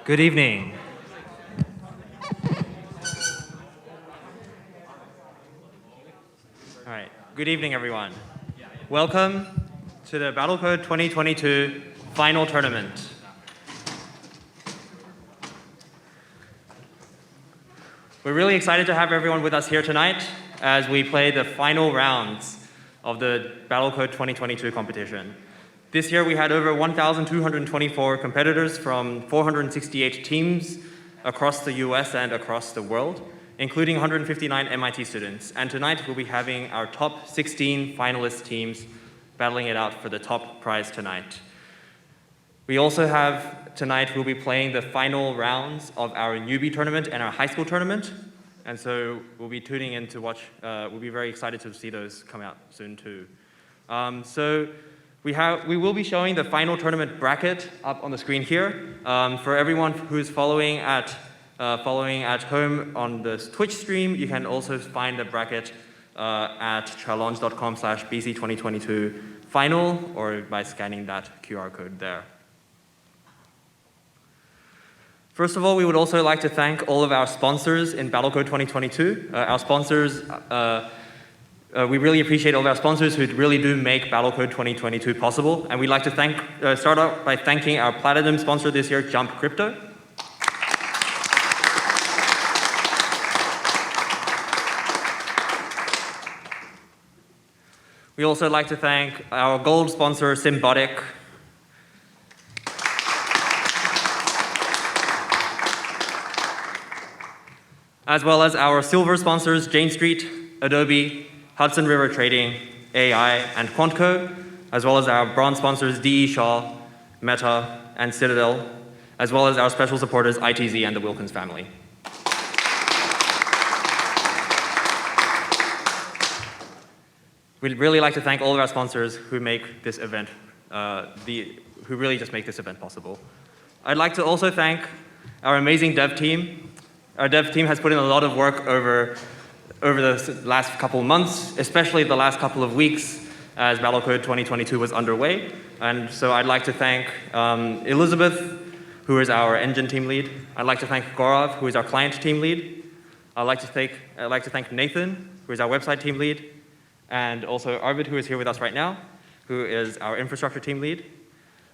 Good evening. All right, good evening, everyone. Welcome to the Battlecode 2022 final tournament. We're really excited to have everyone with us here tonight as we play the final rounds of the Battlecode 2022 competition. This year we had over 1,224 competitors from 468 teams across the US and across the world, including 159 MIT students. And tonight we'll be having our top 16 finalist teams battling it out for the top prize tonight. We also have, tonight we'll be playing the final rounds of our newbie tournament and our high school tournament. And so we'll be tuning in to watch, we'll be very excited to see those come out soon too. We will be showing the final tournament bracket up on the screen here. For everyone who's following at home on the Twitch stream, you can also find the bracket at challenge.com/BC2022 final or by scanning that QR code there. First of all, we would also like to thank all of our sponsors in Battlecode 2022. Our sponsors, we really appreciate all of our sponsors who really do make Battlecode 2022 possible. And we'd like to start out by thanking our platinum sponsor this year, Jump Crypto. We also like to thank our gold sponsor, Symbotic. As well as our silver sponsors, Jane Street, Adobe, Hudson River Trading, AI, and Quantco, as well as our bronze sponsors, D.E. Shaw, Meta, and Citadel, as well as our special supporters, ITZ and the Wilkins family. We'd really like to thank all of our sponsors who make this event, who really just make this event possible. I'd like to also thank our amazing dev team. Our dev team has put in a lot of work over the last couple of months, especially the last couple of weeks as Battlecode 2022 was underway. And so I'd like to thank Elizabeth, who is our engine team lead. I'd like to thank Gaurav, who is our client team lead. I'd like to thank Nathan, who is our website team lead, and also Arvid, who is here with us right now, who is our infrastructure team lead,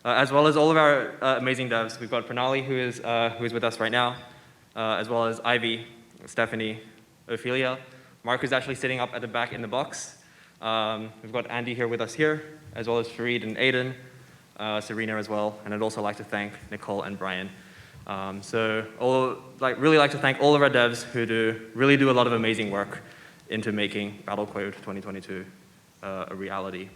as well as all of our amazing devs. We've got Pranali, who is with us right now, as well as Ivy, Stephanie, Ophelia. Mark is actually sitting up at the back in the box. We've got Andy here with us here, as well as Fareed and Aiden, Serena as well, and I'd also like to thank Nicole and Brian. Really like to thank all of our devs who really do a lot of amazing work into making Battlecode 2022 a reality.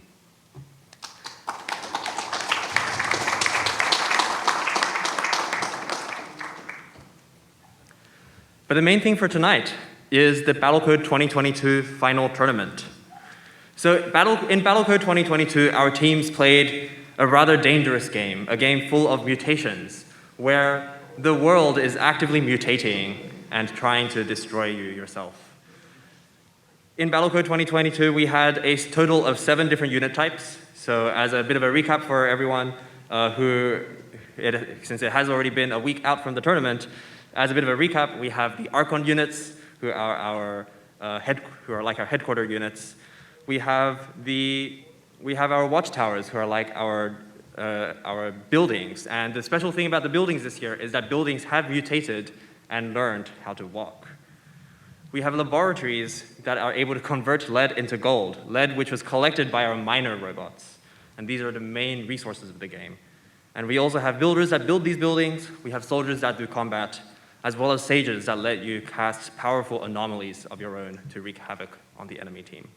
But the main thing for tonight is the Battlecode 2022 final tournament. So in Battlecode 2022, our teams played a rather dangerous game, a game full of mutations, where the world is actively mutating and trying to destroy you yourself. In Battlecode 2022, we had a total of 7 different unit types. So as a bit of a recap for everyone since it has already been a week out from the tournament, as a bit of a recap, we have the Archon units, who are like our headquarter units. We have our watchtowers, who are like our buildings. And the special thing about the buildings this year is that buildings have mutated and learned how to walk. We have laboratories that are able to convert lead into gold, lead which was collected by our miner robots. And these are the main resources of the game. And we also have builders that build these buildings. We have soldiers that do combat, as well as sages that let you cast powerful anomalies of your own to wreak havoc on the enemy team.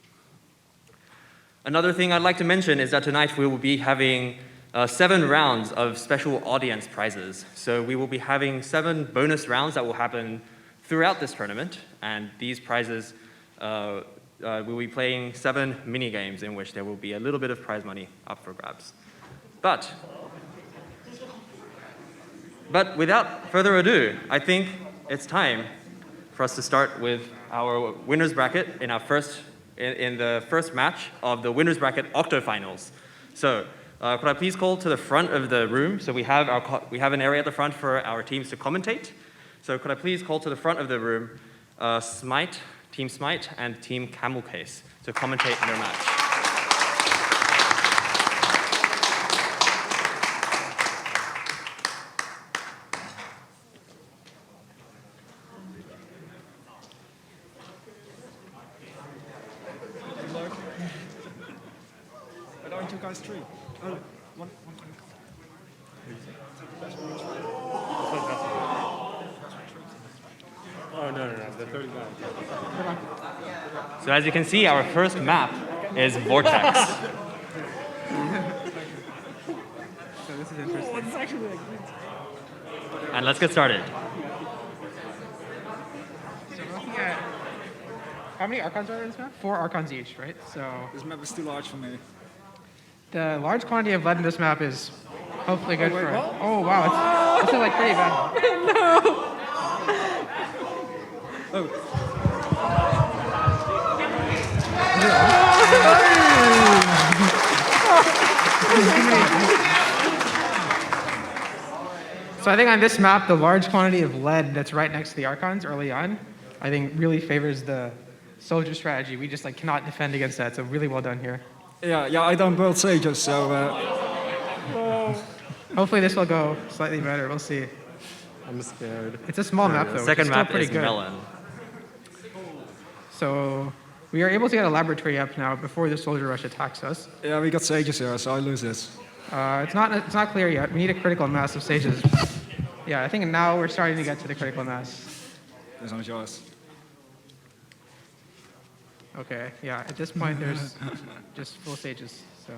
Another thing I'd like to mention is that tonight we will be having 7 rounds of special audience prizes. So we will be having 7 bonus rounds that will happen throughout this tournament, and these prizes, we'll be playing 7 mini games in which there will be a little bit of prize money up for grabs. But without further ado, I think it's time for us to start with our winners bracket in the first match of the winners bracket octofinals. So Could I please call to the front of the room? So we have an area at the front for our teams to commentate. So could I please call to the front of the room Smite, Team Smite, and Team Camel Case to commentate their match. Why aren't you guys three? Oh, one. Oh, no, the 30 guys. So as you can see, our first map is Vortex. So this is interesting. It's actually like And let's get started. So we're looking at how many Archons are in this map? 4 Archons each, right? So this map is too large for me. the large quantity of lead in this map is hopefully good wait, for. what? Oh wow, this is like pretty bad. So I think on this map, the large quantity of lead that's right next to the Archons early on, I think really favors the soldier strategy. We just like cannot defend against that. So really well done here. Yeah, I don't build sages, so Hopefully this will go slightly better. We'll see. I'm scared. It's a small map though. The which second is still map pretty is good. Melon. So we are able to get a laboratory up now before the soldier rush attacks us. yeah, we got sages here, so I lose this. It's not clear yet. We need a critical mass of sages. Yeah, I think now we're starting to get to the critical mass. There's no choice. Okay, yeah. At this point, there's just full sages. So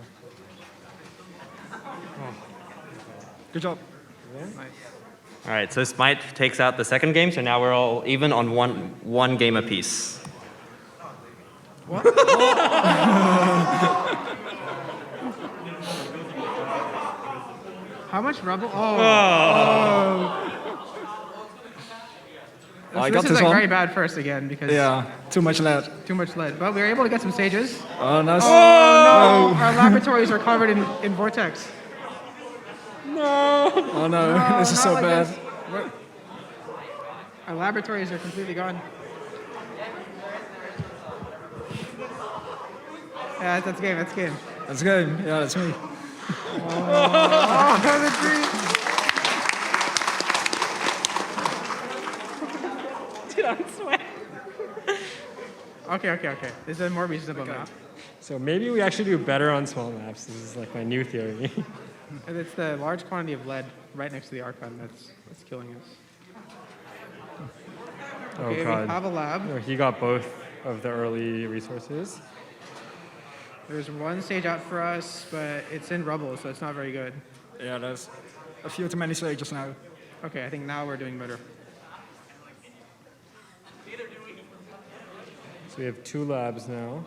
Good job. nice. All right, so Smite takes out the second game, so now we're all even on one game apiece. How much rubble? I This got is this like one. very bad first again because Yeah, too much lead. too much lead. But we were able to get some sages. Oh, nice. Oh no! Our laboratories are covered in vortex. Oh no, No, this is not so like bad. this. Our laboratories are completely gone. Yeah, that's game. That's game. That's game. Yeah, that's me. Oh, the dream. Dude, I'm sweating. Okay. This is a more reasonable map. So maybe we actually do better on small maps. This is like my new theory. And it's the large quantity of lead right next to the Archon that's killing us. Okay, Oh, God. we have a lab. No, he got both of the early resources. There's one stage out for us, but it's in rubble, so it's not very good. Yeah, there's a few too many sages now. Okay, I think now we're doing better. So we have 2 labs now.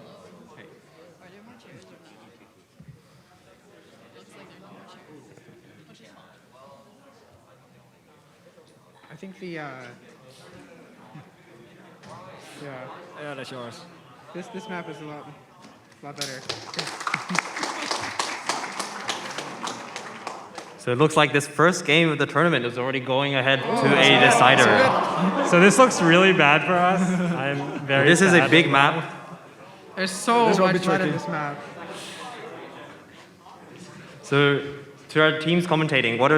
I think the yeah, Yeah, that's yours. this map is a lot better. So it looks like this first game of the tournament is already going ahead to a decider. So this looks really bad for us. I'm very This is a sad. big map. There's so This will be much lead in tricky. this map. So to our teams commentating, what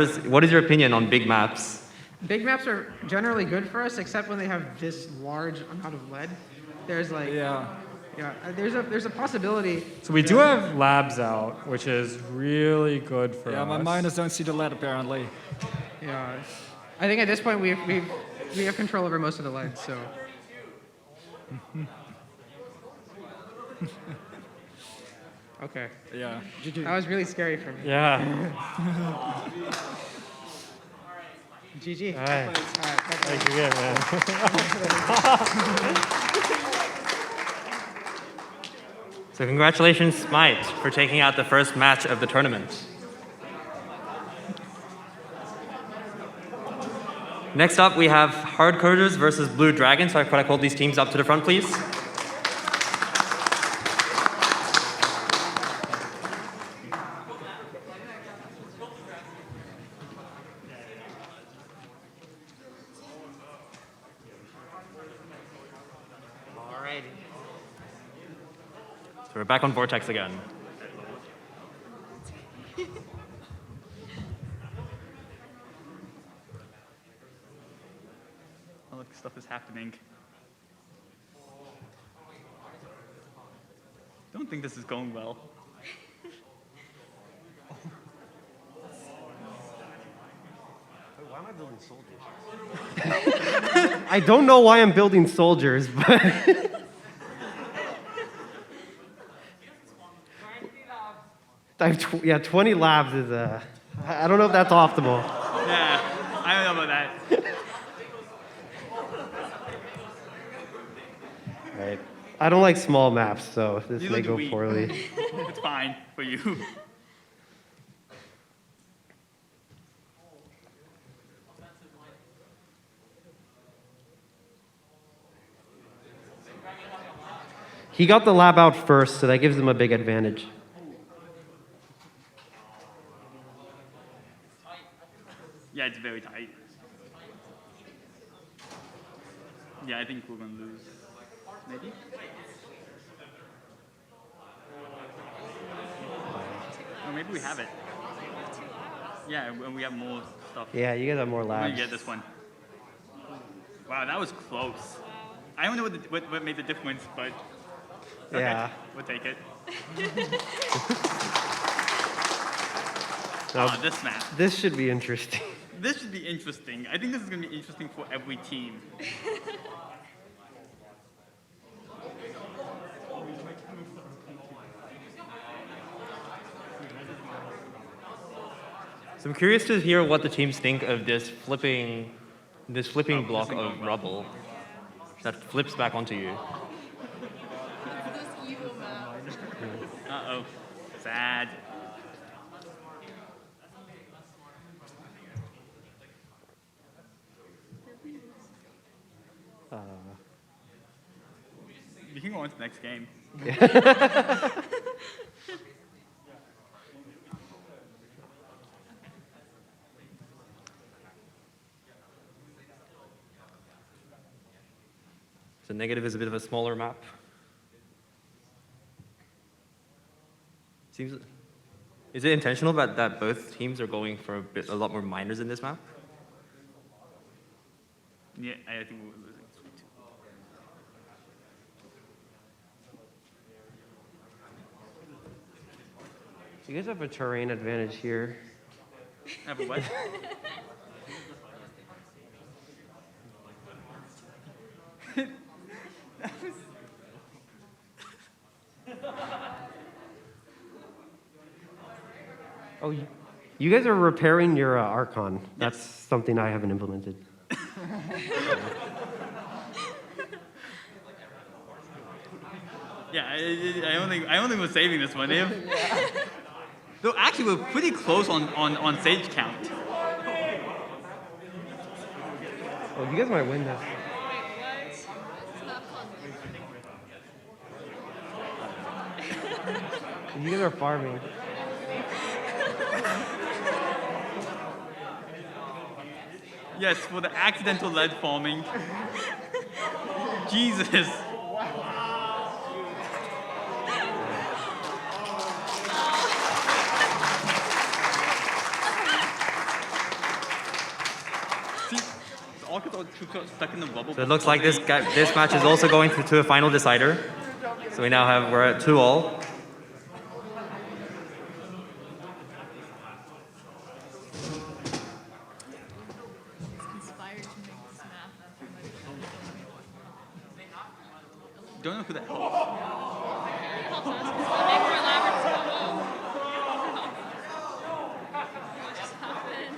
is your opinion on big maps? Big maps are generally good for us, except when they have this large amount of lead. There's like Yeah. there's a possibility. So we do have labs out, which is really good for Yeah, us. my miners don't see the lead apparently. Yeah, I think at this point we have control over most of the lead. So okay, Yeah. that was really scary for me. Yeah. GG. All right. All right, bye-bye. Thank you again, man. So congratulations, Smite, for taking out the first match of the tournament. Next up, we have Hardcoders versus Blue Dragon. So could I call these teams up to the front, please? So we're back on Vortex again. Oh, look, stuff is happening. Don't think this is going well. Why am I building soldiers? I don't know why I'm building soldiers, but yeah, 20 labs is I don't know if that's optimal. Yeah, I don't know about that. Right. I don't like small maps, so this Neither may do go we. poorly. It's fine for you. He got the lab out first, so that gives him a big advantage. Yeah, it's very tight. Yeah, I think we're gonna lose. Maybe? Or maybe we have it. Yeah, and we have more stuff. Yeah, you guys have more We're gonna labs. get this one. Wow, that was close. I don't know what made the difference, but okay, Yeah. we'll take it. Now, This map. this should be interesting. This should be interesting. I think this is going to be interesting for every team. So I'm curious to hear what the teams think of this flipping block of rubble that flips back onto you. This evil map. Uh-oh. Sad. You can go on to the next game. So negative is a bit of a smaller map. Is it intentional that both teams are going for a lot more minors in this map? Yeah, I think we're losing. You guys have a terrain advantage here. Have a what? Oh, you guys are repairing your Archon. That's something I haven't implemented. Yeah, I only was saving this one. Though actually, we're pretty close on sage count. Oh, you guys might win this. It's not fun. You guys are farming. Yes, for the accidental lead farming. Jesus. See, all got stuck in the bubble. So it looks like this match is also going to a final decider. So we're at 2-all. Inspired to make this map after my Don't know who that is. helps us. Make more elaborate solo. What just happened?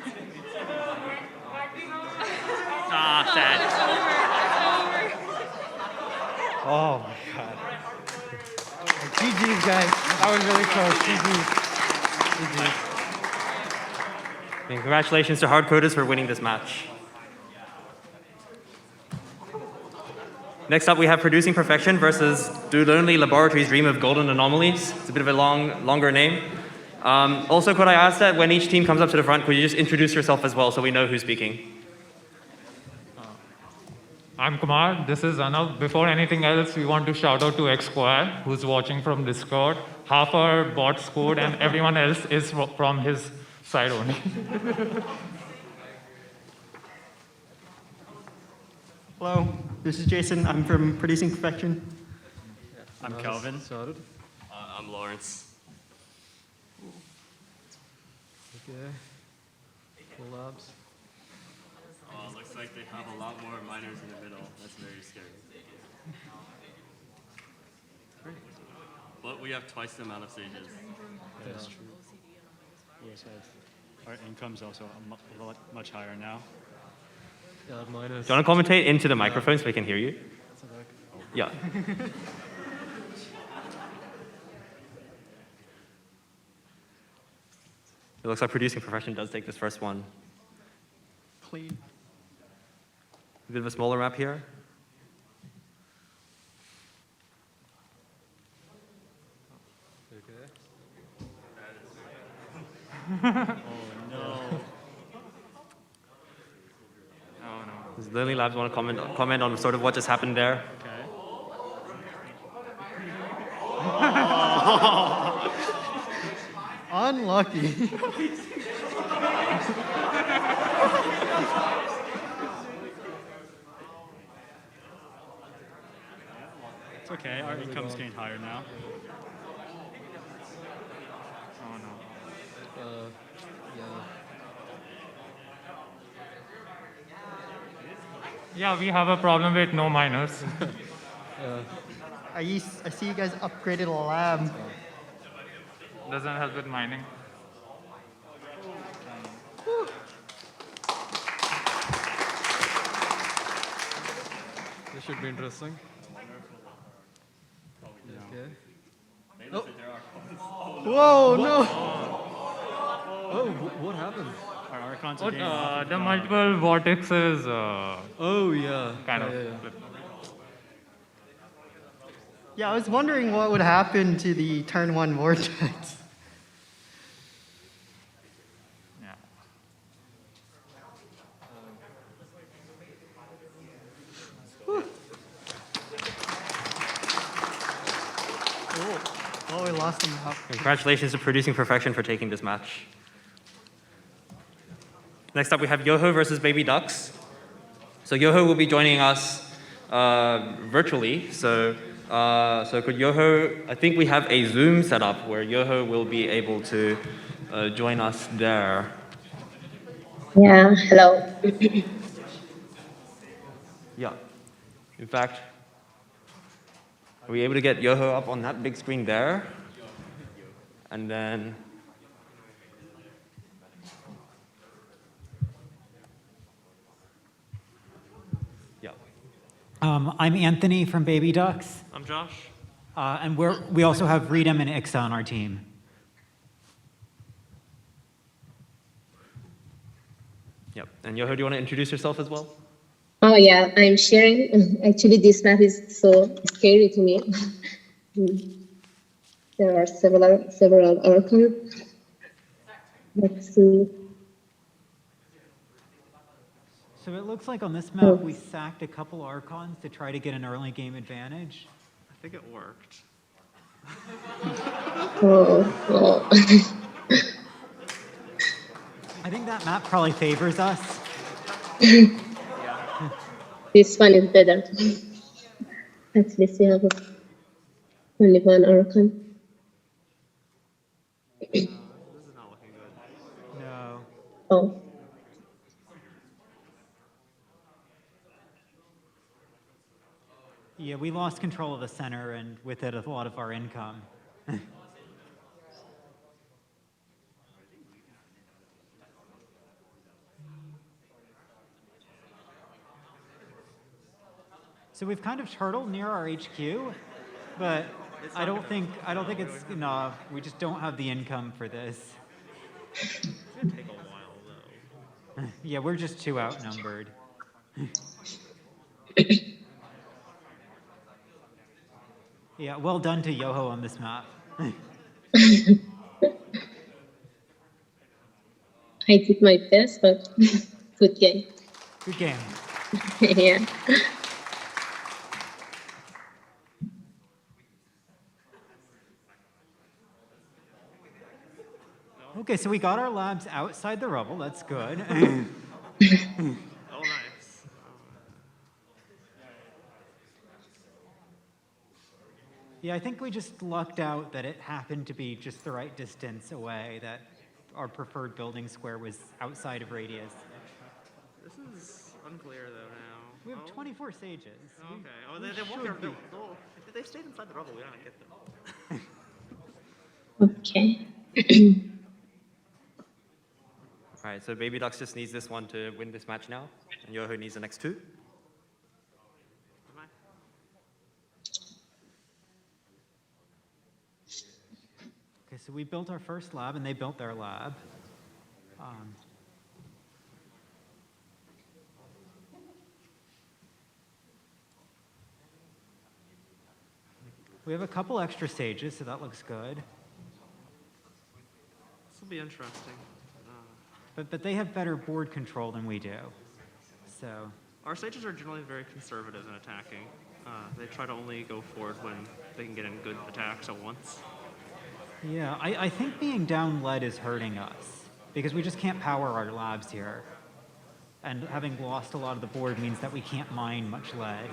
Ah, sad. It's over. Oh my god. GG's, guys. That was really close. GG's. And congratulations to Hardcoders for winning this match. Next up, we have Producing Perfection versus Do Lonely Laboratories Dream of Golden Anomalies. It's a bit of a longer name. Also, could I ask that when each team comes up to the front, could you just introduce yourself as well so we know who's speaking? I'm Kumar. This is Anav. Before anything else, we want to shout out to X Square, who's watching from Discord. Half our bot scored, and everyone else is from his side only. Hello, this is Jason. I'm from Producing Perfection. I'm Calvin. I'm Lawrence. Okay. Collabs. Oh, looks like they have a lot more miners in the middle. That's very scary. But we have twice the amount of stages. That's true. Our income's also much higher now. Yeah, minus. Do you want to commentate into the microphone so we can hear you? Yeah. It looks like Producing Profession does take this first one. Clean. A bit of a smaller map here. Does Lily Labs want to comment on sort of what just happened there? Unlucky. It's okay. Our income's getting higher now. Oh no. Yeah, we have a problem with no miners. I see you guys upgraded a lab. Doesn't help with mining. This should be interesting. Okay. Whoa, no! Oh, what happened? Our Archons are getting The multiple vortexes Oh, yeah. kind of. Yeah. Yeah, I was wondering what would happen to the turn 1 vortex. Yeah. Oh, we lost him now. Congratulations to Producing Perfection for taking this match. Next up, we have Yoho versus Baby Ducks. So Yoho will be joining us virtually. So could Yoho, I think we have a Zoom set up where Yoho will be able to join us there. Yeah, hello. Yeah. In fact, are we able to get Yoho up on that big screen there? And then, yeah. I'm Anthony from Baby Ducks, I'm Josh. and we also have Reedem and Ixa on our team. Yep. And Yoho, do you want to introduce yourself as well? Oh yeah, I'm sharing. Actually, this map is so scary to me. There are several oracles. Let's see. So it looks like on this map we sacked a couple Archons to try to get an early game advantage. I think it worked. Oh. I think that map probably favors us. This one is better. At least we have only one oracle. This is not looking good. No. Oh. Yeah, we lost control of the center and with it a lot of our income. So we've kind of turtled near our HQ, but I don't think it's enough. We just don't have the income for this. It's gonna take a while though. Yeah, we're just too outnumbered. Yeah, well done to Yoho on this map. I did my best, but good game. Good game. Yeah. Okay, so we got our labs outside the rubble. That's good. Oh, nice. Yeah, I think we just lucked out that it happened to be just the right distance away, that our preferred building square was outside of radius. This is unclear though now. We have 24 sages. Oh, okay. Oh, they walk should be. if they stayed inside the rubble, we don't get them. Okay. All right, so Baby Ducks just needs this one to win this match now, and Yoho needs the next two. Okay, so we built our first lab, and they built their lab. We have a couple extra stages, so that looks good. This will be interesting. But they have better board control than we do. So Our sages are generally very conservative in attacking. They try to only go forward when they can get in good attacks at once. yeah, I think being down lead is hurting us because we just can't power our labs here. And having lost a lot of the board means that we can't mine much lead.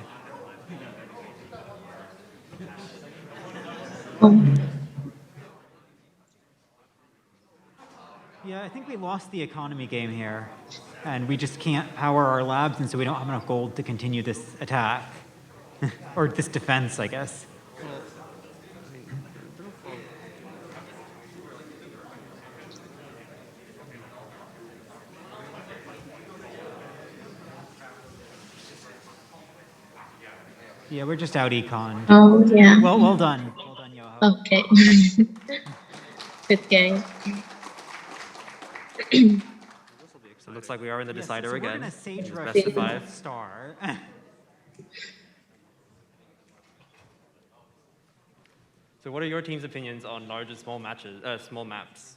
Yeah, I think we lost the economy game here. And we just can't power our labs, and so we don't have enough gold to continue this attack. Or this defense, I guess. Yeah, we're just out econ. Oh, yeah. Well done. Well done, Yoho. Okay. Good game. So it looks like we are in the Yes, decider so again. We're gonna sage It's rush best of the five. star. So what are your team's opinions on large and small matches, small maps?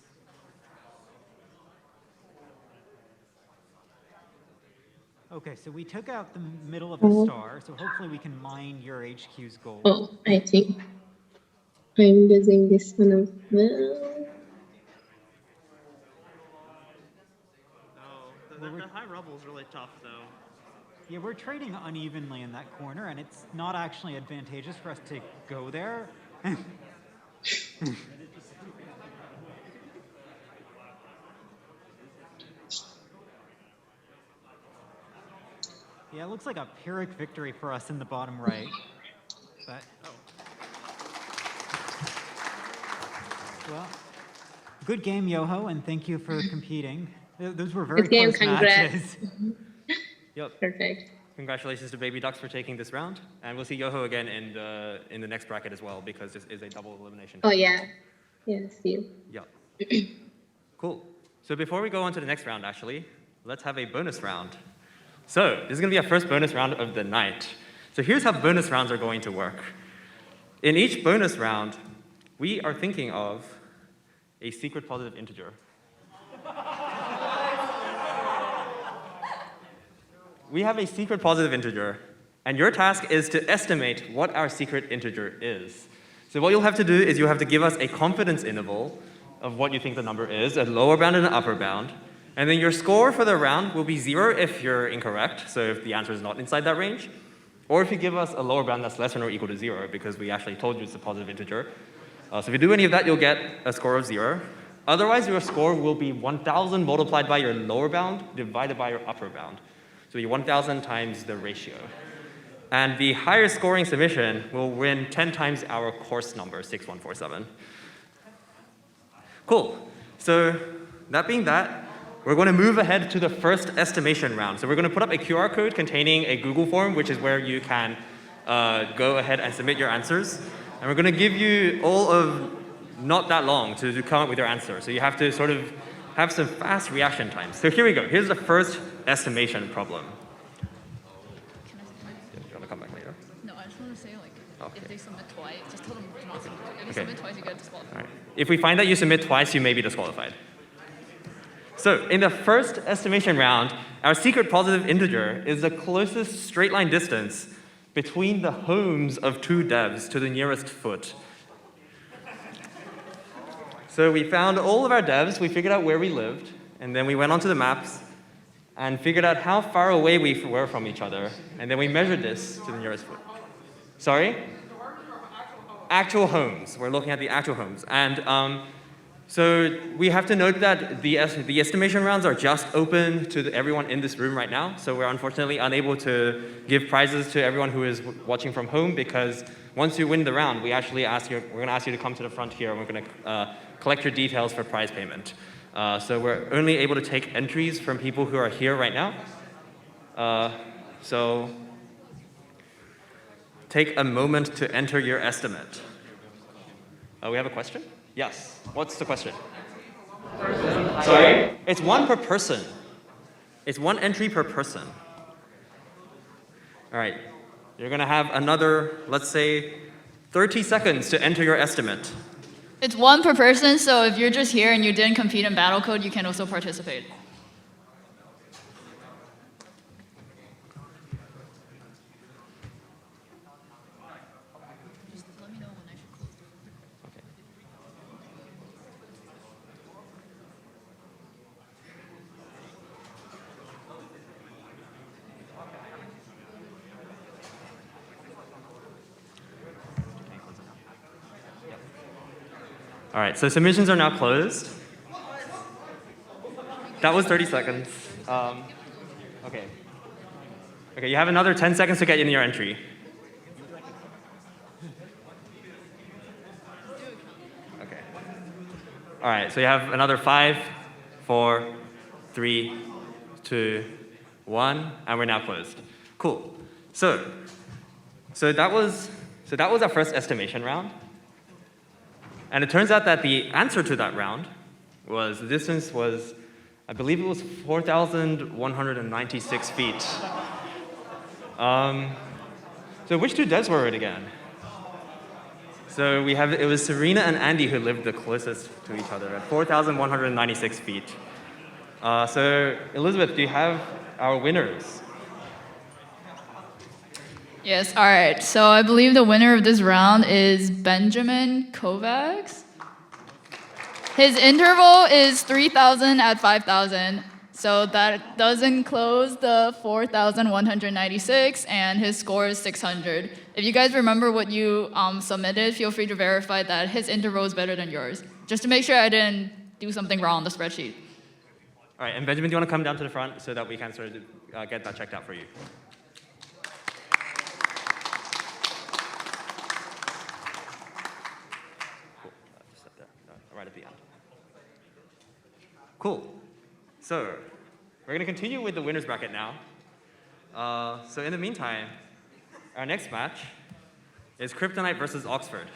Okay, so we took out the middle of the star, so hopefully we can mine your HQ's gold. Oh, I think I'm using this one as well. No, the high rubble is really tough though. Yeah, we're trading unevenly in that corner, and it's not actually advantageous for us to go there. Yeah, it looks like a Pyrrhic victory for us in the bottom right. But, well, good game, Yoho, and thank you for competing. Those were very Good game, close congrats. matches. Yep. Perfect. Congratulations to Baby Ducks for taking this round, and we'll see Yoho again in the next bracket as well because this is a double elimination. Oh, yeah. Yeah, see you. Yeah. Cool. So before we go on to the next round, actually, let's have a bonus round. So this is going to be our first bonus round of the night. So here's how bonus rounds are going to work. In each bonus round, we are thinking of a secret positive integer. We have a secret positive integer, and your task is to estimate what our secret integer is. So what you'll have to do is you'll have to give us a confidence interval of what you think the number is, a lower bound and an upper bound, and then your score for the round will be 0 if you're incorrect, so if the answer is not inside that range, or if you give us a lower bound that's less than or equal to 0, because we actually told you it's a positive integer. So if you do any of that, you'll get a score of 0. Otherwise, your score will be 1,000 multiplied by your lower bound divided by your upper bound. So your 1,000 times the ratio. And the higher scoring submission will win 10 times our course number, 6147. Cool. So that being that, we're going to move ahead to the first estimation round. So we're going to put up a QR code containing a Google form, which is where you can go ahead and submit your answers. And we're going to give you all of not that long to come up with your answer. So you have to sort of have some fast reaction times. So here we go. Here's the first estimation problem. Can I say something? Do you want to come back later? No, I just want to say, like, Okay. if they submit twice, just tell them to not submit. If they Okay. submit twice, you get disqualified. All right. If we find that you submit twice, you may be disqualified. So in the first estimation round, our secret positive integer is the closest straight line distance between the homes of two devs to the nearest foot. So we found all of our devs, we figured out where we lived, and then we went onto the maps and figured out how far away we were from each other, and then we measured this to the nearest foot. Sorry? Actual homes. We're looking at the actual homes. And so we have to note that the estimation rounds are just open to everyone in this room right now, so we're unfortunately unable to give prizes to everyone who is watching from home, because once you win the round, we're going to ask you to come to the front here, and we're going to collect your details for prize payment. So we're only able to take entries from people who are here right now. So take a moment to enter your estimate. We have a question? Yes. What's the question? Sorry? It's one per person. It's one entry per person. All right. You're going to have another, let's say, 30 seconds to enter your estimate. It's one per person, so if you're just here and you didn't compete in Battlecode, you can also participate. All right, so submissions are now closed. That was 30 seconds. Okay. Okay, you have another 10 seconds to get in your entry. Okay. All right, so you have another 5, 4, 3, 2, 1, and we're now closed. Cool. So that was our first estimation round. And it turns out that the answer to that round was, the distance was, I believe it was 4,196 feet. So which two devs were it again? So it was Serena and Andy who lived the closest to each other at 4,196 feet. So Elizabeth, do you have our winners? Yes, all right. So I believe the winner of this round is Benjamin Kovacs. His interval is 3,000 at 5,000. So that doesn't close the 4,196, and his score is 600. If you guys remember what you submitted, feel free to verify that his interval is better than yours, just to make sure I didn't do something wrong on the spreadsheet. All right, and Benjamin, do you want to come down to the front so that we can sort of get that checked out for you? Right at the end. Cool. So we're going to continue with the winners bracket now. So in the meantime, our next match is Kryptonite versus Oxford.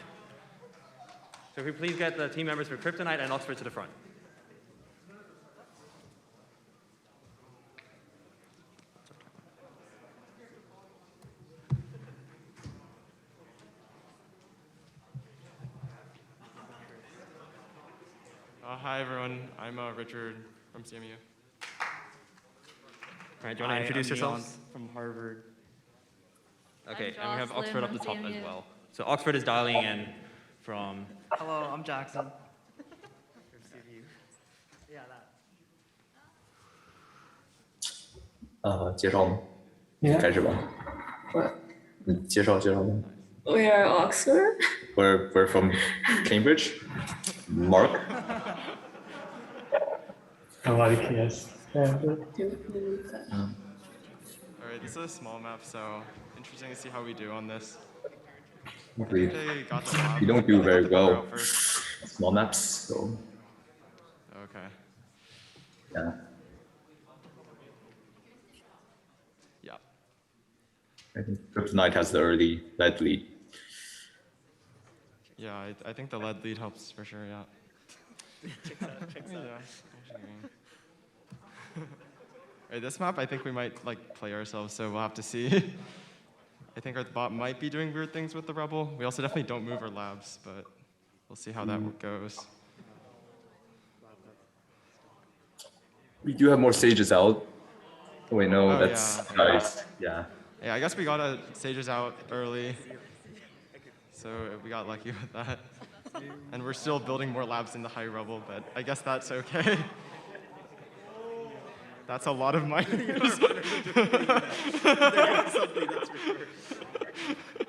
So if we please get the team members for Kryptonite and Oxford to the front. Hi, everyone. I'm Richard from CMU. All right, do you want to introduce yourselves? From Harvard. Okay, and we have Oxford up the top as well. So Oxford is dialing in from... Hello, I'm Jackson. From CMU. Yeah, that. 介绍吗？开始吧。介绍吗？ We are Oxford. We're from Cambridge. Mark. I like yes. All right, this is a small map, so interesting to see how we do on this. We don't do very well. Small maps, so. Okay. Yeah. Yeah. I think Kryptonite has the early lead lead. Yeah, I think the lead lead helps for sure, yeah. Checks out. Right, this map, I think we might play ourselves, so we'll have to see. I think our bot might be doing weird things with the rebel. We also definitely don't move our labs, but we'll see how that goes. We do have more sages out. Wait, no, that's nice. Yeah. Yeah, I guess we got sages out early, so we got lucky with that. And we're still building more labs in the high rubble, but I guess that's okay. That's a lot of miners.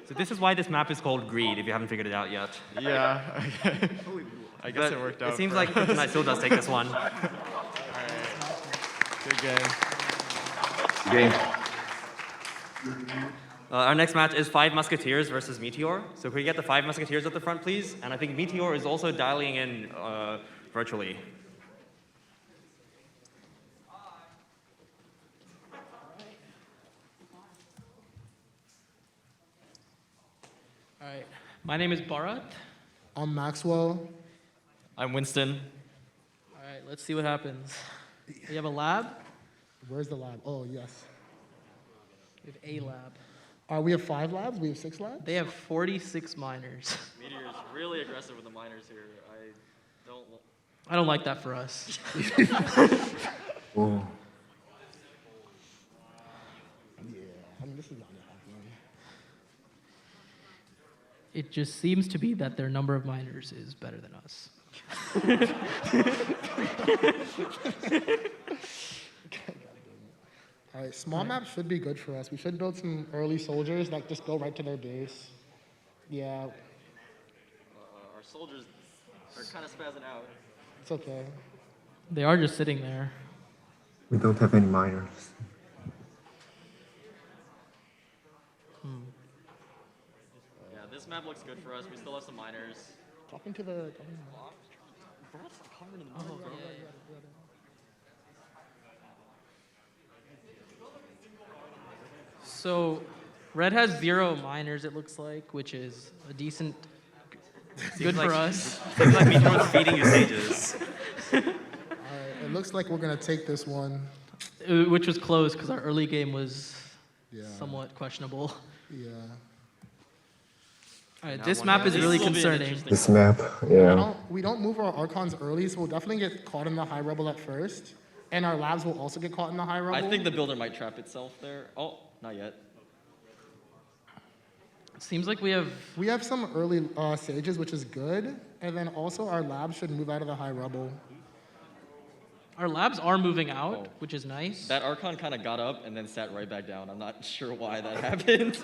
So this is why this map is called Greed, if you haven't figured it out yet. Yeah, okay. I guess it worked out. It seems like Kryptonite still does take this one. All right. Good game. Game. Our next match is 5 Musketeers versus Meteor. So can we get the 5 Musketeers at the front, please? And I think Meteor is also dialing in virtually. All right. My name is Bharat. I'm Maxwell. I'm Winston. All right, let's see what happens. We have a lab. Where's the lab? Oh, yes. We have a lab. We have 5 labs? We have 6 labs? They have 46 miners. Meteor is really aggressive with the miners here. I don't like that for us. Oh. Yeah, I mean, this is not happening. It just seems to be that their number of miners is better than us. All right, small maps should be good for us. We should build some early soldiers that just go right to their base. Yeah, Our soldiers are kind of spazzing out. it's okay. They are just sitting there. We don't have any miners. Yeah, this map looks good for us. We still have some miners. Talking to the... So, Red has 0 miners, it looks like, which is a decent, good for us. Seems like Meteor's feeding you sages. All right, it looks like we're going to take this one. Which was close because our early game was Yeah. somewhat questionable. Yeah. All right, this map is really concerning. This map, yeah. We don't move our Archons early, so we'll definitely get caught in the high rubble at first. And our labs will also get caught in the high rubble. I think the builder might trap itself there. Oh, not yet. It seems like we have... We have some early sages, which is good. And then also our labs should move out of the high rubble. Our labs are moving out, which is nice. That Archon kind of got up and then sat right back down. I'm not sure why that happened.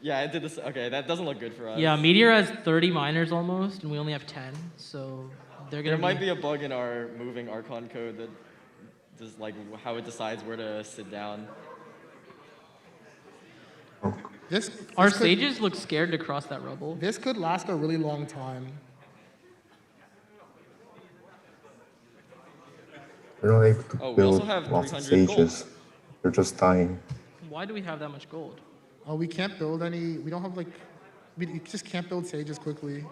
Yeah, it did this. Okay, that doesn't look good for us. Yeah, Meteor has 30 miners almost, and we only have 10, so they're gonna There might be a bug in our moving Archon code that just like how it decides where to sit down. Our sages look scared to cross that rubble. This could last a really long time. We're not able to Oh, we build also have lots of 300 gold. sages. They're just dying. Why do we have that much gold? Oh, we can't build any. We don't have like. We just can't build sages quickly.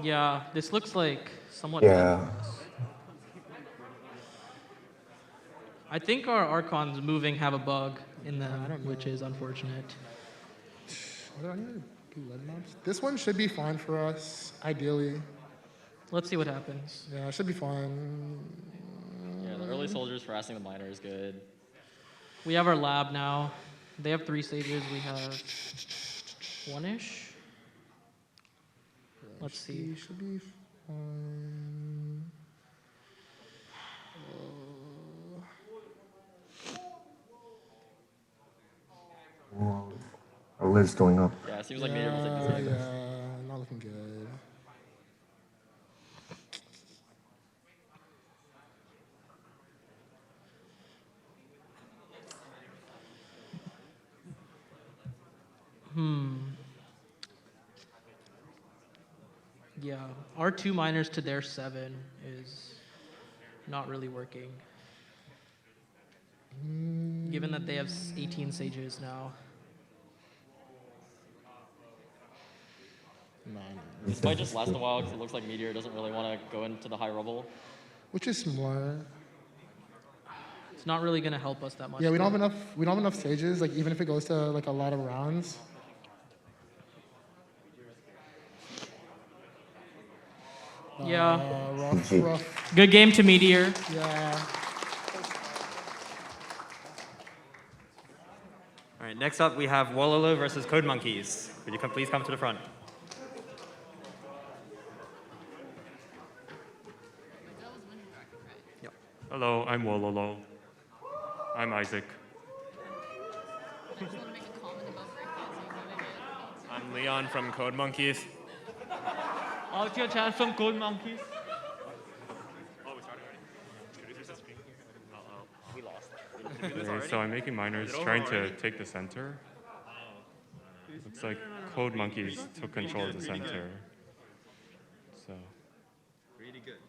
Yeah, this looks like somewhat. Yeah. I think our Archons moving have a bug in them, which is unfortunate. What do I need to do lead maps? This one should be fine for us, ideally. Let's see what happens. Yeah, it should be fine. Yeah, the early soldiers harassing the miner is good. We have our lab now. They have 3 sages. We have 1-ish. Let's see. Should be fine. Wow. Our lid's going up. Yeah, it seems like Meteor will take this game. Yeah, not looking good. Yeah, our 2 miners to their 7 is not really working. Given that they have 18 sages now. This might just last a while because it looks like Meteor doesn't really want to go into the high rubble. Which is smart. It's not really going to help us that much. Yeah, we don't have enough. We don't have enough sages. Like even if it goes to like a lot of rounds. Yeah. Rough. Good game to Meteor. Yeah. All right, next up we have Wololo versus Code Monkeys. Could you please come to the front? Hello, I'm Wololo. I'm Isaac. I'm Leon from Code Monkeys. Out your chance from Code Monkeys. Oh, we started already? Producers are speaking here. Uh-oh. We lost. Okay, so I'm making minors trying to take the center. Looks like Code Monkeys took control of the center. So Pretty good.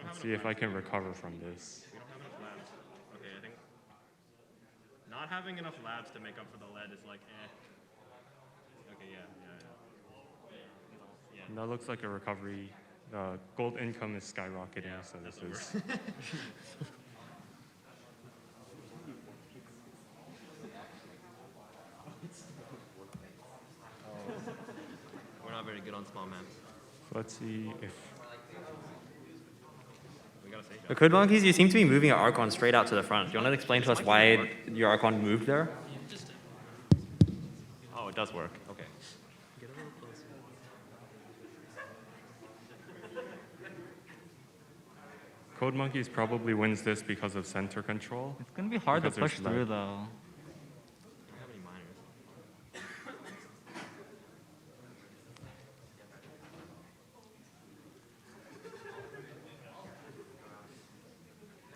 let's see if I can recover from this. We don't have enough labs. Okay, I think not having enough labs to make up for the lead is like, eh. Okay, yeah. And that looks like a recovery. Gold income is skyrocketing, so this is. We're not very good on small maps. Let's see if. We gotta say The Code Monkeys, you seem to be moving your Archon straight out to the front. Do you want to explain to us why your Archon moved there? Oh, it does work. Okay. Get a little closer. Code Monkeys probably wins this because of center control. It's gonna be hard to because there's push through lead. though. I don't have any minors.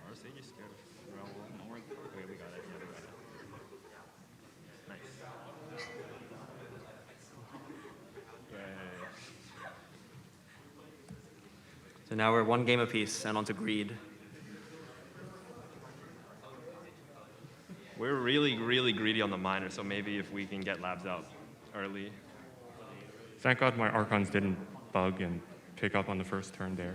Our Sage is scared of Raoul. Okay, we got it. Yeah, we got it. Nice. Yay. So now we're one game apiece and on to Greed. We're really, really greedy on the minor, so maybe if we can get labs out early. Thank God my Archons didn't bug and pick up on the first turn there.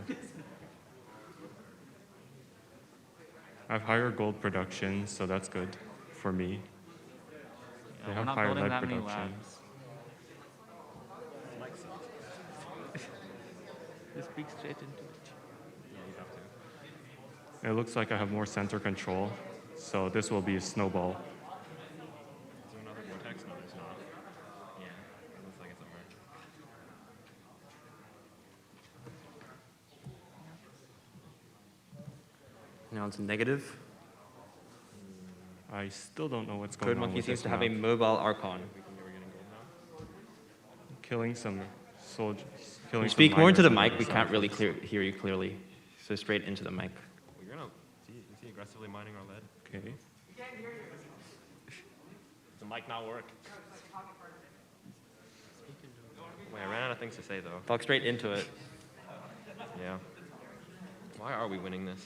I have higher gold production, so that's good for me. They we're have not higher building lead that many production. labs. Just speak straight into it. Yeah, you have to. It looks like I have more center control, so this will be a snowball. Is there another vortex? No, there's not. Yeah, it looks like it's over. Now it's negative. I still don't know what's going Code on Monkey with seems this to have a map. mobile Archon. Killing some soldiers. Can Killing you some speak more into the miners mic? on We the can't really south. hear you clearly. So straight into the mic. We're gonna see aggressively mining our lead. Okay. Does the mic not work? Wait, I ran out of things to say though. Talk straight into it. Yeah. Why are we winning this?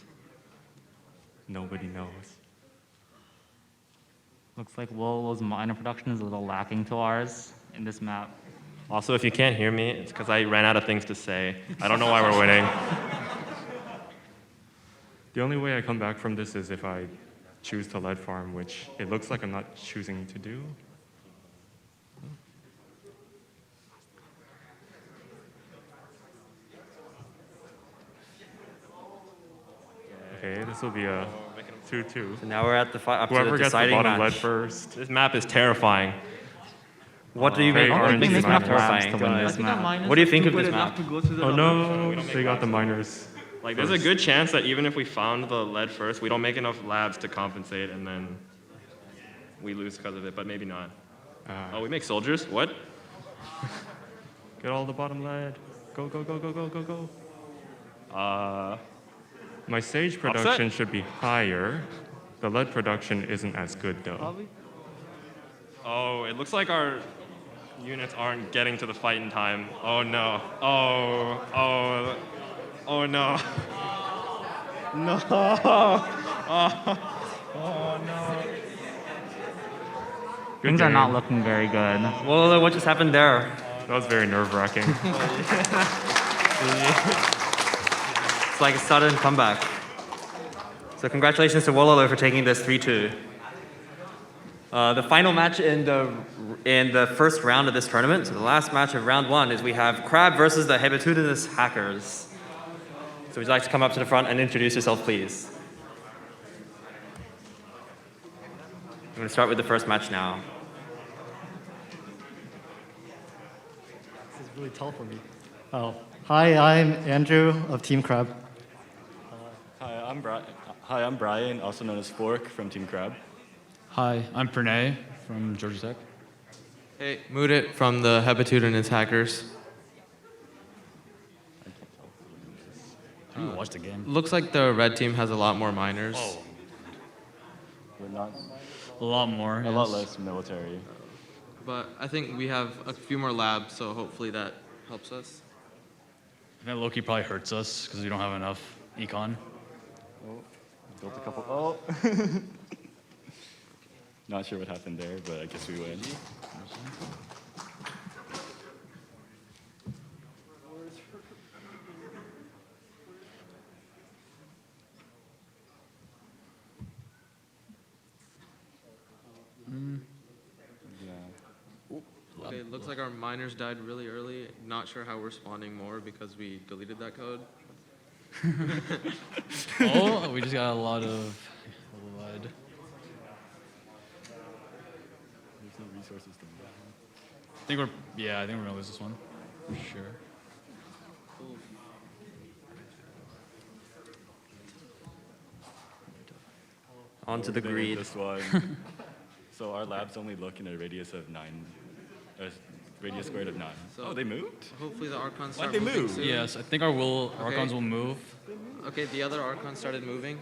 Nobody knows. Looks like Wololo's minor production is a little lacking to ours in this map. Also, if you can't hear me, it's because I ran out of things to say. I don't know why we're winning. The only way I come back from this is if I choose to lead farm, which it looks like I'm not choosing to do. Okay, this will be a 2-2. So now we're at the up to Whoever the gets the deciding bottom match. lead first. This map is terrifying. What do you make? They What aren't makes this map using miners terrifying? to Go win ahead. this map. What do you think of this map? Oh no, they got the miners. Like, there's a good chance that even if we found the lead first, we don't make enough labs to compensate, and then we lose because of it, but maybe not. Oh, we make soldiers? What? Get all the bottom lead. Go, go, go, go, go, go, go. My sage production should be higher. The lead production isn't as good though. Oh, it looks like our units aren't getting to the fight in time. Oh no. Oh, oh, oh no. No. Oh, oh no. Things are not looking very good. Well, what just happened there? That was very nerve-wracking. It's like a sudden comeback. So congratulations to Wololo for taking this 3-2. The final match in the first round of this tournament, so the last match of round one, is we have Crab versus the Hebetudinous Hackers. So would you like to come up to the front and introduce yourself, please? going to start with the first match now. This is really tall for me. Oh, hi, I'm Andrew of Team Crab. Hi, I'm Brian, also known as Fork from Team Crab. Hi, I'm Pranay from Georgia Tech. Hey, Mudit from the Habitude and its hackers. I didn't watch the game. Looks like the red team has a lot more miners. Oh. We're not A lot more. a lot less military. But I think we have a few more labs, so hopefully that helps us. I think Loki probably hurts us because we don't have enough econ. Oh, built a couple. Oh. Not sure what happened there, but I guess we win. Okay, it looks like our miners died really early. Not sure how we're spawning more because we deleted that code. Oh, we just got a lot of lead. There's no resources to move. I think we're gonna lose this one for sure. Onto the What we're doing greed. with This one. So our labs only look in a radius of 9, radius squared of 9. So Oh, they moved? Hopefully the Archons Why'd start they moving move? soon. Yes, I think Archons will move. Okay, the other Archons started moving.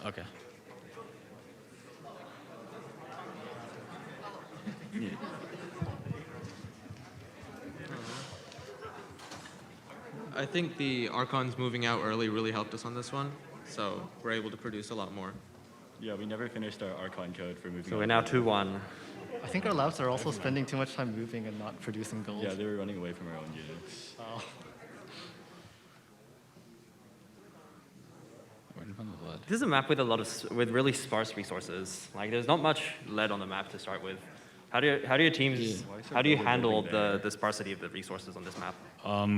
Okay. I think the Archons moving out early really helped us on this one, so we're able to produce a lot more. Yeah, we never finished our Archon code for moving. So we're now 2-1. I think our labs are also spending too much time moving and not producing gold. Yeah, they were running away from our own units. Oh. This is a map with a lot of with really sparse resources. Like there's not much lead on the map to start with. How do your teams how do you handle the sparsity of the resources on this map?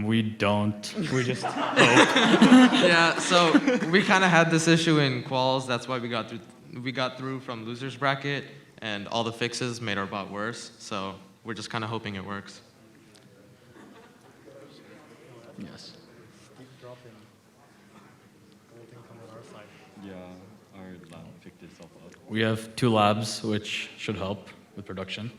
We don't. We just hope. Yeah, so we kind of had this issue in quals. That's why we got through from losers bracket, and all the fixes made our bot worse. So we're just kind of hoping it works. Yes. Keep dropping. Gold income on our side. Yeah, our lab picked itself up. We have 2 labs, which should help with production.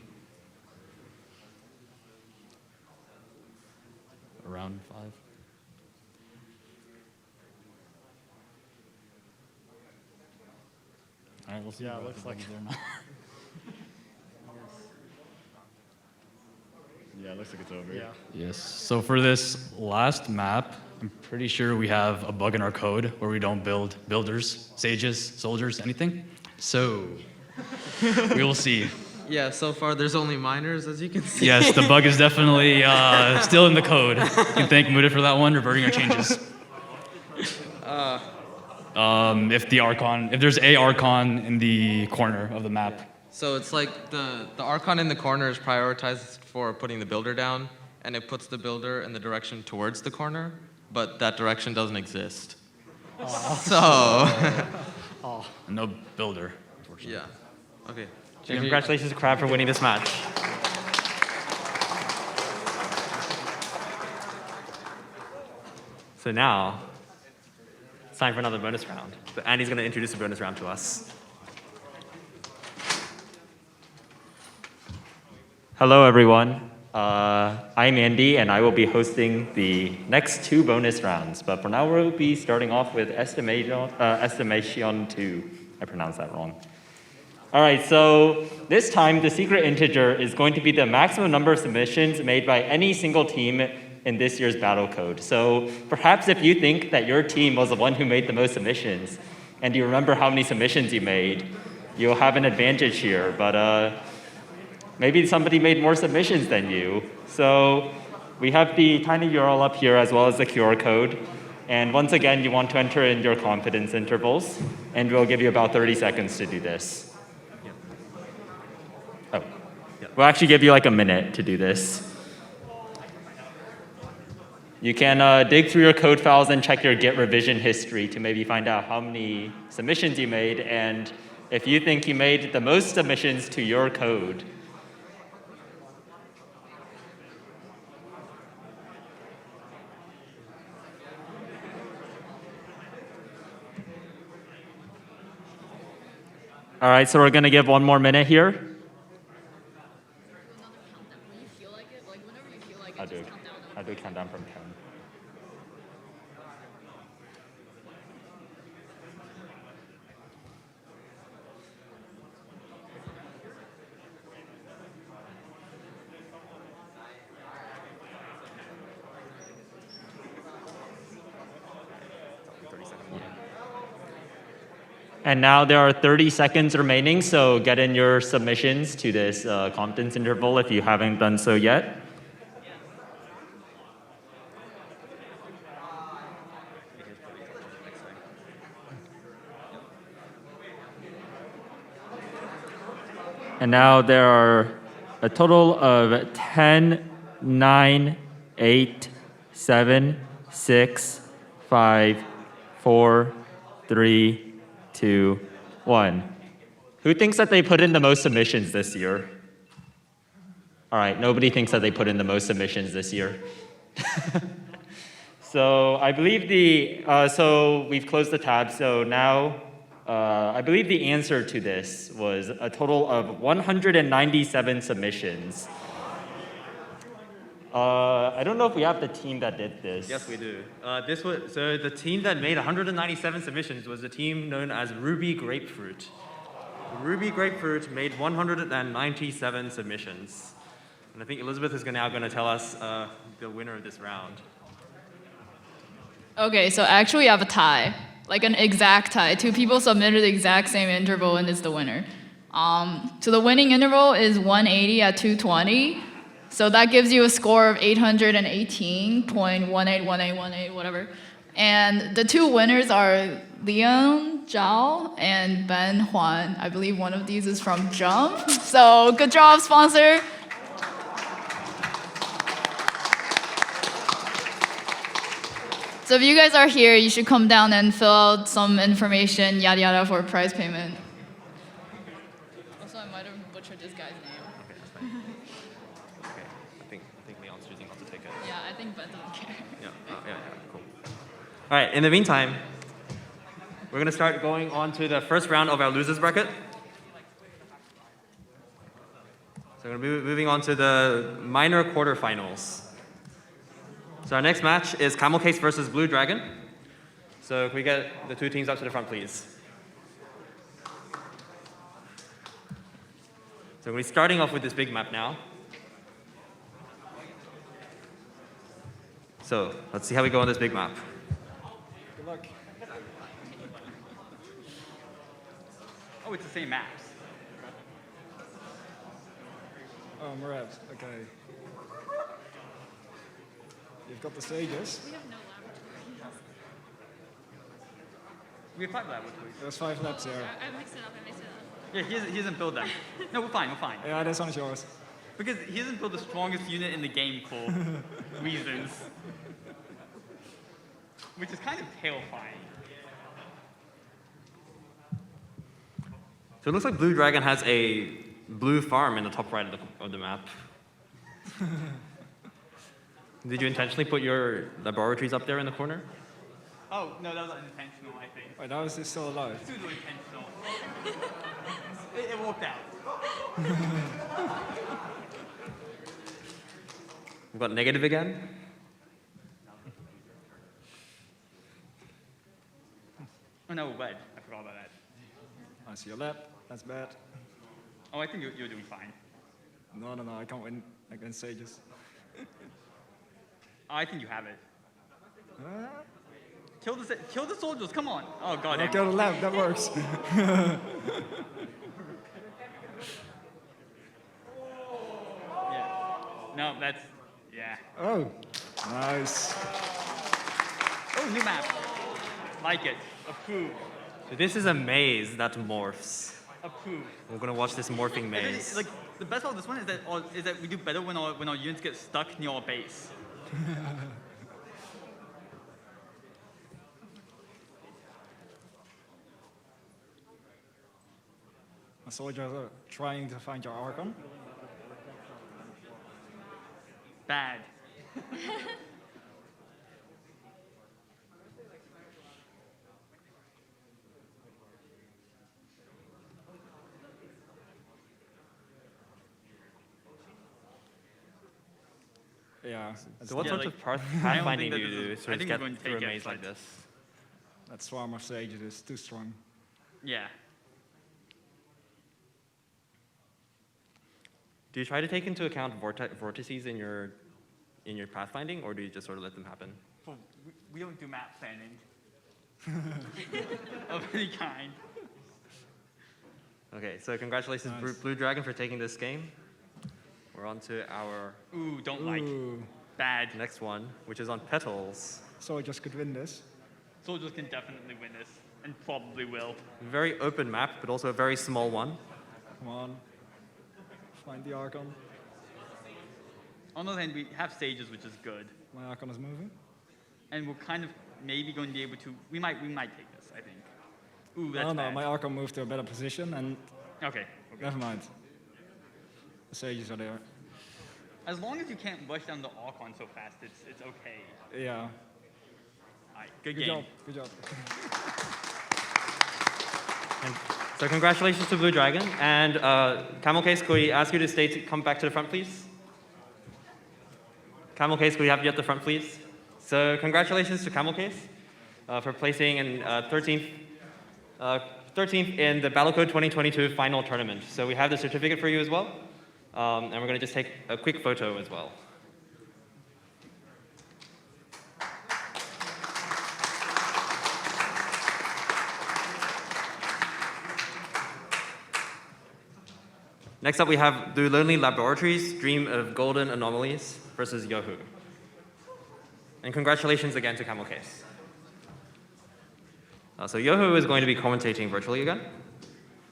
Around 5. All right, we'll see. Yeah, what looks the like bugs are now. Yeah, it looks like it's over. Yeah. Yes. So for this last map, I'm pretty sure we have a bug in our code where we don't build builders, sages, soldiers, anything. So we will see. Yeah, so far there's only miners, as you can see. Yes, the bug is definitely still in the code. You can thank Muda for that one, reverting our changes. If there's a Archon in the corner of the map. So it's like the Archon in the corner is prioritized for putting the builder down, and it puts the builder in the direction towards the corner, but that direction doesn't exist. So. No builder, unfortunately. Yeah. Okay. Congratulations, Crab, for winning this match. So now, it's time for another bonus round. So Andy's going to introduce the bonus round to us. Hello, everyone. I'm Andy, and I will be hosting the next 2 bonus rounds. But for now, we'll be starting off with Estimation 2. I pronounced that wrong. All right, so this time, the secret integer is going to be the maximum number of submissions made by any single team in this year's Battlecode. So perhaps if you think that your team was the one who made the most submissions, and you remember how many submissions you made, you'll have an advantage here. But maybe somebody made more submissions than you. So we have the tiny URL up here as well as the QR code. And once again, you want to enter in your confidence intervals, and we'll give you about 30 seconds to do this. Oh, we'll actually give you like a minute to do this. You can dig through your code files and check your Git revision history to maybe find out how many submissions you made and if you think you made the most submissions to your code. All right, so we're gonna give one more minute here. I'll do a countdown from 10. And now there are 30 seconds remaining, so get in your submissions to this confidence interval if you haven't done so yet. And now there are a total of 10, 9, 8, 7, 6, 5, 4, 3, 2, 1. Who thinks that they put in the most submissions this year? All right, nobody thinks that they put in the most submissions this year. So I believe so we've closed the tab, so now I believe the answer to this was a total of 197 submissions. I don't know if we have the team that did this. Yes, we do. So the team that made 197 submissions was the team known as Ruby Grapefruit. Ruby Grapefruit made 197 submissions. And I think Elizabeth is now going to tell us the winner of this round. Okay, so actually we have a tie, like an exact tie. Two people submitted the exact same interval and it's the winner. So the winning interval is 180 at 220. So that gives you a score of 818.181818, whatever. And the two winners are Leon Zhao and Ben Huan. I believe one of these is from Jump. So good job, sponsor. So if you guys are here, you should come down and fill out some information, yada yada, for prize payment. Also, I might have butchered this guy's name. Okay, that's fine. Okay, I think Leon's choosing not to take it. Yeah, I think Ben doesn't care. Yeah, cool. All right, in the meantime, we're gonna start going on to the first round of our losers bracket. So we're gonna be moving on to the minor quarterfinals. So our next match is Camel Case versus Blue Dragon. So can we get the two teams up to the front, please? So we're starting off with this big map now. So let's see how we go on this big map. Good luck. Oh, it's the same maps. Oh, Marav, okay. You've got the stages. We have no laboratories. We have 5 laboratories. There's 5 labs here. I mixed it up. Yeah, he doesn't build them. No, we're fine. Yeah, this one's yours. Because he doesn't build the strongest unit in the game for reasons. Which is kind of terrifying. So it looks like Blue Dragon has a blue farm in the top right of the map. Did you intentionally put your laboratories up there in the corner? Oh, no, that was unintentional, I think. Wait, how is this still alive? Pseudo-intentional. It worked out. We've got negative again. Oh, no, red. I forgot about that. I see your lab. That's bad. Oh, I think you're doing fine. No, I can't win against sages. I think you have it. Kill the soldiers, come on. Oh, God. I'll kill the lab, that works. Yeah. No, that's, yeah. Oh, nice. Oh, new map. Like it. Approved. So this is a maze that morphs. Approved. We're gonna watch this morphing maze. Like, the best part of this one is that we do better when our units get stuck near our base. My soldiers are trying to find your Archon. Bad. Yeah. So what Yeah, sorts like, of I don't pathfinding think do that you do this is- to I sort think of we're get going to through a take it, maze like but- this? That swarm of sages is too strong. Yeah. Do you try to take into account vortices in your pathfinding, or do you just sort of let them happen? Well, we don't do map planning of any kind. Okay, so congratulations, Blue Dragon, for taking this game. We're on to our Ooh, don't like. Bad. next one, which is on petals. Soldiers could win this. Soldiers can definitely win this, and probably will. Very open map, but also a very small one. Come on. Find the Archon. On the other hand, we have stages, which is good. My Archon is moving. And we're kind of maybe going to be able to, we might take this, I think. Ooh, that's No, bad. my Archon moved to a better position, and Okay. never mind. The sages are there. As long as you can't rush down the Archon so fast, it's okay. Yeah. All right, good Good game. job. Good job. And so congratulations to Blue Dragon. And Camel Case, could we ask you to come back to the front, please? Camel Case, could we have you at the front, please? So congratulations to Camel Case for placing in 13th in the Battlecode 2022 final tournament. So we have the certificate for you as well. And we're going to just take a quick photo as well. Next up, we have Do Lonely Laboratories Dream of Golden Anomalies versus Yohu. And congratulations again to Camel Case. So Yohu is going to be commentating virtually again.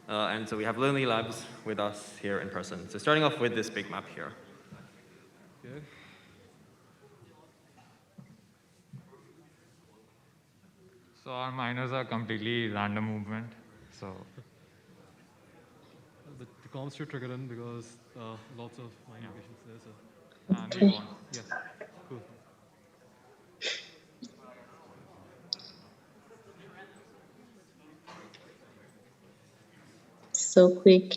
And so we have Lonely Labs with us here in person. So starting off with this big map here. Okay. So our miners are completely random movement. So The comms should trigger in because lots of mining locations there. So. and we won. Yeah. Cool. So quick.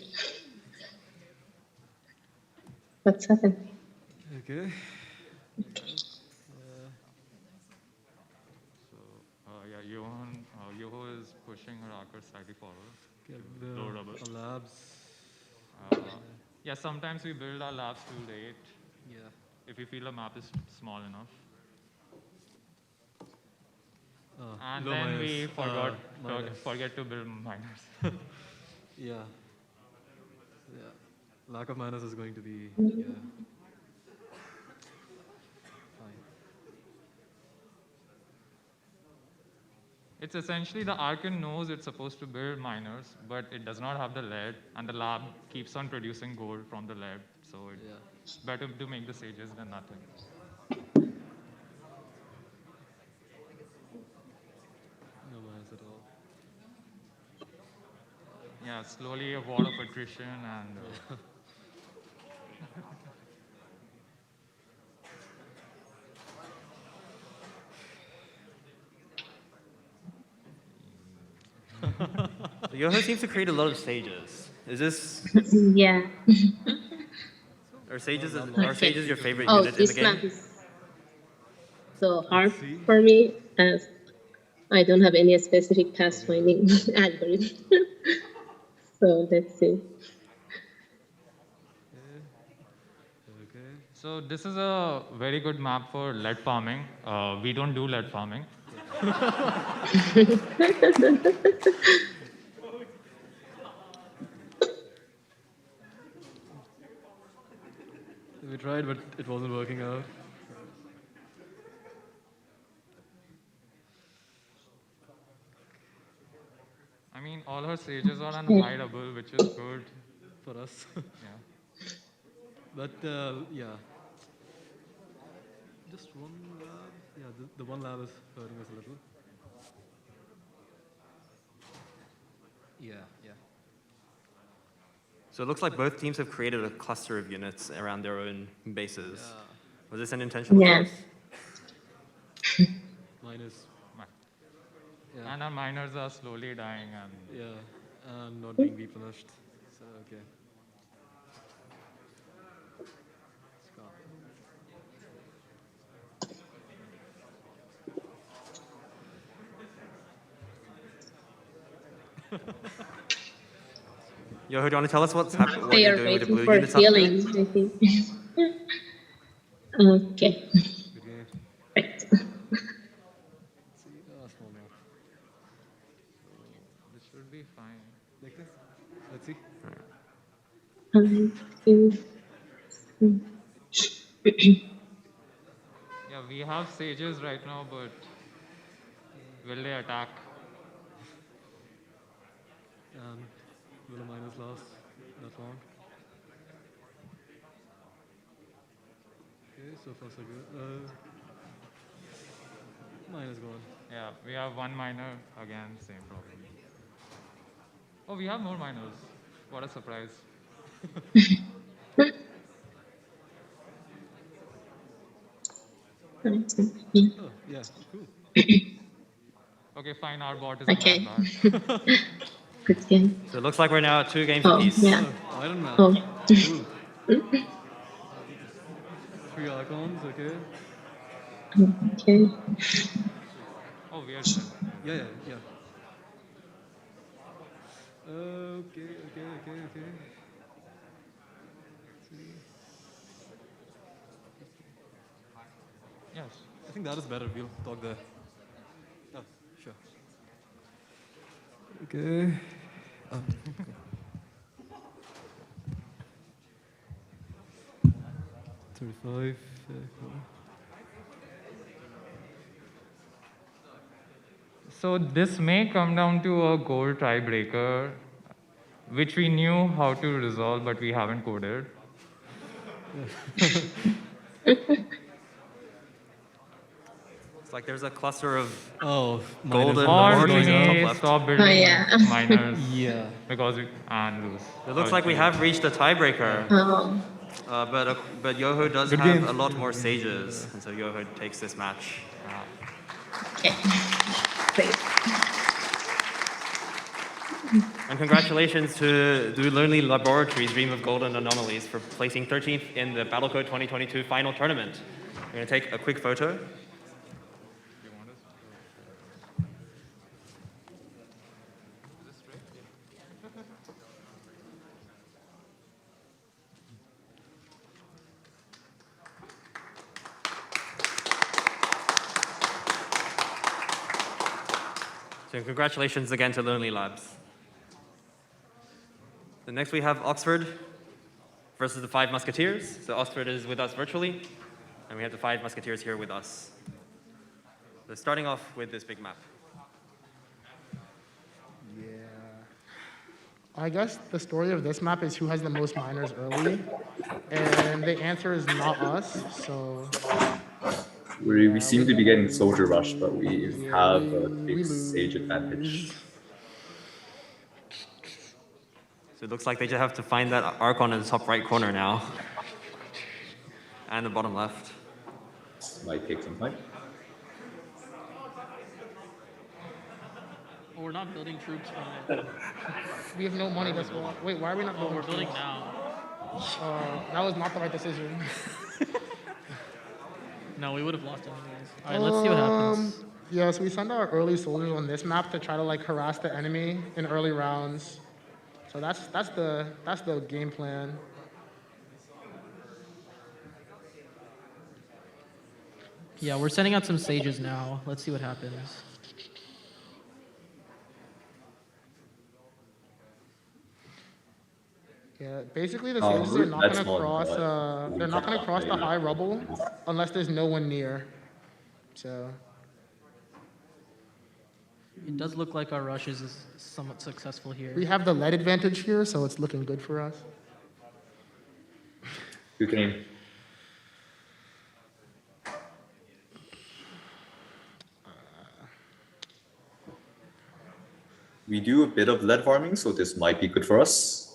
What's happened? Okay. Yeah, Yoho is pushing her archer slightly forward. Okay, to load up. the labs. Yeah, sometimes we build our labs too late. Yeah. If we feel a map is small enough. And low then miners, we miners. forget to build miners. Yeah. Yeah. Lack of miners is going to be. Yeah. Fine. It's essentially the Archon knows it's supposed to build miners, but it does not have the lead, and the lab keeps on producing gold from the lead. So it's better to make the sages than nothing. No miners at all. Yeah, slowly a wall of attrition and. Yoho seems to create a lot of sages. Is this? Yeah. Are sages your favorite Oh, unit in the this game? map is so hard for me as I don't have any specific pathfinding algorithm. So let's see. So this is a very good map for lead farming. We don't do lead farming. We tried, but it wasn't working out. I mean, all her sages are unhideable, which is good for us. Yeah. But yeah. Just one lab. Yeah, the one lab is hurting us a little. Yeah, yeah. So it looks like both teams have created a cluster of units around their own bases. Was this an intentional choice? Minus. And our miners are slowly dying and not being replenished. So okay. Yo, do you want to tell us what's happening? What They you're are doing with the waiting blue for units up there? healing, I think. Okay. Right. Small map. this should be fine. Like this. Let's see. 1, 2, 3. Yeah, we have sages right now, but will they attack? Will the miners last that long? Okay, so far so good. Miners gone. Yeah, we have one miner again, same problem. Oh, we have more miners. What a surprise. Oh, yeah, cool. Okay, fine, our bot is Okay. not bad. Good game. So it looks like we're now at 2 games Oh, apiece. yeah. Iron Man. Oh. Cool. 3 Archons, okay. Okay. Oh, we are Yeah. Okay. Yes. I think that is better. We'll talk there. Oh, sure. Okay. Oh. 35. Cool. So this may come down to a goal tiebreaker, which we knew how to resolve, but we haven't coded. It's like there's a cluster of miners. golden Or we laboratories on the top may left. stop building miners. Yeah. Because we and lose. It looks like we have reached a tiebreaker. Oh. But Yoho does Good have game. a lot more sages, and so Yoho takes this match. Okay. Great. And congratulations to the Lonely Laboratories Dream of Golden Anomalies for placing 13th in the Battlecode 2022 final tournament. We're going to take a quick photo. So congratulations again to Lonely Labs. So next we have Oxford versus the 5 Musketeers. So Oxford is with us virtually, and we have the 5 Musketeers here with us. So starting off with this big map. Yeah. I guess the story of this map is who has the most miners early, and the answer is not us, so... We seem to be getting soldier rush, but we have a big sage advantage. So it looks like they just have to find that Archon in the top right corner now. And the bottom left. Might take some time. Oh, we're not building troops from it. We have no money, that's why. Wait, why are we not building We're building troops? now. That was not the right decision. No, we would have lost anyways. All right, let's see what happens. Yeah, so we send our early soldiers on this map to try to like harass the enemy in early rounds. So that's the game plan. Yeah, we're sending out some sages now. Let's see what happens. Yeah, basically the sages are not that's gonna one, cross. but They're not gonna cross the high rubble unless there's no one near. So. It does look like our rush is somewhat successful here. We have the lead advantage here, so it's looking good for us. Good game. We do a bit of lead farming, so this might be good for us.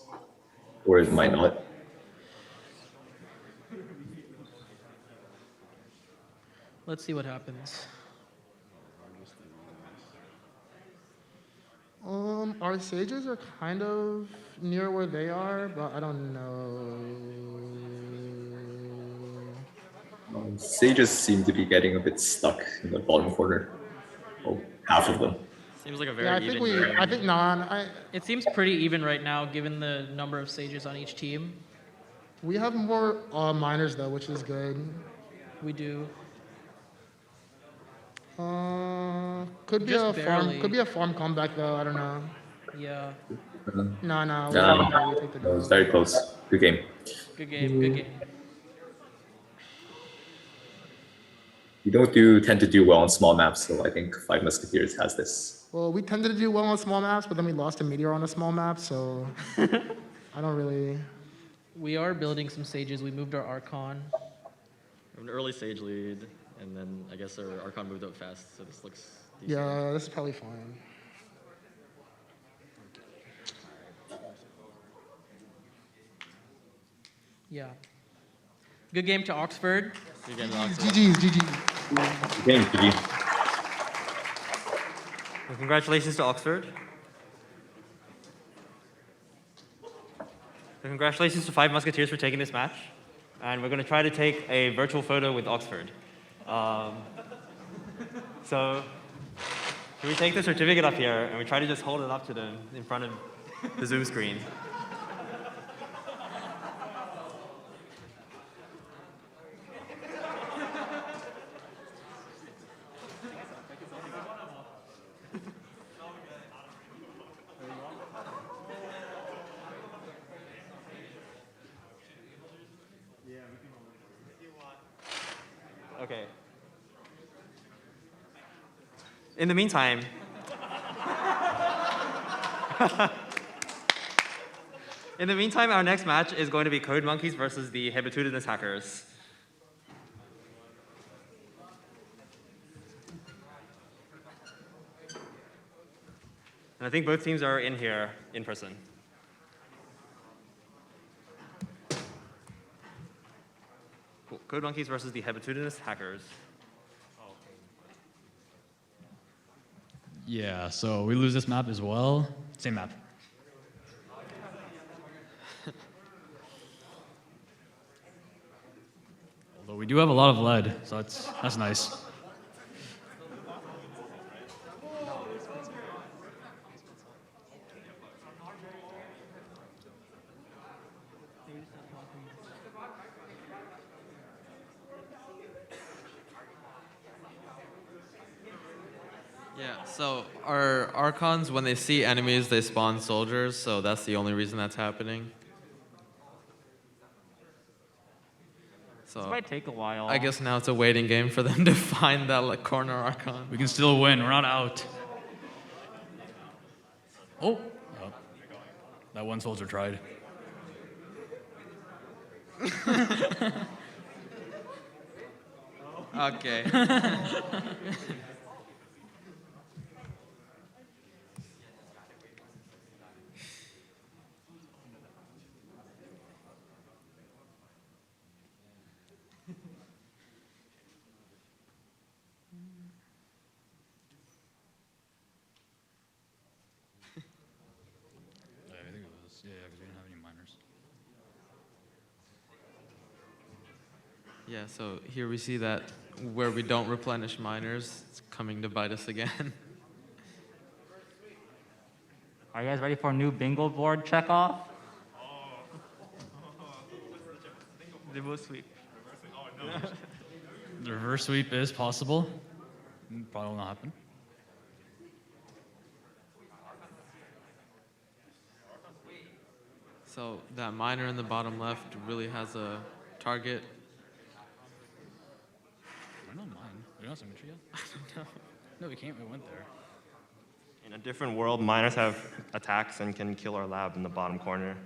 or it might not. Let's see what happens. Our sages are kind of near where they are, but I don't know. Sages seem to be getting a bit stuck in the bottom corner. Oh, half of them. Seems like a very Yeah, I think It seems pretty even right now, given the number of sages on each team. we have more miners though, which is good. We do. Could be Just a farm. barely. Could be a farm comeback though. I don't know. Yeah. No. Nah, we take the that was very close. Good game. Good game. Good game. We don't tend to do well on small maps, so I think Five Musketeers has this. Well, we tended to do well on small maps, but then we lost to Meteor on a small map, so I don't really. We are building some sages. We moved our Archon. We have an early sage lead, and then I guess our Archon moved up fast, so this looks decent. Yeah, this is probably fine. Yeah. Good game to Oxford. Good game to Oxford. GG's. Good game, GG. Well, congratulations to Oxford. And congratulations to Five Musketeers for taking this match. And we're going to try to take a virtual photo with Oxford. So can we take the certificate up here and we try to just hold it up to them in front of the Zoom screen? Okay. In the meantime, our next match is going to be Code Monkeys versus the Hebetudinous Hackers. And I think both teams are in here in person. Cool. Code Monkeys versus the Hebetudinous Hackers. Yeah, so we lose this map as well. Same map. Although we do have a lot of lead, so that's nice. Yeah, so our Archons, when they see enemies, they spawn soldiers, so that's the only reason that's happening. So This might take a while. I guess now it's a waiting game for them to find that corner Archon. We can still win. We're not out. Oh, that one soldier tried. Okay. I think it was, yeah, because we didn't have any miners. Yeah, so here we see that where we don't replenish miners, it's coming to bite us again. Are you guys ready for a new bingo board check off? Reverse sweep. The reverse sweep is possible. Probably will not happen. So that miner in the bottom left really has a target. We're not mine. We don't have symmetry yet? I don't know. No, we can't. We went there. In a different world, miners have attacks and can kill our lab in the bottom corner.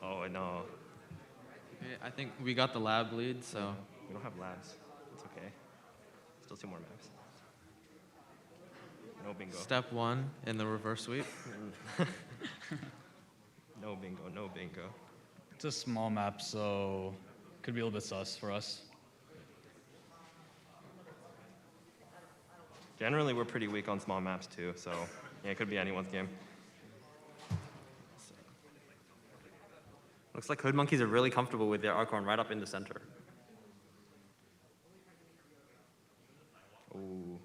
Oh, no. Okay, I think we got the lab lead, so. We don't have labs. It's okay. Still 2 more maps. No bingo. Step 1 in the reverse sweep. No bingo, no bingo. It's a small map, so could be a little bit sus for us. Generally, we're pretty weak on small maps too, so yeah, it could be anyone's game. Looks like Code Monkeys are really comfortable with their Archon right up in the center. Ooh.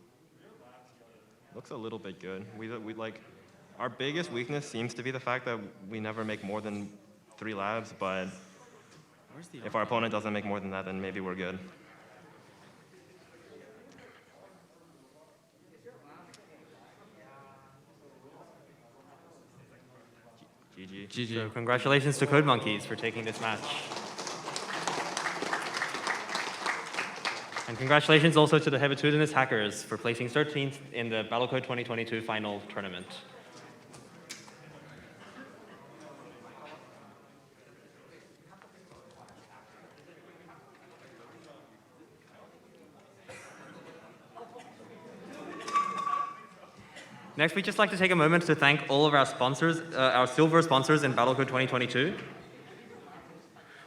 Looks a little bit good. We like, our biggest weakness seems to be the fact that we never make more than 3 labs, but if our opponent doesn't make more than that, then maybe we're good. GG. GG. So congratulations to Code Monkeys for taking this match. And congratulations also to the Hebetudinous Hackers for placing 13th in the Battlecode 2022 final tournament. Next, we'd just like to take a moment to thank all of our sponsors, our silver sponsors in Battlecode 2022.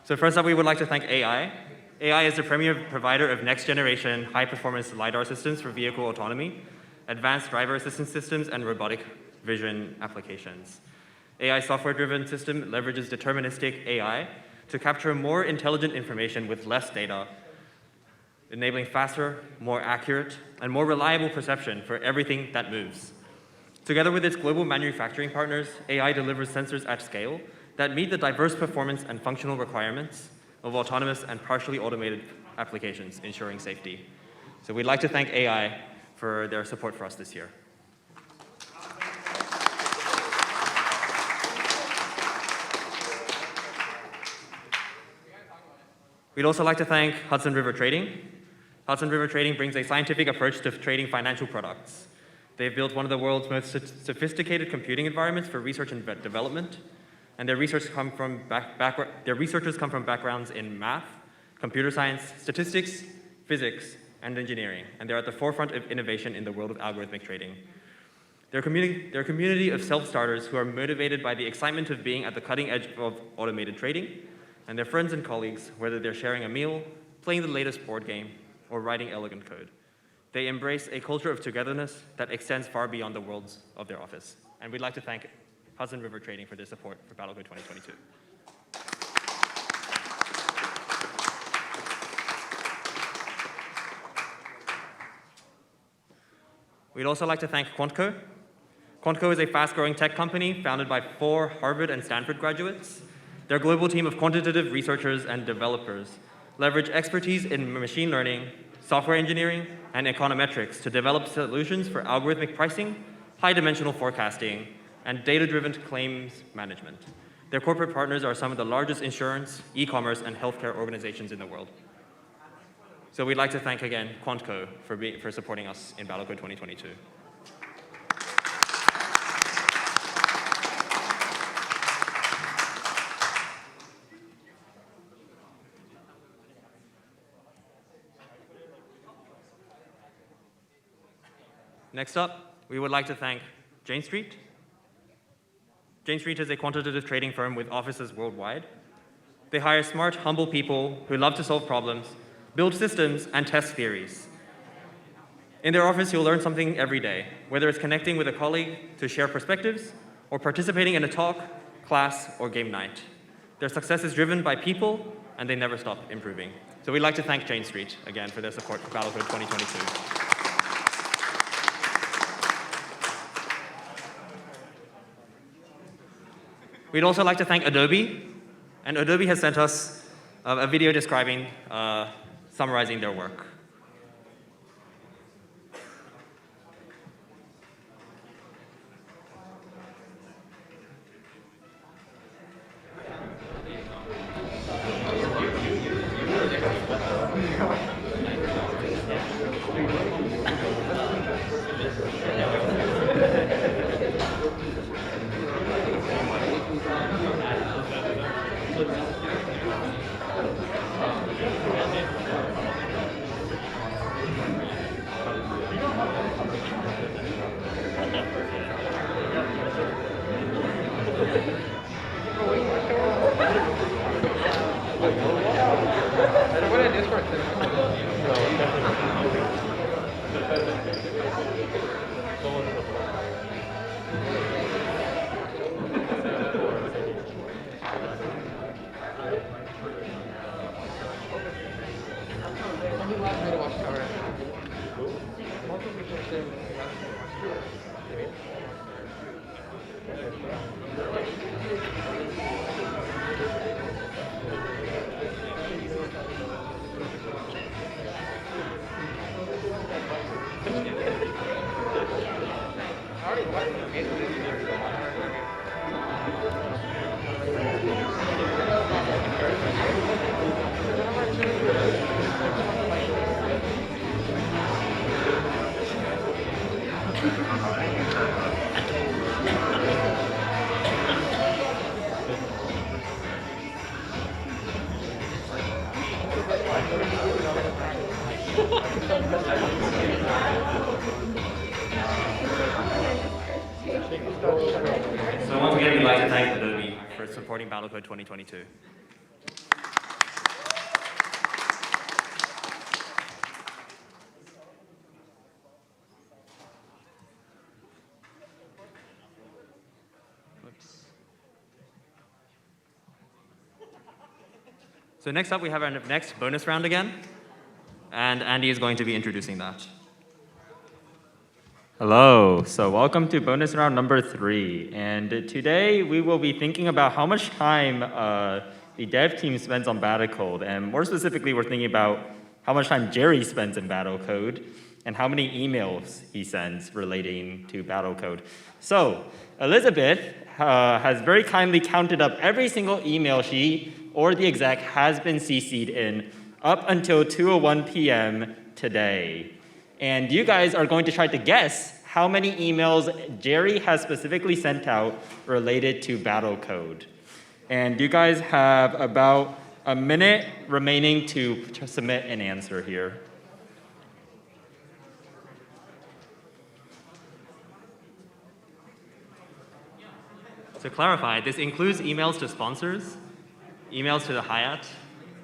So first up, we would like to thank AI. AI is the premier provider of next-generation high-performance LiDAR systems for vehicle autonomy, advanced driver assistance systems, and robotic vision applications. AI software-driven system leverages deterministic AI to capture more intelligent information with less data, enabling faster, more accurate, and more reliable perception for everything that moves. Together with its global manufacturing partners, AI delivers sensors at scale that meet the diverse performance and functional requirements of autonomous and partially automated applications, ensuring safety. So we'd like to thank AI for their support for us this year. We'd also like to thank Hudson River Trading. Hudson River Trading brings a scientific approach to trading financial products. They've built one of the world's most sophisticated computing environments for research and development, and their researchers come from backgrounds in math, computer science, statistics, physics, and engineering, and they're at the forefront of innovation in the world of algorithmic trading. They're a community of self-starters who are motivated by the excitement of being at the cutting edge of automated trading, and their friends and colleagues, whether they're sharing a meal, playing the latest board game, or writing elegant code. They embrace a culture of togetherness that extends far beyond the worlds of their office. And we'd like to thank Hudson River Trading for their support for Battlecode 2022. We'd also like to thank Quantco. Quantco is a fast-growing tech company founded by 4 Harvard and Stanford graduates. Their global team of quantitative researchers and developers leverage expertise in machine learning, software engineering, and econometrics to develop solutions for algorithmic pricing, high-dimensional forecasting, and data-driven claims management. Their corporate partners are some of the largest insurance, e-commerce, and healthcare organizations in the world. So we'd like to thank again Quantco for supporting us in Battlecode 2022. Next up, we would like to thank Jane Street. Jane Street is a quantitative trading firm with offices worldwide. They hire smart, humble people who love to solve problems, build systems, and test theories. In their office, you'll learn something every day, whether it's connecting with a colleague to share perspectives, or participating in a talk, class, or game night. Their success is driven by people, and they never stop improving. So we'd like to thank Jane Street again for their support for Battlecode 2022. We'd also like to thank Adobe, and Adobe has sent us a video describing, summarizing their work. So once again, we'd like to thank the newbie for supporting Battlecode 2022. So next up, we have our next bonus round again, and Andy is going to be introducing that. Hello, so welcome to bonus round number 3. And today we will be thinking about how much time the dev team spends on Battlecode. And more specifically, we're thinking about how much time Jerry spends in Battlecode and how many emails he sends relating to Battlecode. So Elizabeth has very kindly counted up every single email she or the exec has been CC'd in up until 2:01 p.m. today. And you guys are going to try to guess how many emails Jerry has specifically sent out related to Battlecode. And you guys have about a minute remaining to submit an answer here. To clarify, this includes emails to sponsors, emails to the Hyatt,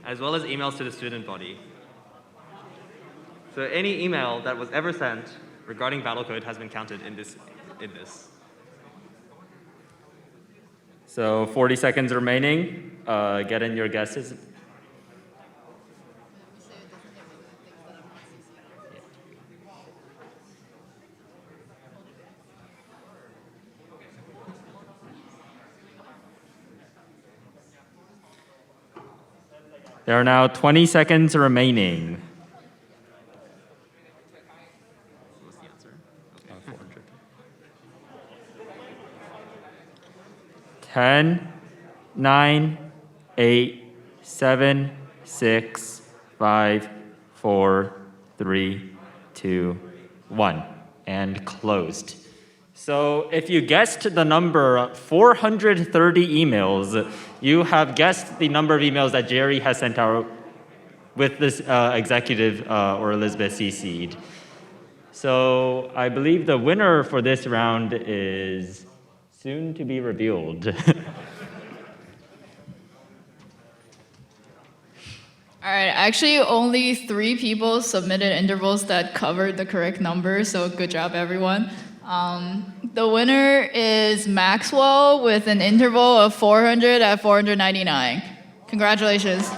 as well as emails to the student body. So any email that was ever sent regarding Battlecode has been counted in this. So 40 seconds remaining. Get in your guesses. There are now 20 seconds remaining. 10, 9, 8, 7, 6, 5, 4, 3, 2, 1, and closed. So if you guessed the number 430 emails, you have guessed the number of emails that Jerry has sent out with this executive or Elizabeth CC'd. So I believe the winner for this round is soon to be revealed. All right, actually only 3 people submitted intervals that covered the correct number, so good job everyone. The winner is Maxwell with an interval of 400 at 499. Congratulations.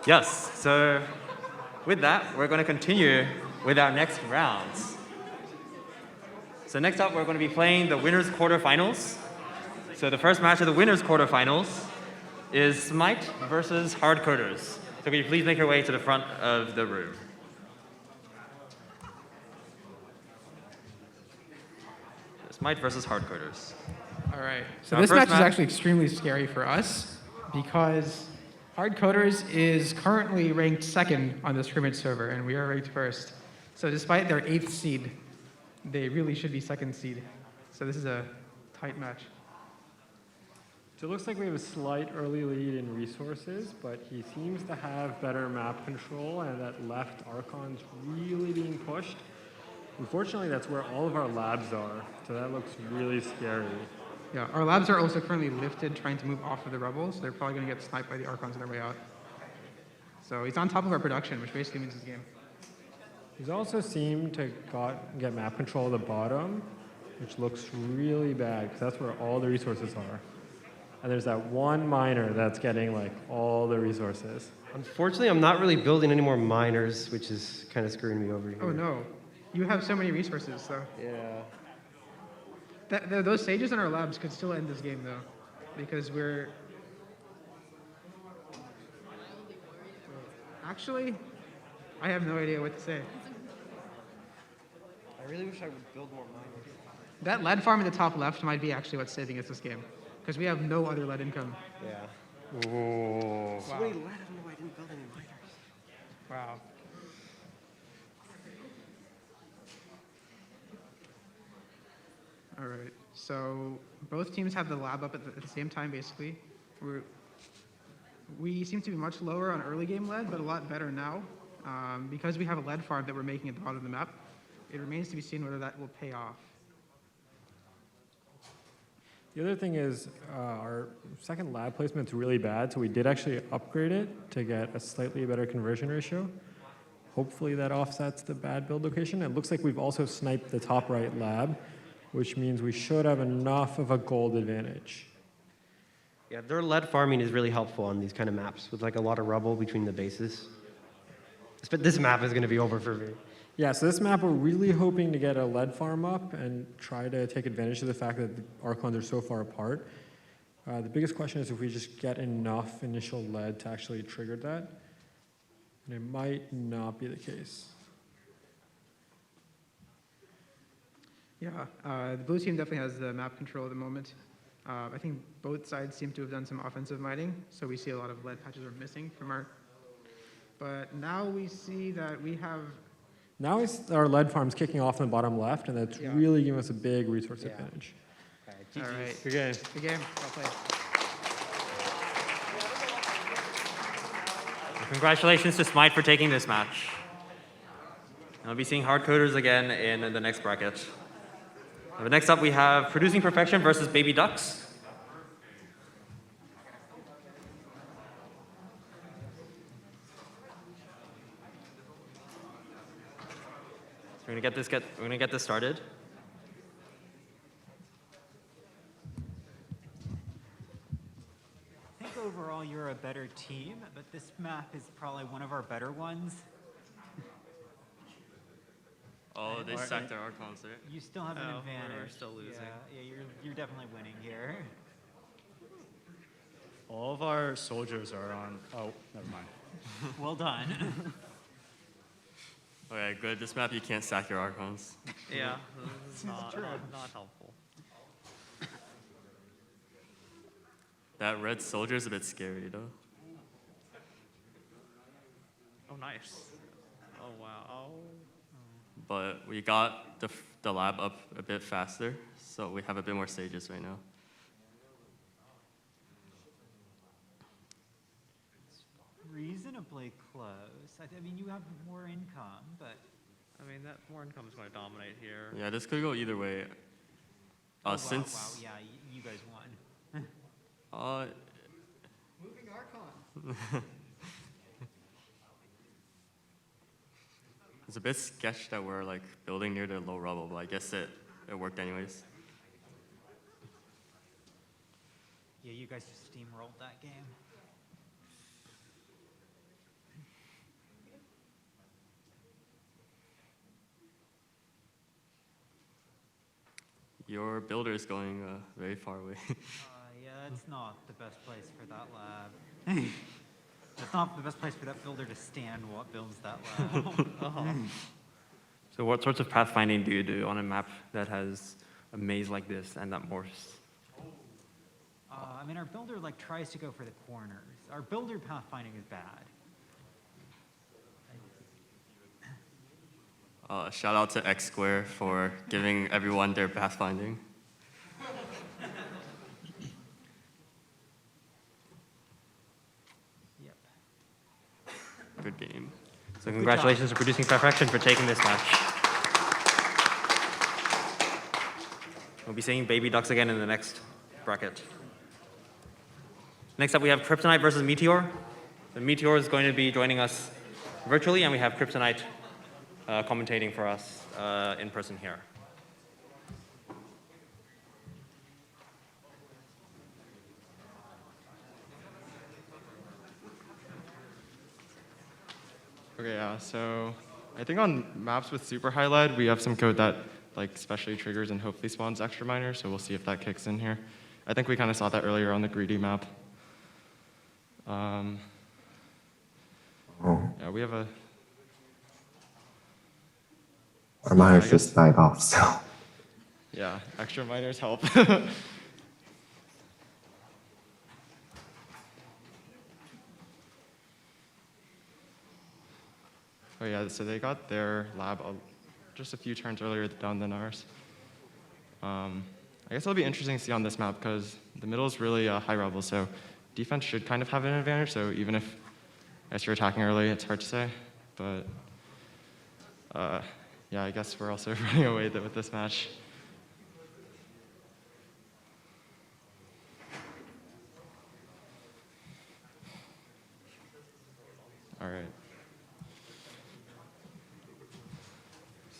Yes, so with that, we're going to continue with our next rounds. So next up, we're going to be playing the winners quarterfinals. So the first match of the winners quarterfinals is Smite versus Hardcoders. So could you please make your way to the front of the room? Smite versus Hardcoders. All right, so this match is actually extremely scary for us because Hardcoders is currently ranked 2nd on the scrimmage server, and we are ranked 1st. So despite their 8th seed, they really should be 2nd seed. So this is a tight match. So it looks like we have a slight early lead in resources, but he seems to have better map control, and that left Archon's really being pushed. Unfortunately, that's where all of our labs are, so that looks really scary. Yeah, our labs are also currently lifted, trying to move off of the rebels. They're probably going to get sniped by the Archons on their way out. So he's on top of our production, which basically means his game. He's also seemed to get map control at the bottom, which looks really bad, because that's where all the resources are. And there's that one miner that's getting like all the resources. Unfortunately, I'm not really building any more miners, which is kind of screwing me over here. Oh no, you have so many resources, though. Yeah. Those sages in our labs could still end this game, though, because we're... Actually, I have no idea what to say. I really wish I would build more miners. That lead farm at the top left might be actually what's saving us this game, because we have no other lead income. Yeah. Ooh. So many lead, I don't know why I didn't build any miners. Wow. All right, so both teams have the lab up at the same time, basically. We seem to be much lower on early game lead, but a lot better now. Because we have a lead farm that we're making at the bottom of the map, it remains to be seen whether that will pay off. The other thing is our second lab placement's really bad, so we did actually upgrade it to get a slightly better conversion ratio. Hopefully that offsets the bad build location. It looks like we've also sniped the top right lab, which means we should have enough of a gold advantage. Yeah, their lead farming is really helpful on these kind of maps with like a lot of rubble between the bases. But this map is going to be over for me. Yeah, so this map we're really hoping to get a lead farm up and try to take advantage of the fact that the Archons are so far apart. The biggest question is if we just get enough initial lead to actually trigger that. And it might not be the case. Yeah, the blue team definitely has the map control at the moment. I think both sides seem to have done some offensive mining, so we see a lot of lead patches are missing from our... But now we see that we have... Now our lead farm's kicking off in the bottom left, and that's really giving us a big resource advantage. All right. Good game. Good game. Well played. Congratulations to Smite for taking this match. I'll be seeing hard coders again in the next bracket. But next up we have Producing Perfection versus Baby Ducks. So we're gonna get this started. I think overall you're a better team, but this map is probably one of our better ones. Oh, they sacked their Archons there. You still have an advantage. We're still losing. Yeah, you're definitely winning here. All of our soldiers are on. Oh, never mind. Well done. Okay, good. This map you can't sack your Archons. Yeah, this is not helpful. That red soldier's a bit scary though. Oh, nice. Oh, wow. But we got the lab up a bit faster, so we have a bit more sages right now. Reasonably close. I mean, you have more income, but... I mean, that more income is going to dominate here. Yeah, this could go either way. Wow, Since yeah, you guys won. Moving Archon. It's a bit sketch that we're like building near the low rubble, but I guess it worked anyways. Yeah, you guys just steamrolled that game. Your builder is going very far away. Yeah, that's not the best place for that lab. That's not the best place for that builder to stand while it builds that lab. So what sorts of pathfinding do you do on a map that has a maze like this and that morphs? I mean, our builder tries to go for the corners. Our builder pathfinding is bad. Shout out to X Square for giving everyone their pathfinding. Yep. Good game. So congratulations to Producing Perfection for taking this match. We'll be seeing baby ducks again in the next bracket. Next up, we have Kryptonite versus Meteor. The Meteor is going to be joining us virtually, and we have Kryptonite commentating for us in person here. Okay, yeah, so I think on maps with super high lead, we have some code that like specially triggers and hopefully spawns extra miners, so we'll see if that kicks in here. I think we kind of saw that earlier on the greedy map. Yeah, we have a... Our miners just died off, so. Yeah, extra miners help. Oh yeah, so they got their lab just a few turns earlier down than ours. I guess it'll be interesting to see on this map because the middle is really high rebel, so defense should kind of have an advantage. So even if you're attacking early, it's hard to say. But yeah, I guess we're also running away with this match. All right.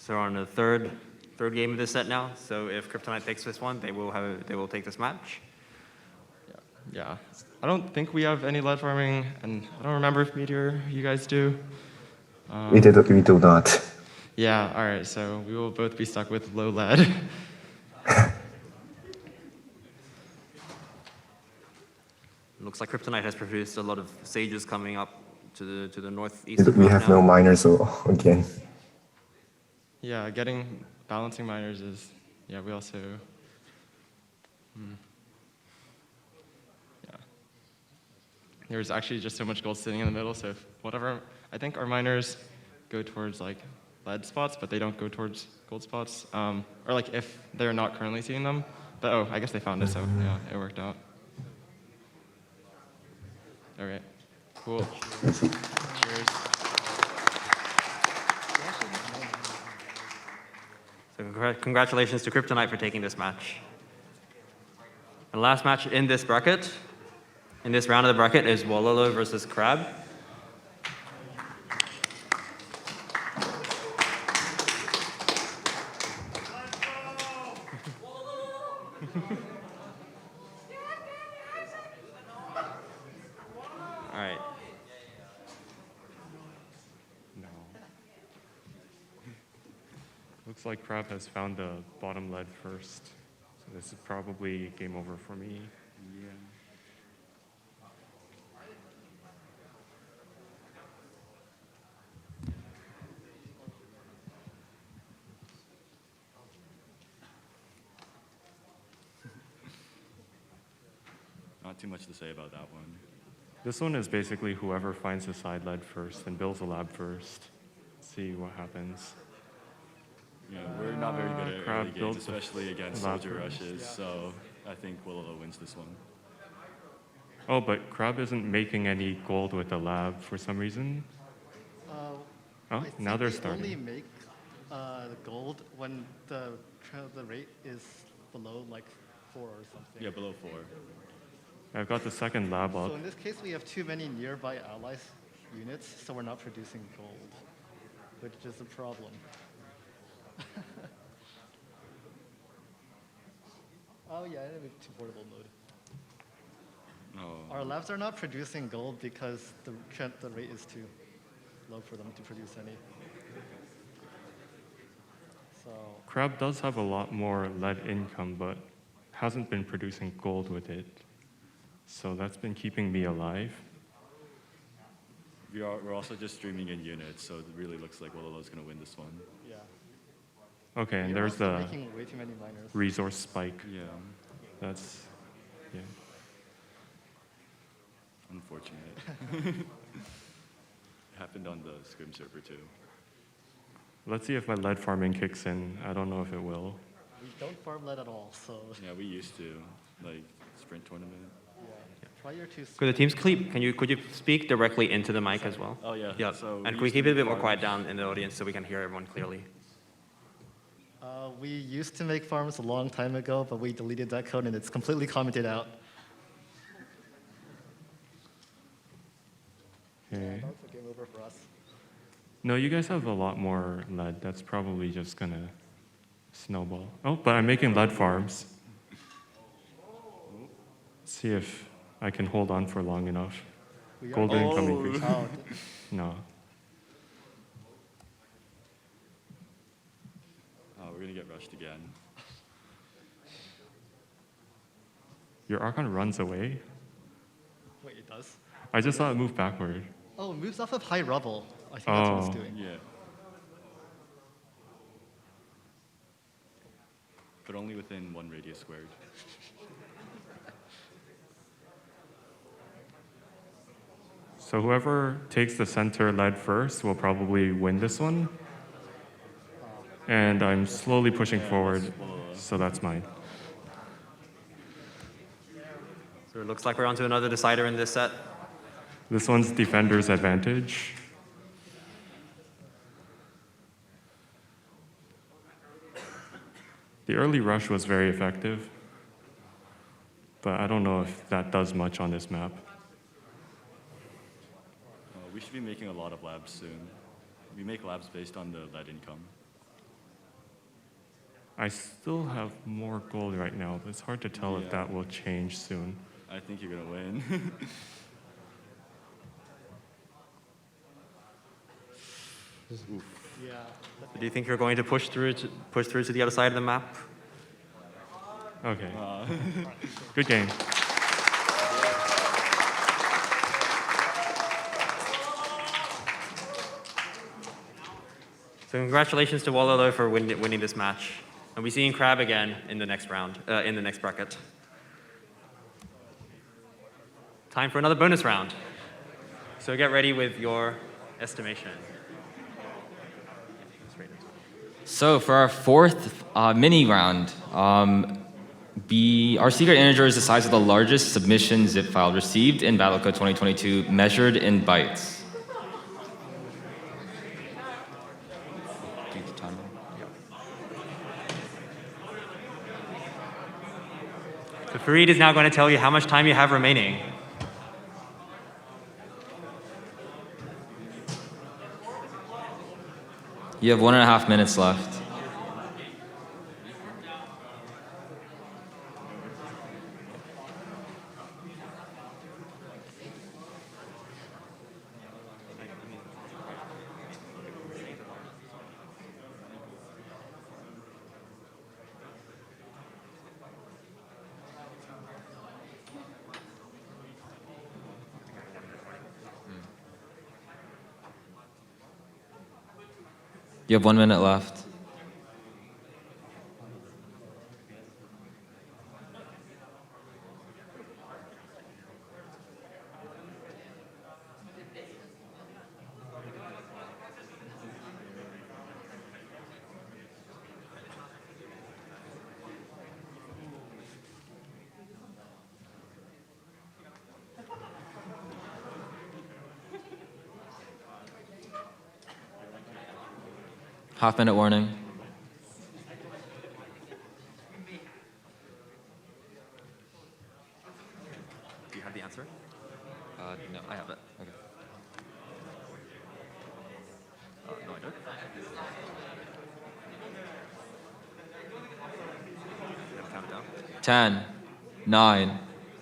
So we're on the third game of this set now. So if Kryptonite takes this one, they will take this match. Yeah. I don't think we have any lead farming, and I don't remember if Meteor, you guys do. We do not. Yeah, all right, so we will both be stuck with low lead. Looks like Kryptonite has produced a lot of sages coming up to the northeast. We have no miners again. Yeah, getting balancing miners is, yeah, we also, yeah. There's actually just so much gold sitting in the middle, so if whatever, I think our miners go towards like lead spots, but they don't go towards gold spots, or like if they're not currently seeing them, but oh, I guess they found it, so yeah, it worked out. All right, cool. Cheers. So congratulations to Kryptonite for taking this match. The last match in this bracket, in this round of the bracket, is Wololo versus Crab. All right. Looks like Crab has found the bottom lead first. So this is probably game over for me. Yeah. Not too much to say about that one. This one is basically whoever finds the side lead first and builds a lab first. See what happens. Yeah, we're not very good at Crab early games, builds especially against lab soldier first. rushes, so I think Willolo wins this one. Oh, but Crab isn't making any gold with the lab for some reason. Oh, now they're starting. They only make the gold when the rate is below like 4 or something. Yeah, below 4. I've got the second lab up. So in this case, we have too many nearby allies units, so we're not producing gold, which is a problem. Oh yeah, I have to portable mode. Oh. Our labs are not producing gold because the rate is too low for them to produce any. So Crab does have a lot more lead income, but hasn't been producing gold with it. So that's been keeping me alive. We're also just streaming in units, so it really looks like Willolo's going to win this one. yeah. Okay, and You're there's also the making way too many miners. resource spike. Yeah. That's, yeah. Unfortunate. It happened on the scrim server too. Let's see if my lead farming kicks in. I don't know if it will. We don't farm lead at all, so. Yeah, we used to, like sprint tournament. Yeah. Prior to. Could the teams could you speak directly into the mic as well? Oh yeah. Yeah. So And could we keep it a bit more quiet down in the audience so we can hear everyone clearly? We used to make farms a long time ago, but we deleted that code and it's completely commented out. Okay. That's a game over for us. No, you guys have a lot more lead. That's probably just gonna snowball. Oh, but I'm making lead farms. See if I can hold on for long enough. Golden incoming creature. No. Oh, we're gonna get rushed again. Your Archon runs away? Wait, it does? I just saw it move backward. Oh, it moves off of high rubble. I think that's what it's doing. Yeah. But only within 1 radius squared. So whoever takes the center lead first will probably win this one. And I'm slowly pushing forward, so that's mine. So it looks like we're on to another decider in this set. This one's defender's advantage. The early rush was very effective, but I don't know if that does much on this map. We should be making a lot of labs soon. We make labs based on the lead income. I still have more gold right now, but it's hard to tell if that will change soon. I think you're gonna win. Yeah. Do you think you're going to push through to the other side of the map? Okay. Good game. So congratulations to Wallow for winning this match. And we see you in Crab again in the next round, in the next bracket. Time for another bonus round. So get ready with your estimation. So for our fourth mini round, our secret integer is the size of the largest submission zip file received in Battlecode 2022, measured in bytes. So Fareed is now going to tell you how much time you have remaining. You have 1.5 minutes left. You have 1 minute left. Half-minute warning. Do you have the answer? No, I have it. Okay. No, I don't. 10, 9,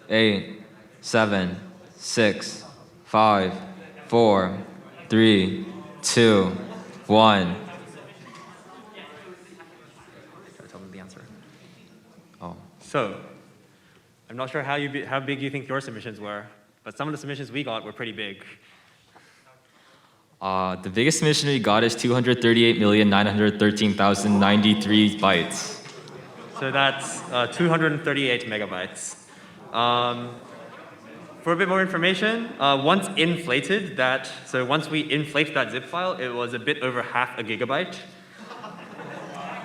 8, 7, 6, 5, 4, 3, 2, 1. Tell them the answer. Oh. So, I'm not sure how big you think your submissions were, but some of the submissions we got were pretty big. The biggest submission we got is 238,913,093 bytes. So that's 238 megabytes. For a bit more information, once we inflate that zip file, it was a bit over half a gigabyte.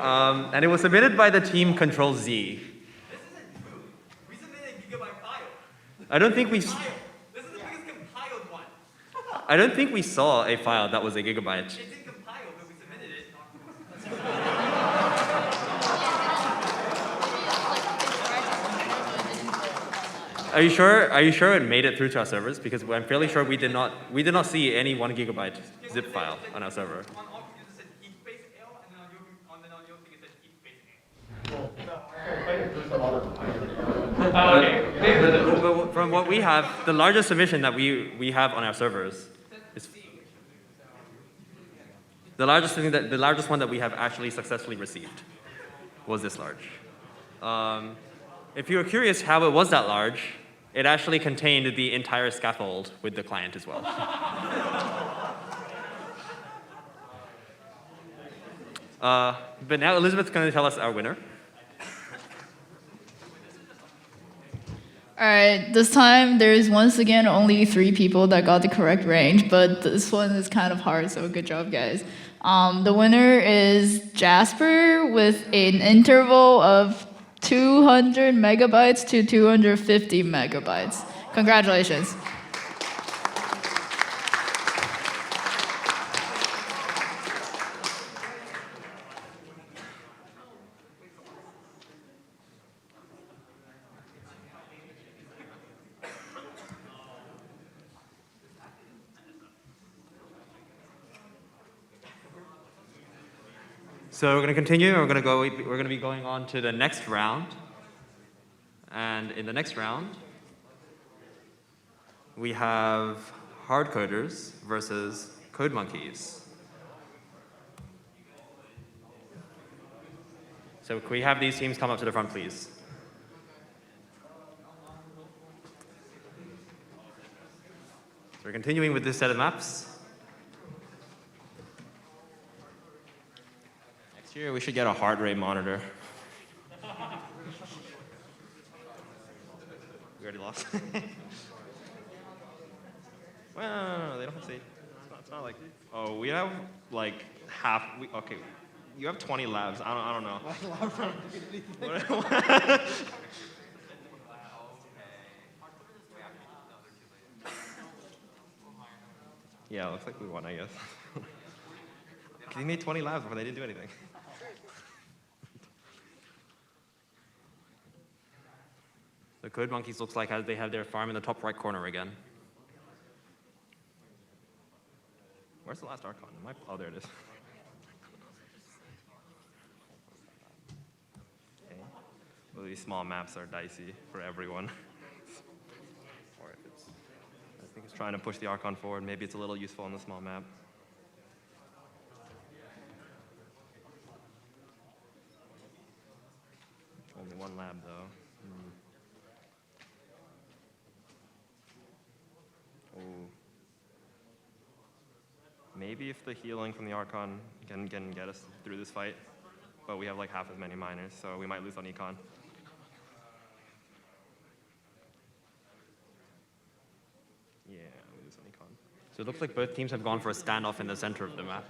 And it was submitted by the team Control Z. We submitted a gigabyte file. I don't think we. This is the biggest compiled one. I don't think we saw a file that was a gigabyte. It didn't compile, but we submitted it. Are you sure? Are you sure it made it through to our servers? Because I'm fairly sure we did not see any 1 GB zip file on our server. On all computers it said heat space L, and then on your thing it said heat space A. Okay. But from what we have, the largest submission that we have on our servers is the largest one that we have actually successfully received was this large. If you're curious how it was that large, it actually contained the entire scaffold with the client as well. But now Elizabeth's going to tell us our winner. All right, this time there's once again only 3 people that got the correct range, but this one is kind of hard, so good job, guys. The winner is Jasper with an interval of 200 megabytes to 250 megabytes. Congratulations. So we're going to continue. We're going to be going on to the next round. And in the next round, we have hard coders versus code monkeys. So can we have these teams come up to the front, please? So we're continuing with this set of maps. Next year, we should get a heart rate monitor. We already lost. Well, no, they don't have to say. It's not like. Oh, we have like half. Okay, you have 20 labs. I don't know. Yeah, looks like we won, I guess. They made 20 labs before they didn't do anything. The Code Monkeys looks like they have their farm in the top right corner again. Where's the last Archon? Oh, there it is. Okay. Well, these small maps are dicey for everyone. Or if it's, I think it's trying to push the Archon forward. Maybe it's a little useful on the small map. Only one lab, though. Oh. Maybe if the healing from the Archon can get us through this fight, but we have like half as many miners, so we might lose on Econ. Yeah, we lose on Econ. So it looks like both teams have gone for a standoff in the center of the map.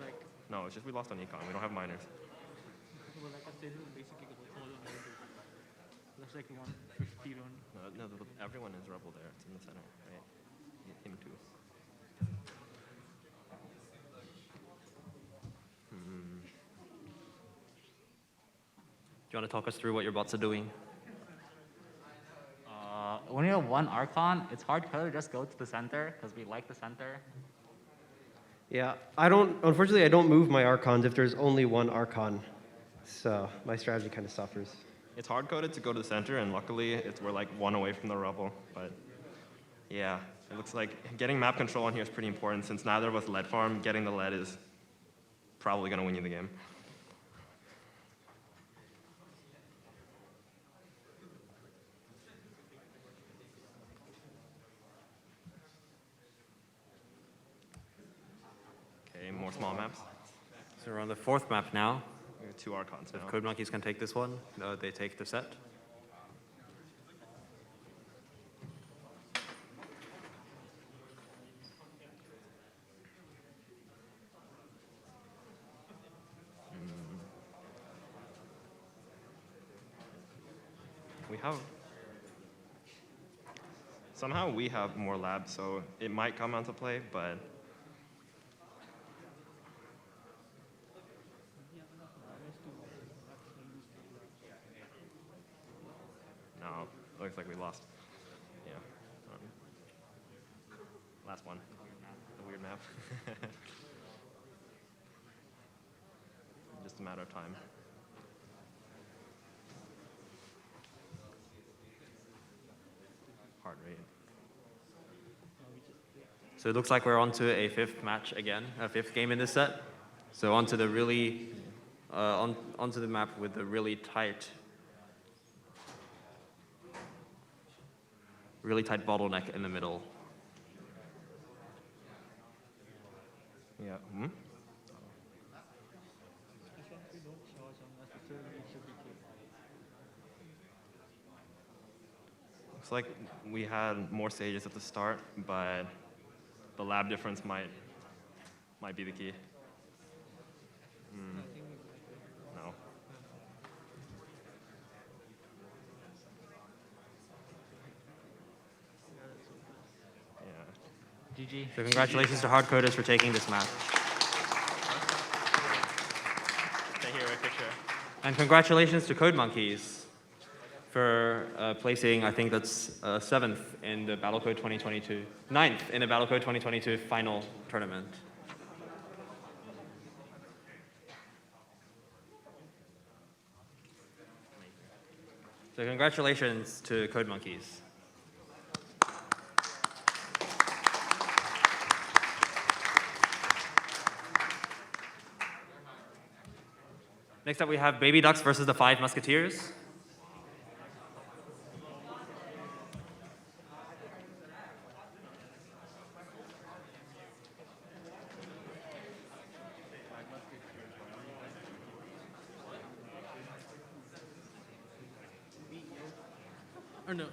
No, it's just we lost on Econ. We don't have miners. No, everyone is rebel there. It's in the center, right? Him too. Do you want to talk us through what your bots are doing? When you have one Archon, it's hard to just go to the center because we like the center. Yeah, unfortunately, I don't move my Archons if there's only one Archon. So my strategy kind of suffers. It's hard-coded to go to the center, and luckily we're like one away from the rebel. But yeah, it looks like getting map control on here is pretty important. Since neither of us lead farm, getting the lead is probably going to win you the game. Okay, more small maps. So we're on the fourth map now. We have two Archons now. If Code Monkeys can take this one, they take the set. Somehow we have more labs, so it might come onto play, but no, looks like we lost. Yeah. Last one. The weird map. Just a matter of time. Heart rate. So it looks like we're on to a fifth match again, a fifth game in this set. So onto the really, onto the map with the really tight bottleneck in the middle. Yeah. Hmm? Looks like we had more stages at the start, but the lab difference might be the key. No. Yeah. GG. So congratulations to Hardcoders for taking this map. Stay here, right picture. And congratulations to Code Monkeys for placing, I think that's 7th in the Battlecode 2022, 9th in the Battlecode 2022 final tournament. So congratulations to Code Monkeys. Next up we have Baby Ducks versus the Five Musketeers. Or no.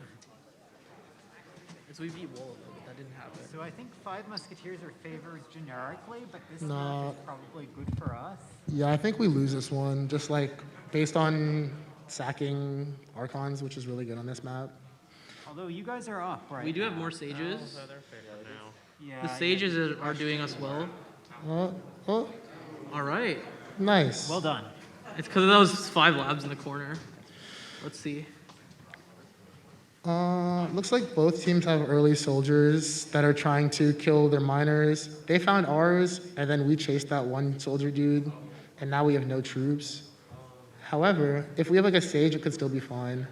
So we beat Wolf, but that didn't happen. So I think Five Musketeers are favored generically, but this No. match is probably good for us. Yeah, I think we lose this one, just like based on sacking Archons, which is really good on this map. Although you guys are up, right? We do have now. more sages. Yeah, The sages are doing us well. Oh, All right. nice. Well done. It's because of those 5 labs in the corner. Let's see. Looks like both teams have early soldiers that are trying to kill their miners. They found ours, and then we chased that one soldier dude, and now we have no troops. However, if we have like a sage, it could still be fine.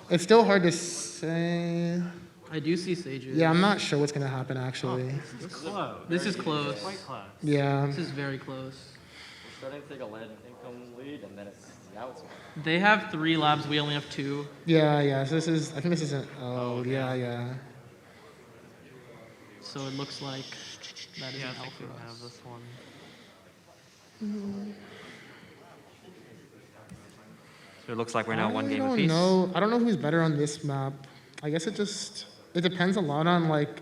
It's still hard to say. I do see sages. Yeah, I'm not sure what's gonna happen actually. This is close. This is close. Quite close. Yeah. This is very close. We're starting to take a lead income lead, and then now it's. They have 3 labs. We only have 2. Yeah. So this is. I think this isn't. Oh, yeah. So it looks like that is an L for us. Have this one. So it looks like we're now one game I apiece. don't know. I don't know who's better on this map. I guess it depends a lot on like.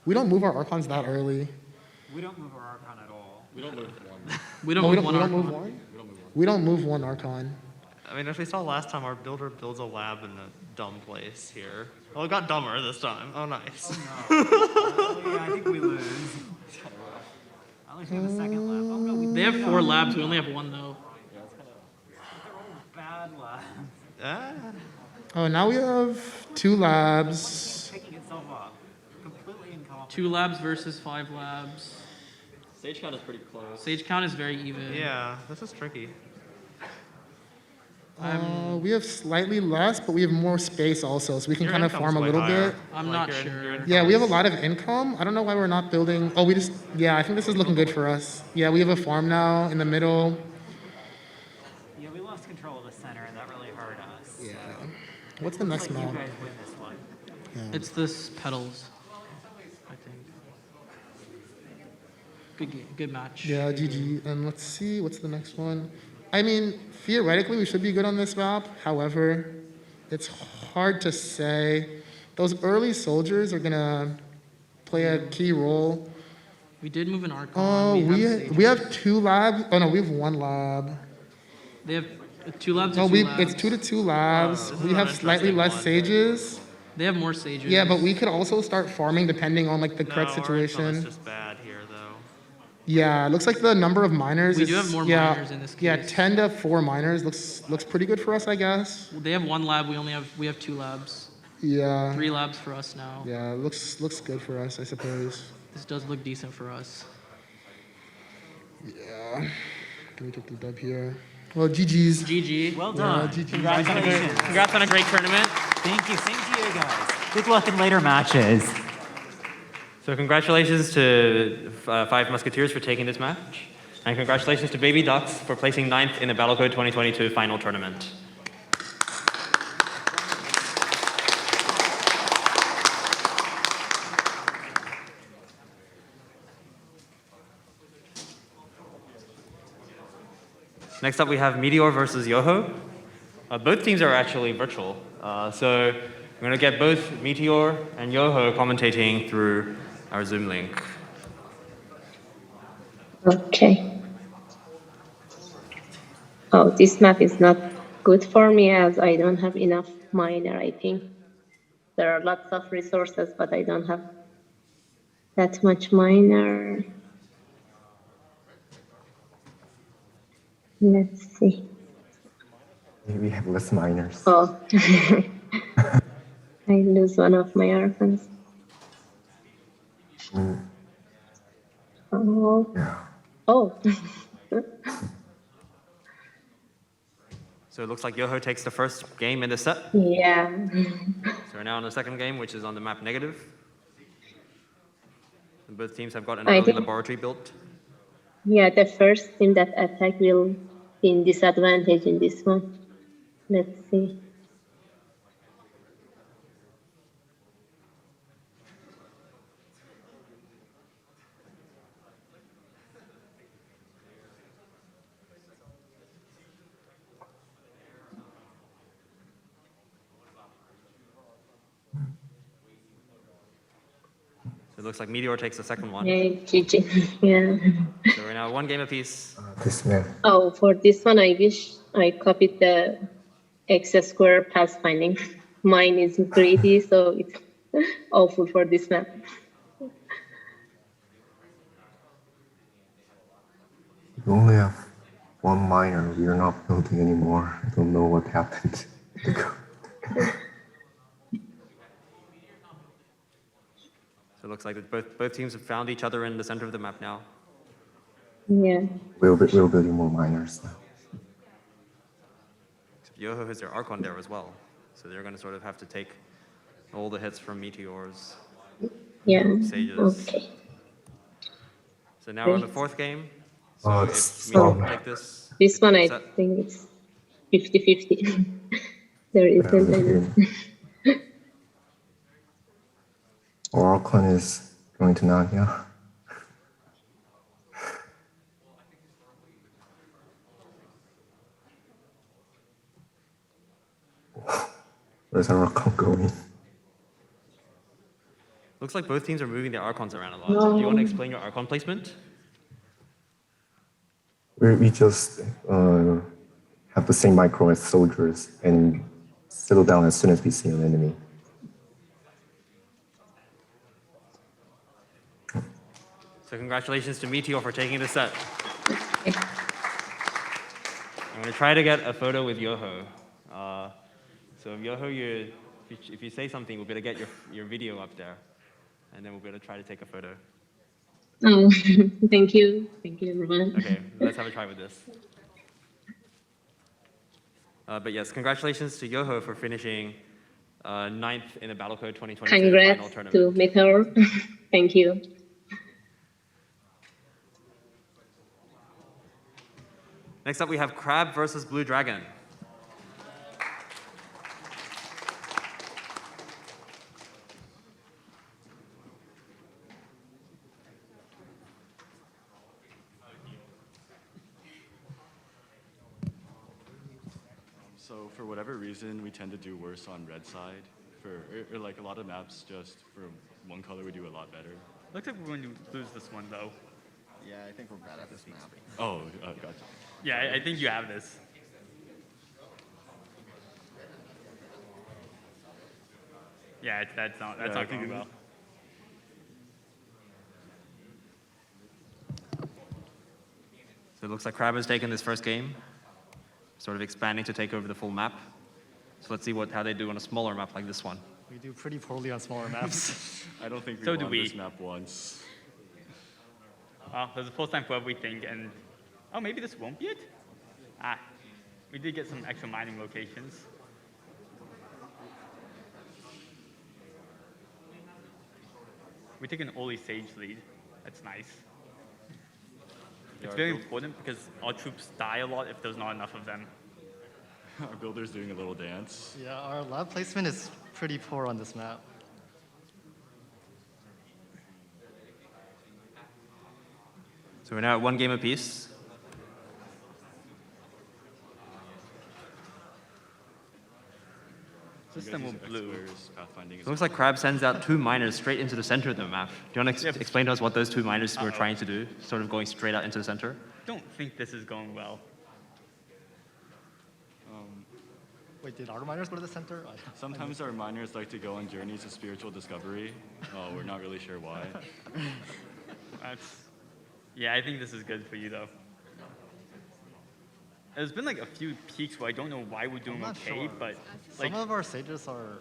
We don't move our Archons that early. We don't move our Archon at all. We don't move one. We don't Oh, move one we don't Archon. move one? We don't move one Archon. I mean, as we saw last time, our builder builds a lab in a dumb place here. Well, it got dumber this time. Oh, nice. Oh, no. Yeah, I think we lose. At least we have a second lap. Oh, no, we They have 4 labs. We only have 1 though. They're all bad labs. Oh, now we have 2 labs. Picking itself up. Completely incompetent. 2 labs versus 5 labs. Stage count is pretty close. Sage count is very even. Yeah, this is tricky. We have slightly less, but we have more space also, so we can Your kind of income's farm a way little higher. bit. I'm not sure. Yeah, we have a lot of income. I don't know why we're not building. Oh, I think this is looking good for us. Yeah, we have a farm now in the middle. Yeah, we lost control of the center, and that really hurt us. Yeah. What's the next Looks like map? you guys win this one. Yeah. It's this petals, I think. Good game, good match. Yeah, GG. And let's see, what's the next one? I mean, theoretically, we should be good on this map. However, it's hard to say. Those early soldiers are gonna play a key role. We did move an Archon. Oh, have we have 2 labs. Oh no, we have 1 lab. They have 2 labs. Oh, or 2 labs. it's 2 to 2 labs. We have slightly less sages. They have more sages. Yeah, but we could also start farming depending on like the correct It's situation. just bad here, though. Yeah, it looks like the number of miners We is, do have more yeah, miners in this case. Yeah, 10 to 4 miners looks pretty good for us, I guess. They have 1 lab. We have 2 labs. Yeah. 3 labs for us now. Yeah, looks good for us, I suppose. This does look decent for us. Yeah. Can we take the dub here? Well, GG's. GG. Well Yeah, done. GG. Congratulations. Congrats on a great tournament. Thank you. Same to you guys. Good luck in later matches. So congratulations to Five Musketeers for taking this match. And congratulations to Baby Ducks for placing 9th in the Battlecode 2022 final tournament. Next up, we have Meteor versus Yoho. Both teams are actually virtual. So we're going to get both Meteor and Yoho commentating through our Zoom link. Okay. Oh, this map is not good for me as I don't have enough miner, I think. There are lots of resources, but I don't have that much miner. Let's see. We have less miners. Oh, I lose one of my orphans. Oh. Yeah. Oh. So it looks like Yoho takes the first game in the set. Yeah. So we're now on the second game, which is on the map negative. And both teams have got an I early think- laboratory built. Yeah, the first team that attack will be in disadvantage in this one. Let's see. So it looks like Meteor takes the second one. Yeah, GG. Yeah. So we're now one game apiece. This man. Oh, for this one, I wish I copied the X square pathfinding. Mine is greedy, so it's awful for this map. We only have one miner. We are not building anymore. I don't know what happened. So it looks like that both teams have found each other in the center of the map now. Yeah. We're building more miners now. Yoho has their Archon there as well. So they're going to sort of have to take all the hits from Meteors. Yeah. Sages. Okay. So now we're on the fourth game. So Oh, if it's Meteor strong. can take this. This one, I set. think it's 50-50. There isn't any. Oracle is going to Nanya. Where's Oracle going? Looks like both teams are moving their Archons around a lot. Do you want to explain your Archon placement? We just have the same micro as soldiers and settle down as soon as we see an enemy. So congratulations to Meteor for taking the set. I'm going to try to get a photo with Yoho. So Yoho, if you say something, we'll be able to get your video up there. And then we'll be able to try to take a photo. Oh, thank you. Thank you, everyone. Okay, let's have a try with this. But yes, congratulations to Yoho for finishing 9th in the Battlecode 2022 final Congrats tournament. to Meteor. Thank you. Next up, we have Crab versus Blue Dragon. So for whatever reason, we tend to do worse on red side. Or like a lot of maps, just for one color, we do a lot better. Looks like we're going to lose this one, though. Yeah, I think we're bad at this map. Oh, gotcha. Yeah, I think you have this. Yeah, that's not going well. So it looks like Crab has taken this first game, sort of expanding to take over the full map. So let's see how they do on a smaller map like this one. We do pretty poorly on smaller maps. I don't think we So do won we. this map once. Well, there's a first time for everything, and oh, maybe this won't be it? Ah, we did get some extra mining locations. We take an early Sage lead. That's nice. It's very important because our troops die a lot if there's not enough of them. Our builder's doing a little dance. Yeah, our lab placement is pretty poor on this map. So we're now at 1 game apiece. System will blue. It looks like Crab sends out 2 miners straight into the center of the map. Do you want to explain to us what those 2 miners were trying to do? Sort of going straight out into the center? Don't think this is going well. Wait, did our miners go to the center? Sometimes our miners like to go on journeys of spiritual discovery. We're not really sure why. Yeah, I think this is good for you though. There's been like a few peaks where I don't know why we're doing okay, sure. but Some of our sages are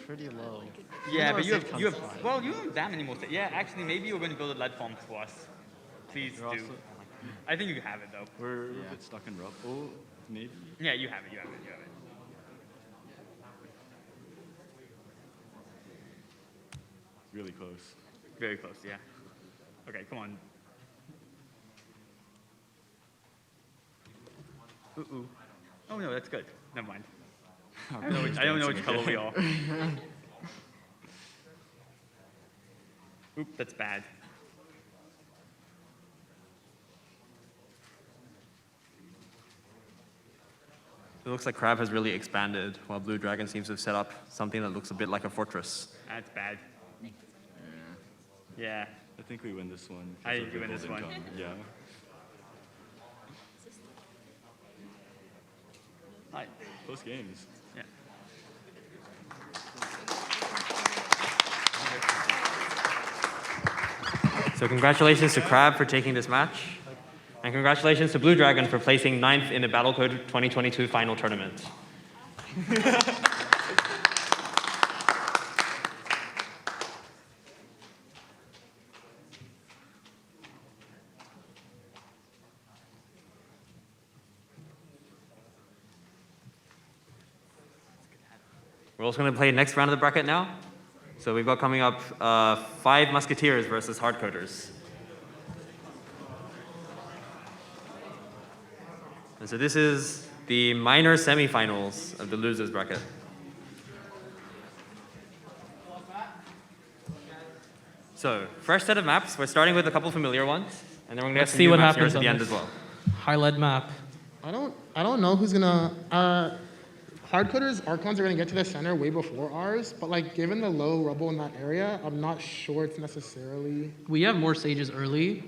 pretty low. yeah, Even but our you sage have counts fine. well, you don't have that many more. Yeah, actually, maybe you're going to build a lead farm for us. Please do. I think you have it though. We're a bit stuck in rubble, maybe. Yeah, you have it. You have it. You have it. Really close. Very close. Yeah. Okay, come on. Ooh. Oh no, that's good. Never mind. I don't know which color we are. Oop, that's bad. It looks like Crab has really expanded, while Blue Dragon seems to have set up something that looks a bit like a fortress. That's bad. Yeah. I think we win this one. I think we win this one. Yeah. Hi. Close games. Yeah. So congratulations to Crab for taking this match. And congratulations to Blue Dragon for placing 9th in the Battlecode 2022 final tournament. We're also going to play next round of the bracket now. So we've got coming up 5 Musketeers versus Hardcoders. And so this is the minor semifinals of the losers bracket. So, fresh set of maps. We're starting with a couple familiar ones, and then we're going to get some new maps at the end as well. High lead map. I don't know who's gonna. Hardcoders, Archons are gonna get to the center way before ours, but like given the low rubble in that area, I'm not sure it's necessarily. We have more sages early.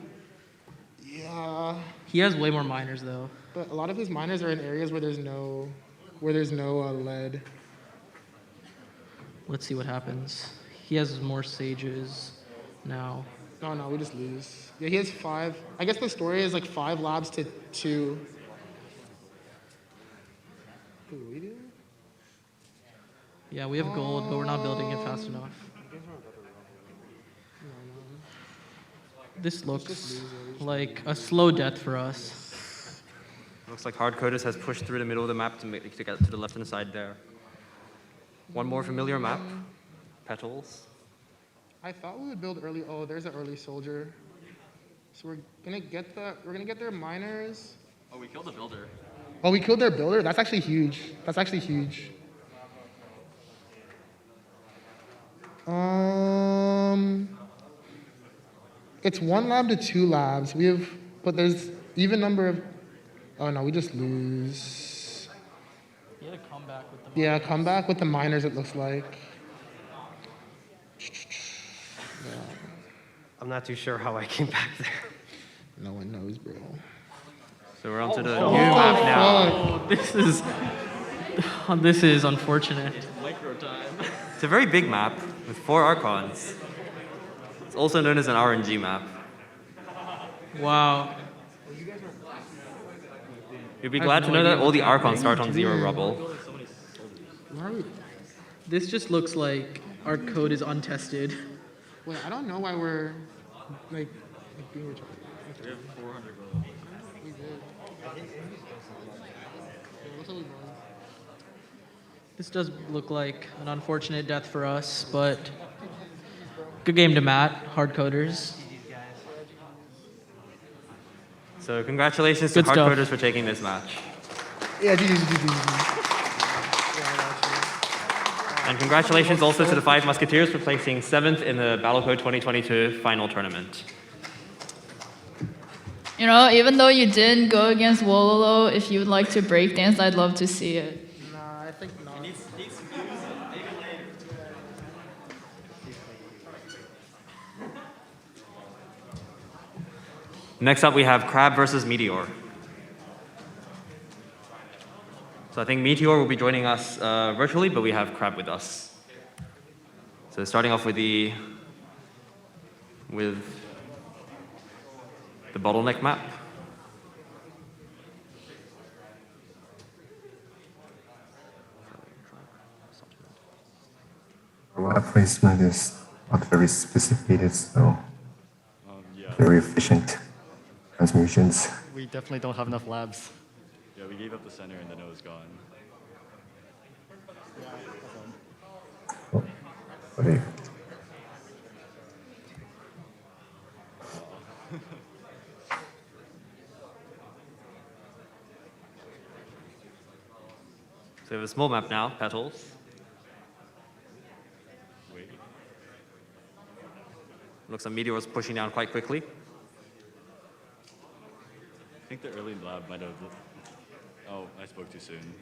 Yeah. He has way more miners though. But a lot of his miners are in areas where there's no lead. Let's see what happens. He has more sages now. No, we just lose. Yeah, he has 5. I guess the story is like 5 labs to 2. Who do we do? Yeah, we have gold, but we're not building it fast enough. This looks like a slow death for us. Looks like Hardcoders has pushed through the middle of the map to get to the left-hand side there. One more familiar map, Petals. I thought we would build early. Oh, there's an early soldier. So we're gonna get their miners. Oh, we killed the builder. Oh, we killed their builder? That's actually huge. It's 1 lab to 2 labs. But there's even number of, oh no, we just lose. He had a comeback with the Yeah, comeback with the miners, it looks like. Yeah. I'm not too sure how I came back there. No one knows, bro. So we're on to the new map now. Oh, this is unfortunate. Micro time. It's a very big map with 4 Archons. It's also known as an RNG map. Wow. You'd be glad to know that all the Archons start on 0 rubble. This just looks like our code is untested. Wait, I don't know why we're like being retarded. We have 400 gold. We did. What's up with Ron? This does look like an unfortunate death for us, but good game to Matt, hard coders. So congratulations to Good stuff. Hardcoders for taking this match. Yeah, GG. And congratulations also to the 5 Musketeers for placing 7th in the Battlecode 2022 final tournament. You know, even though you didn't go against Wololo, if you would like to breakdance, I'd love to see it. Nah, I think not. Next up, we have Crab versus Meteor. So I think Meteor will be joining us virtually, but we have Crab with us. So starting off with the bottleneck map. Our placement is not very specific, so Yeah. very efficient transmissions. We definitely don't have enough labs. Yeah, we gave up the center and then it was gone. Okay. So we have a small map now, Petals. Wait. Looks like Meteor's pushing down quite quickly. I think the early lab might have. Oh, I spoke too soon.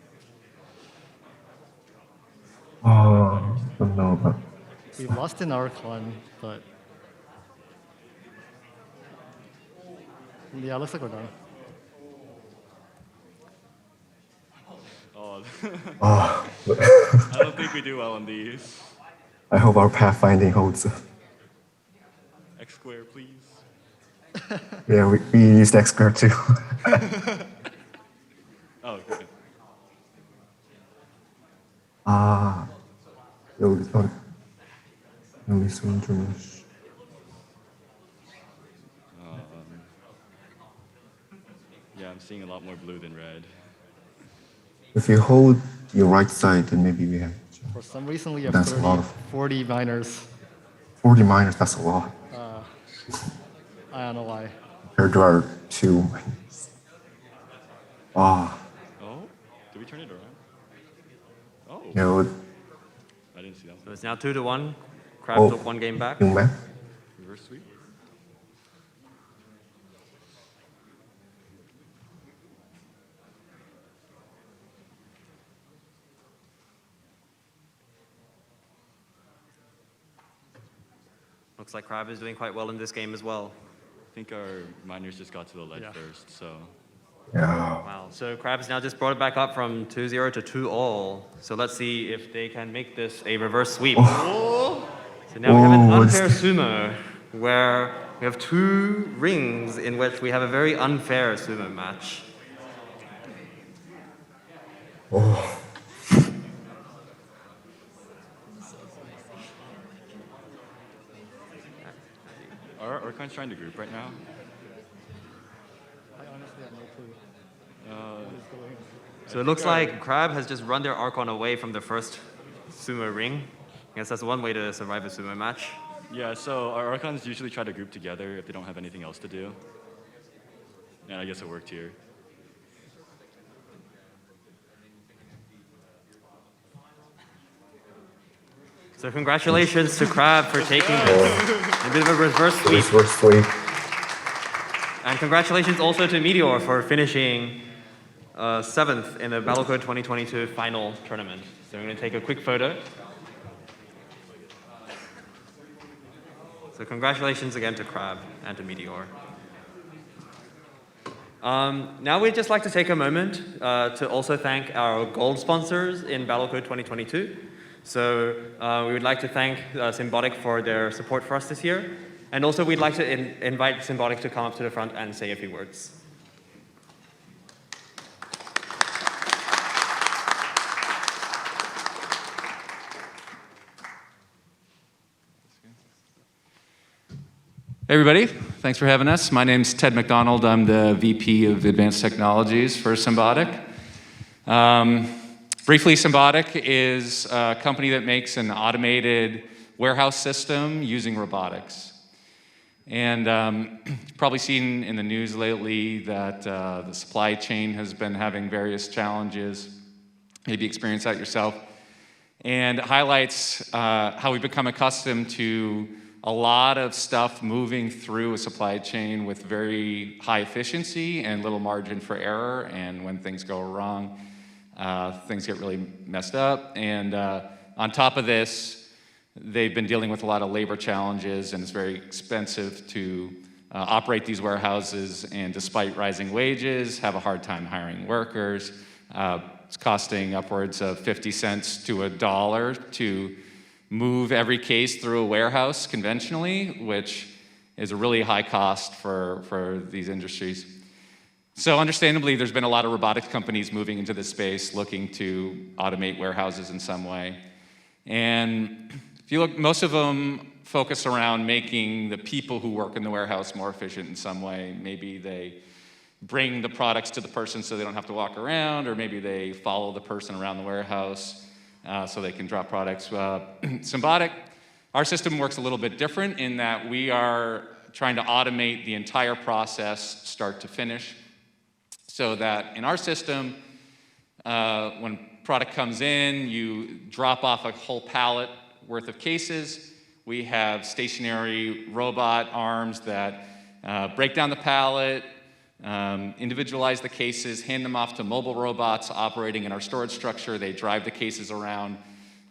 Don't know about. We lost in Archon, but yeah, looks like we're done. Oh. Oh. I don't think we do well on these. I hope our pathfinding holds. X square, please. Yeah, we used X square too. Oh, okay. 여기 손좀. Yeah, I'm seeing a lot more blue than red. If you hold your right side, then maybe we have. For some reason, we have That's a 30, lot of 40 miners. 40 miners. That's a lot. I don't know why. Compared to our 2 miners. Oh, did we turn it around? Oh. Yeah, I didn't see that. So it's now 2-1. Crab took 1 game back. New map. Reverse sweep. Looks like Crab is doing quite well in this game as well. I think our miners just got to the lead first, so. Yeah. Wow, so Crab's now just brought it back up from 2-0 to 2-all. So let's see if they can make this a reverse sweep. Oh. So now we have an unfair sumo, where we have 2 rings in which we have a very unfair sumo match. Oh. Are Archon's trying to group right now? I honestly have no clue. So it looks like Crab has just run their Archon away from the first sumo ring. I guess that's one way to survive a sumo match. Yeah, so our Archons usually try to group together if they don't have anything else to do. And I guess it worked here. So congratulations to Crab for taking this. A bit of a reverse sweep. Reverse sweep. And congratulations also to Meteor for finishing 7th in the Battlecode 2022 final tournament. So we're going to take a quick photo. So congratulations again to Crab and to Meteor. Now we'd just like to take a moment to also thank our gold sponsors in Battlecode 2022. So we would like to thank Symbotic for their support for us this year. And also we'd like to invite Symbotic to come up to the front and say a few words. Hey everybody, thanks for having us. My name's Ted McDonald. I'm the VP of Advanced Technologies for Symbotic. Briefly, Symbotic is a company that makes an automated warehouse system using robotics. And you've probably seen in the news lately that the supply chain has been having various challenges. Maybe experience that yourself. And it highlights how we've become accustomed to a lot of stuff moving through a supply chain with very high efficiency and little margin for error. And when things go wrong, things get really messed up. And on top of this, they've been dealing with a lot of labor challenges, and it's very expensive to operate these warehouses. And despite rising wages, have a hard time hiring workers. It's costing upwards of 50 cents to $1 to move every case through a warehouse conventionally, which is a really high cost for these industries. So understandably, there's been a lot of robotics companies moving into this space looking to automate warehouses in some way. And if you look, most of them focus around making the people who work in the warehouse more efficient in some way. Maybe they bring the products to the person so they don't have to walk around, or maybe they follow the person around the warehouse so they can drop products. Symbotic, our system works a little bit different in that we are trying to automate the entire process start to finish, so that in our system, when product comes in, you drop off a whole pallet worth of cases. We have stationary robot arms that break down the pallet, individualize the cases, hand them off to mobile robots operating in our storage structure. They drive the cases around,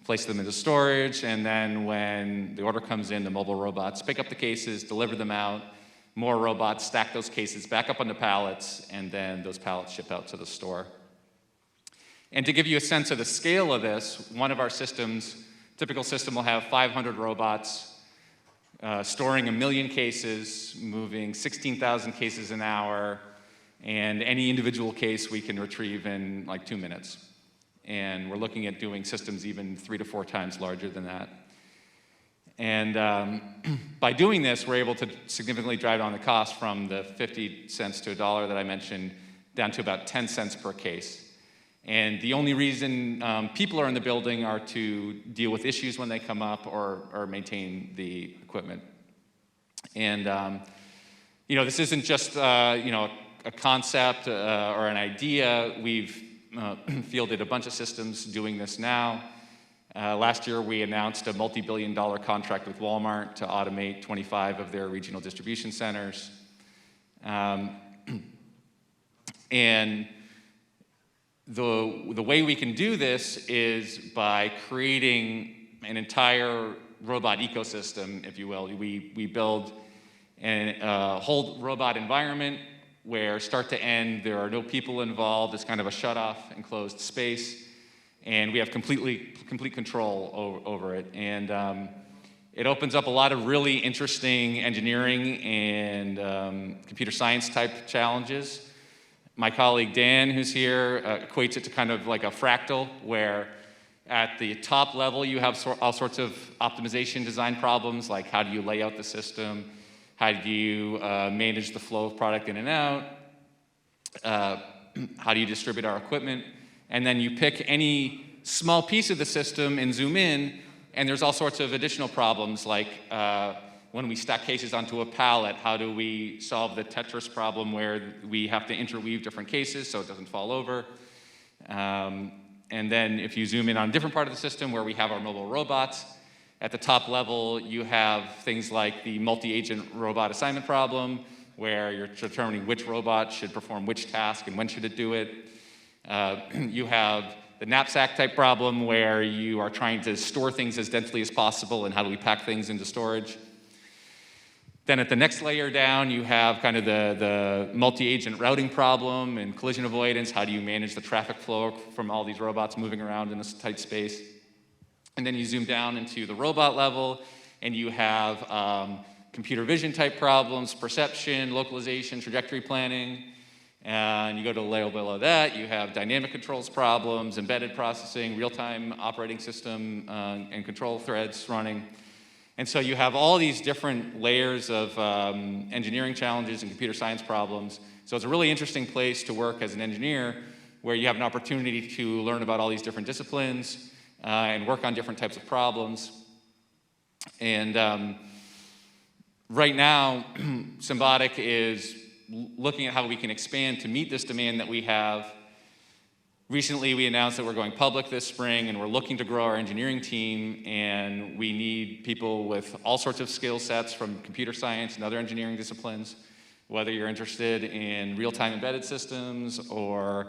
place them into storage, and then when the order comes in, the mobile robots pick up the cases, deliver them out. More robots stack those cases back up on the pallets, and then those pallets ship out to the store. And to give you a sense of the scale of this, one of our systems, typical system will have 500 robots storing 1 million cases, moving 16,000 cases an hour, and any individual case we can retrieve in like 2 minutes. And we're looking at doing systems even 3 to 4 times larger than that. And by doing this, we're able to significantly drive down the cost from the 50 cents to $1 that I mentioned down to about 10 cents per case. And the only reason people are in the building are to deal with issues when they come up or maintain the equipment. And this isn't just a concept or an idea. We've fielded a bunch of systems doing this now. Last year, we announced a multi-billion-dollar contract with Walmart to automate 25 of their regional distribution centers. And the way we can do this is by creating an entire robot ecosystem, if you will. We build a whole robot environment where start to end, there are no people involved. It's kind of a shut-off, enclosed space. And we have complete control over it. And it opens up a lot of really interesting engineering and computer science type challenges. My colleague Dan, who's here, equates it to kind of like a fractal, where at the top level you have all sorts of optimization design problems, like how do you lay out the system, how do you manage the flow of product in and out, how do you distribute our equipment, and then you pick any small piece of the system and zoom in, and there's all sorts of additional problems, like when we stack cases onto a pallet, how do we solve the Tetris problem where we have to interweave different cases so it doesn't fall over? And then if you zoom in on a different part of the system where we have our mobile robots, at the top level you have things like the multi-agent robot assignment problem, where you're determining which robot should perform which task and when should it do it. You have the knapsack type problem, where you are trying to store things as densely as possible, and how do we pack things into storage. Then at the next layer down, you have kind of the multi-agent routing problem and collision avoidance. How do you manage the traffic flow from all these robots moving around in this tight space? And then you zoom down into the robot level, and you have computer vision type problems, perception, localization, trajectory planning. And you go to the layer below that, you have dynamic controls problems, embedded processing, real-time operating system and control threads running. And so you have all these different layers of engineering challenges and computer science problems. So it's a really interesting place to work as an engineer, where you have an opportunity to learn about all these different disciplines and work on different types of problems. And right now, Symbotic is looking at how we can expand to meet this demand that we have. Recently, we announced that we're going public this spring, and we're looking to grow our engineering team, and we need people with all sorts of skill sets from computer science and other engineering disciplines, whether you're interested in real-time embedded systems or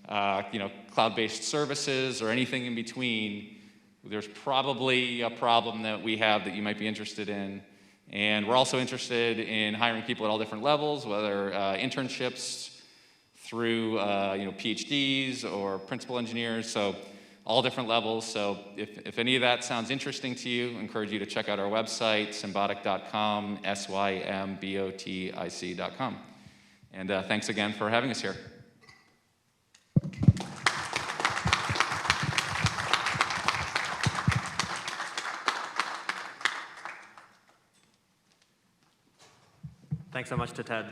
cloud-based services or anything in between. There's probably a problem that we have that you might be interested in. And we're also interested in hiring people at all different levels, whether internships through PhDs or principal engineers, so all different levels. So if any of that sounds interesting to you, I encourage you to check out our website, symbotic.com, symbotic.com. And thanks again for having us here. Thanks so much to Ted.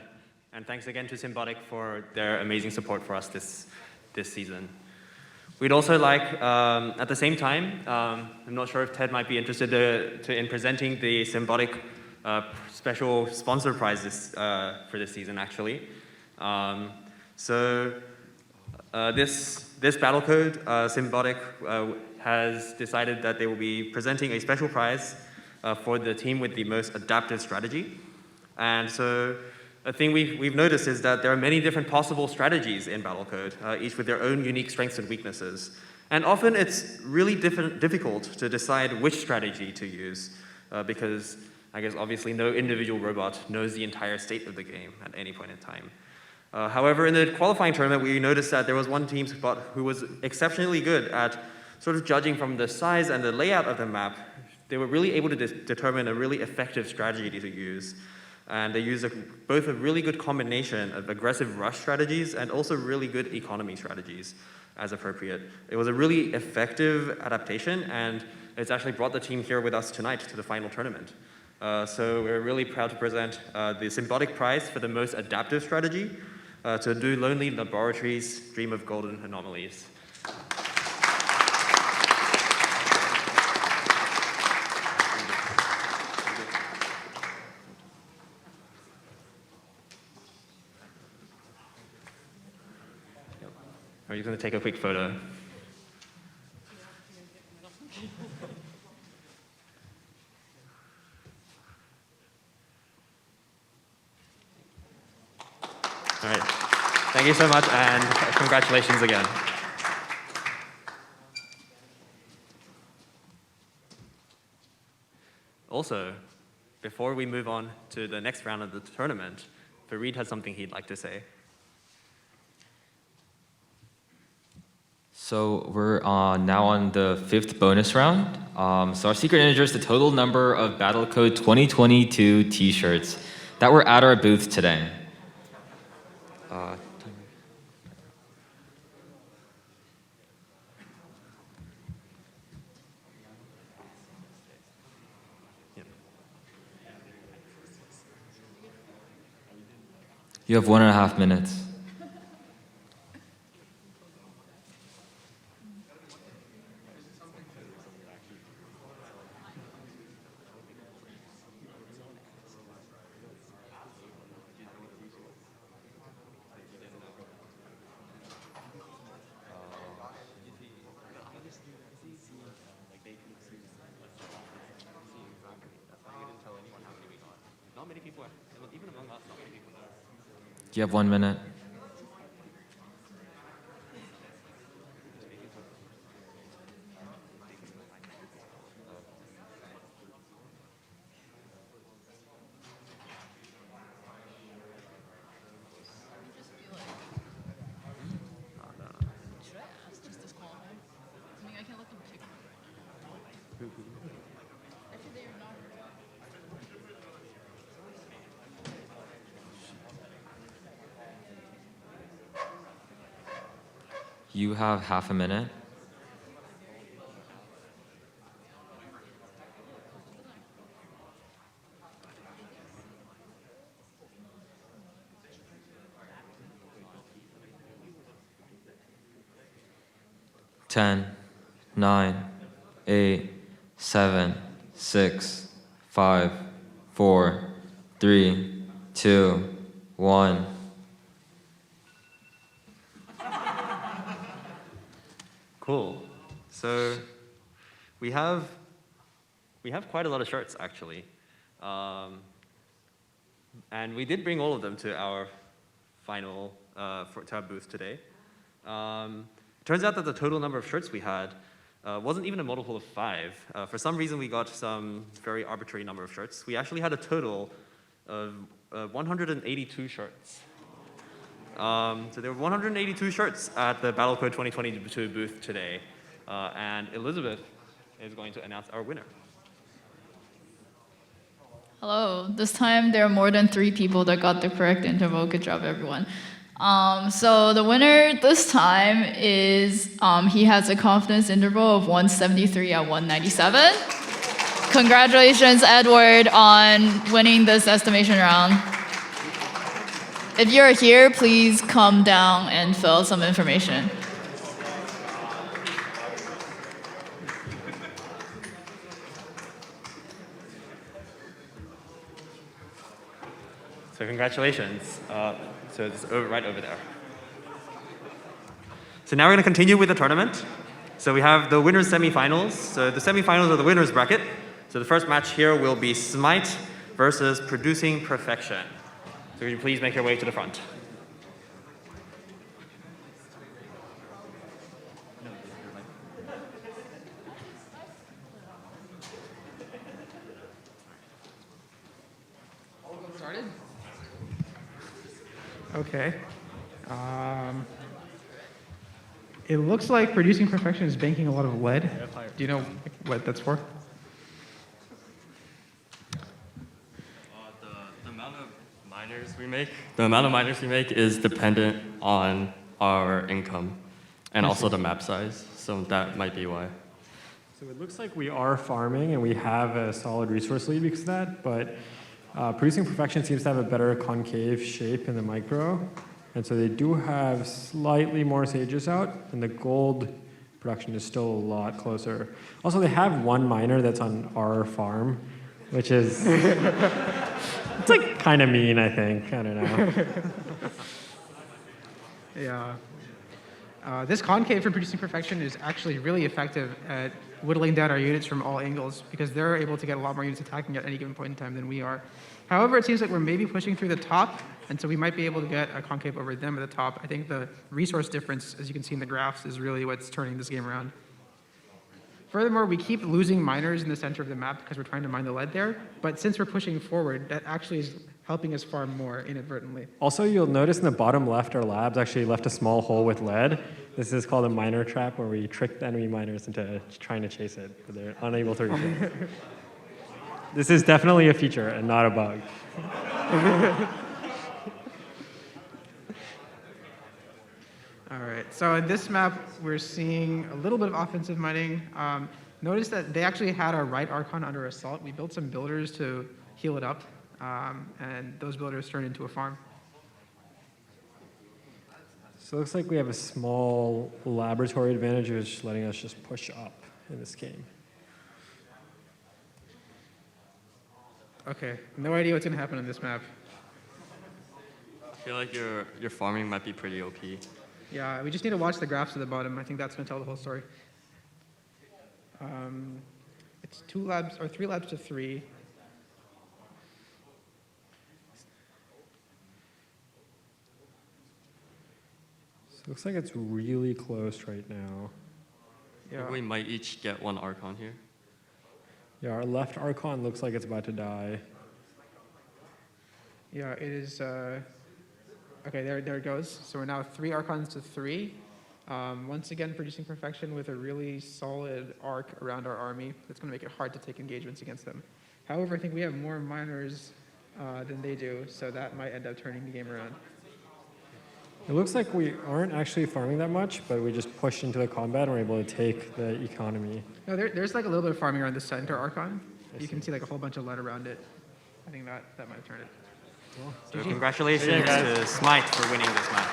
And thanks again to Symbotic for their amazing support for us this season. We'd also like, at the same time, I'm not sure if Ted might be interested in presenting the Symbotic special sponsor prize for this season, actually. This Battlecode, Symbotic has decided that they will be presenting a special prize for the team with the most adaptive strategy. And so a thing we've noticed is that there are many different possible strategies in Battlecode, each with their own unique strengths and weaknesses. And often it's really difficult to decide which strategy to use, because I guess obviously no individual robot knows the entire state of the game at any point in time. However, in the qualifying tournament, we noticed that there was one team spot who was exceptionally good at sort of judging from the size and the layout of the map. They were really able to determine a really effective strategy to use. And they use both a really good combination of aggressive rush strategies and also really good economy strategies as appropriate. It was a really effective adaptation, and it's actually brought the team here with us tonight to the final tournament. So we're really proud to present the Symbotic Prize for the most adaptive strategy to Do Lonely Laboratories' Dream of Golden Anomalies. Are you going to take a quick photo? All right. Thank you so much, and congratulations again. Also, before we move on to the next round of the tournament, Fareed has something he'd like to say. So we're now on the 5th bonus round. So our secret integer is the total number of Battlecode 2022 t-shirts that were at our booth today. You have 1.5 minutes. You have 1 minute. You have 1/2 minute. 10, 9, 8, 7, 6, 5, 4, 3, 2, 1. Cool. So we have quite a lot of shirts actually, and we did bring all of them to our final to our booth today. Turns out that the total number of shirts we had wasn't even a multiple of 5. For some reason, we got some very arbitrary number of shirts. We actually had a total of 182 shirts. So there were 182 shirts at the Battlecode 2022 booth today, and Elizabeth is going to announce our winner. Hello. This time there are more than 3 people that got the correct interval. Good job, everyone. So the winner this time is, he has a confidence interval of 173 at 197. Congratulations, Edward, on winning this estimation round. If you're here, please come down and fill out some information. So congratulations. So it's right over there. So now we're going to continue with the tournament. So we have the winners semifinals. So the semifinals are the winners bracket. So the first match here will be Smite versus Producing Perfection. So will you please make your way to the front. Started? Okay. It looks like Producing Perfection is banking a lot of lead. Do you know what that's for? The amount of miners we make is dependent on our income and also the map size. So that might be why. So it looks like we are farming and we have a solid resource lead because of that, but Producing Perfection seems to have a better concave shape in the micro. And so they do have slightly more sages out, and the gold production is still a lot closer. Also, they have one miner that's on our farm, which is, it's like kind of mean, I think. I don't know. Yeah. This concave for Producing Perfection is actually really effective at whittling down our units from all angles because they're able to get a lot more units attacking at any given point in time than we are. However, it seems like we're maybe pushing through the top, and so we might be able to get a concave over them at the top. I think the resource difference, as you can see in the graphs, is really what's turning this game around. Furthermore, we keep losing miners in the center of the map because we're trying to mine the lead there, but since we're pushing forward, that actually is helping us farm more inadvertently. Also, you'll notice in the bottom left, our labs actually left a small hole with lead. This is called a miner trap, where we trick the enemy miners into trying to chase it, but they're unable to reach it. This is definitely a feature and not a bug. All right, so in this map, we're seeing a little bit of offensive mining. Notice that they actually had our right Archon under assault. We built some builders to heal it up, and those builders turned into a farm. So it looks like we have a small laboratory advantage, which is letting us just push up in this game. Okay, no idea what's going to happen on this map. I feel like your farming might be pretty OP. Yeah, we just need to watch the graphs at the bottom. I think that's going to tell the whole story. It's 2 labs, or 3 labs to 3. So it looks like it's really close right now. Yeah. We might each get 1 Archon here. Yeah, our left Archon looks like it's about to die. Yeah, it is. Okay, there it goes. So we're now 3 Archons to 3. Once again, Producing Perfection with a really solid arc around our army. That's going to make it hard to take engagements against them. However, I think we have more miners than they do, so that might end up turning the game around. It looks like we aren't actually farming that much, but we just pushed into the combat and we're able to take the economy. No, there's like a little bit of farming around the center Archon. You can see like a whole bunch of lead around it. I think that might have turned it. Cool. So congratulations to Smite for winning this match.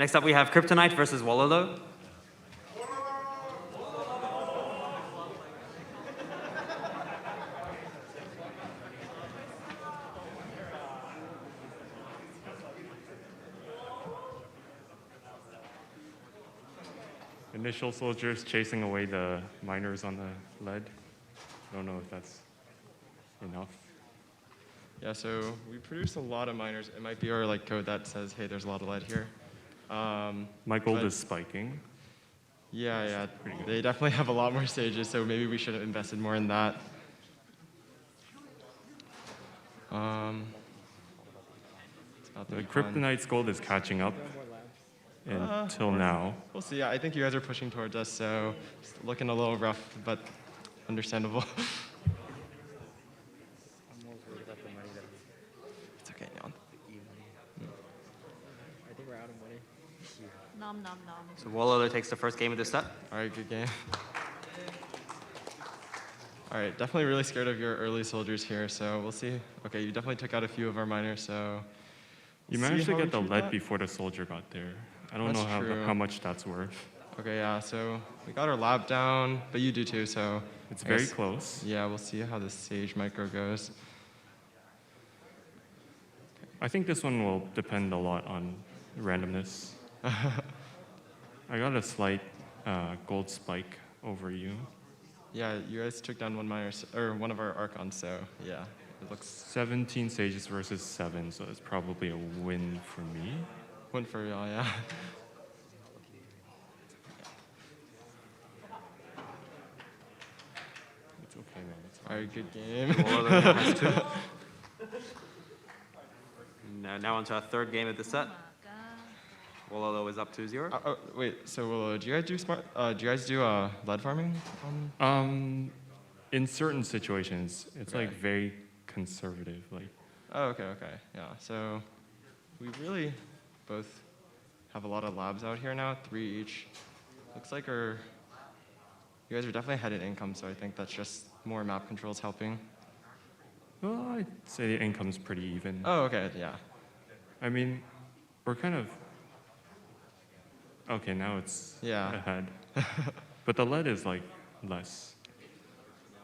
Next up, we have Kryptonite versus Wololo. Initial soldiers chasing away the miners on the lead. I don't know if that's enough. Yeah, so we produced a lot of miners. It might be our like code that says, hey, there's a lot of lead here. My gold is spiking. Yeah, they definitely have a lot more stages, so maybe we should have invested more in that. It's about to The be fun. Kryptonite's gold is catching up until now. We'll see. Yeah, I think you guys are pushing towards us, so it's looking a little rough, but understandable. It's okay, Neon. I think we're out of money. Nom nom nom. So Wololo takes the first game of this set. All right, good game. All right, definitely really scared of your early soldiers here, so we'll see. Okay, you definitely took out a few of our miners, so You we'll managed see to how get we the keep lead that. before the soldier got there. I don't That's know true. how much that's worth. Okay, yeah, so we got our lab down, but you do too, so. It's I very guess- close. Yeah, we'll see how the Sage micro goes. I think this one will depend a lot on randomness. I got a slight gold spike over you. Yeah, you guys took down one miner, or one of our Archons, so yeah, it looks. 17 sages versus 7, so it's probably a win for me. Win for y'all, yeah. It's okay, man. It's All right, good game. Wololo has 2. Now on to our third game of the set. Wololo is up 2-0. Oh, wait, so do you guys do lead farming? In certain situations, it's like very conservative. Like, Oh, okay, yeah. So we really both have a lot of labs out here now, 3 each. Looks like you guys are definitely ahead in income, so I think that's just more map controls helping. well, I'd say the income's pretty even. Oh, okay, yeah. I mean, we're kind of. Okay, now it's Yeah. ahead. But the lead is like less.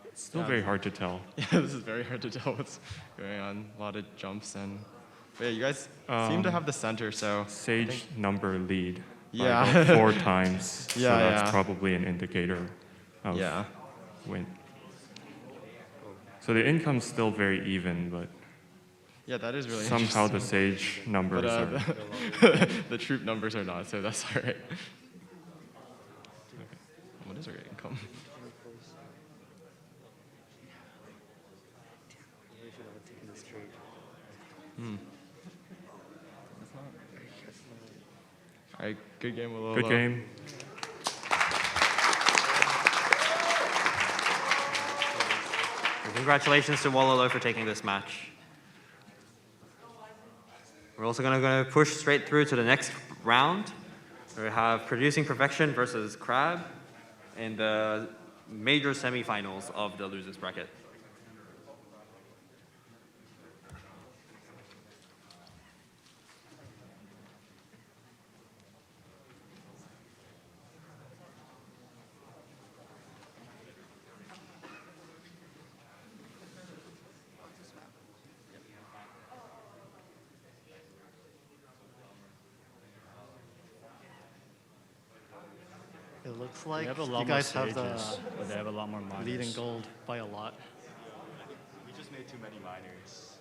It's still Yeah. very hard to tell. Yeah, this is very hard to tell what's going on. A lot of jumps and. But yeah, you guys seem to have the center, so. I Sage think- number lead. By Yeah. about 4 times. So Yeah, that's yeah. probably an indicator of Yeah. win. So the income's still very even, but Yeah, that is really somehow the interesting. sage numbers But are. the troop numbers are not, so that's all right. What is our income? All right, good game, Willow. Good game. Congratulations to Wololo for taking this match. We're also going to push straight through to the next round. We have Producing Perfection versus Crab in the major semifinals of the losers bracket. It looks like have a lot you more guys have the stages, but they have a lot more lead in miners. gold by a lot. We just made too many miners.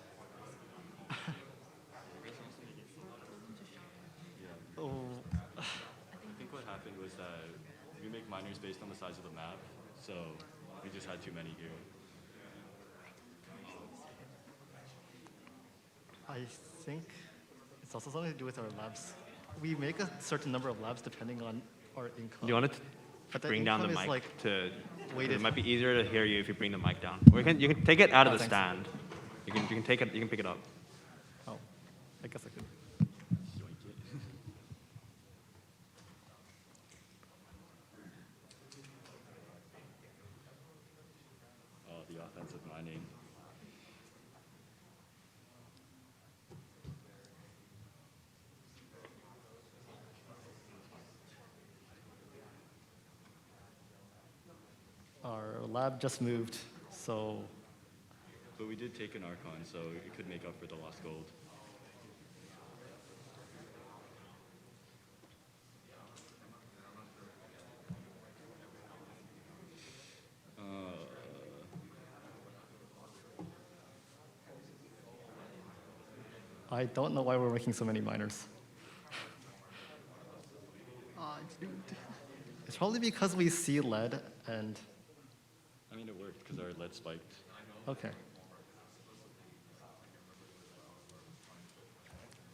Oh. I think what happened was that we make miners based on the size of the map, so we just had too many here. I think it's also something to do with our labs. We make a certain number of labs depending on our income. Do you want to But the bring down the income is, mic like, to? weighted. It might be easier to hear you if you bring the mic down. Or you can take it out of Oh, the thanks. stand. You can take it. You can pick it up. Oh, I guess I could. Oh, the offensive mining. our lab just moved, so But we did take an Archon, so it could make up for the lost gold. I don't know why we're making so many miners. It's doomed. It's probably because we see lead and. I mean, it worked because our lead spiked. Okay.